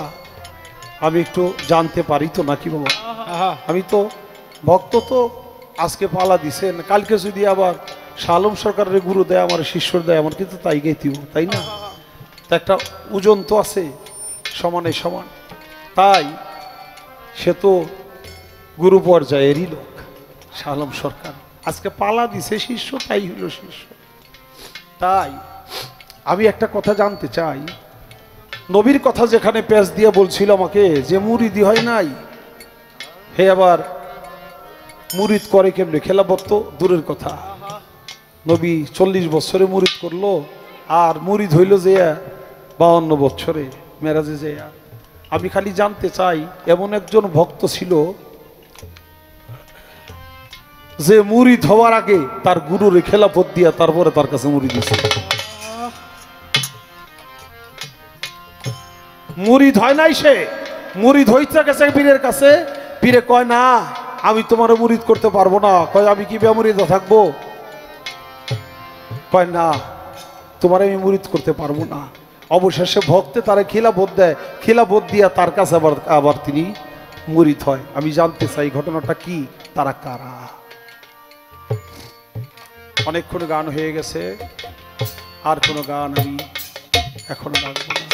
আমি একটু জানতে পারি তো নাকি বাবা? আমি তো ভক্ত তো আজকে পালা দিছেন, কালকে যদি আবার শালম সরকারের গুরু দেয়, আমার শিষ্যর দেয়, আমার কিন্তু তাই গাইতিব, তাই না? তা একটা ওজন তো আছে, সমানে সমান। তাই সে তো গুরু পর্যায়েরই লোক, শালম সরকার আজকে পালা দিছে শিষ্য, তাই হইল শিষ্য। তাই আমি একটা কথা জানতে চাই, নবীর কথা যেখানে পেঁচ দিয়ে বলছিল আমাকে যে মুরিদি হয় নাই, হে আবার মুরিদ করে কেমনে? খেলাফত তো দূরের কথা, নবী 40 বছরে মুরিদ করলো, আর মুরিদ হইল যে 52 বছরে মেরাজে যে। আমি খালি জানতে চাই, এমন একজন ভক্ত ছিল যে মুরিদ হওয়ার আগে তার গুরুর খেলাফত দিয়া তারপরে তার কাছে মুরিদ দিয়েছে। মুরিদ হয় নাই, সে মুরিদ হইতে গেছে পীরের কাছে, পীরে কয় না আমি তোমার মুরিদ করতে পারবো না। কয় আমি কি বেমুরিদ থাকবো? কয় না তোমার আমি মুরিদ করতে পারবো না। অবশেষে ভক্তে তারা খিলাফত দেয়, খিলাফত দিয়া তার কাছে আবার তিনি মুরিদ হয়। আমি জানতে চাই ঘটনাটা কি, তারা কারা? অনেকক্ষণ গান হয়ে গেছে, আর কোনো গান আমি এখনো গাইব না।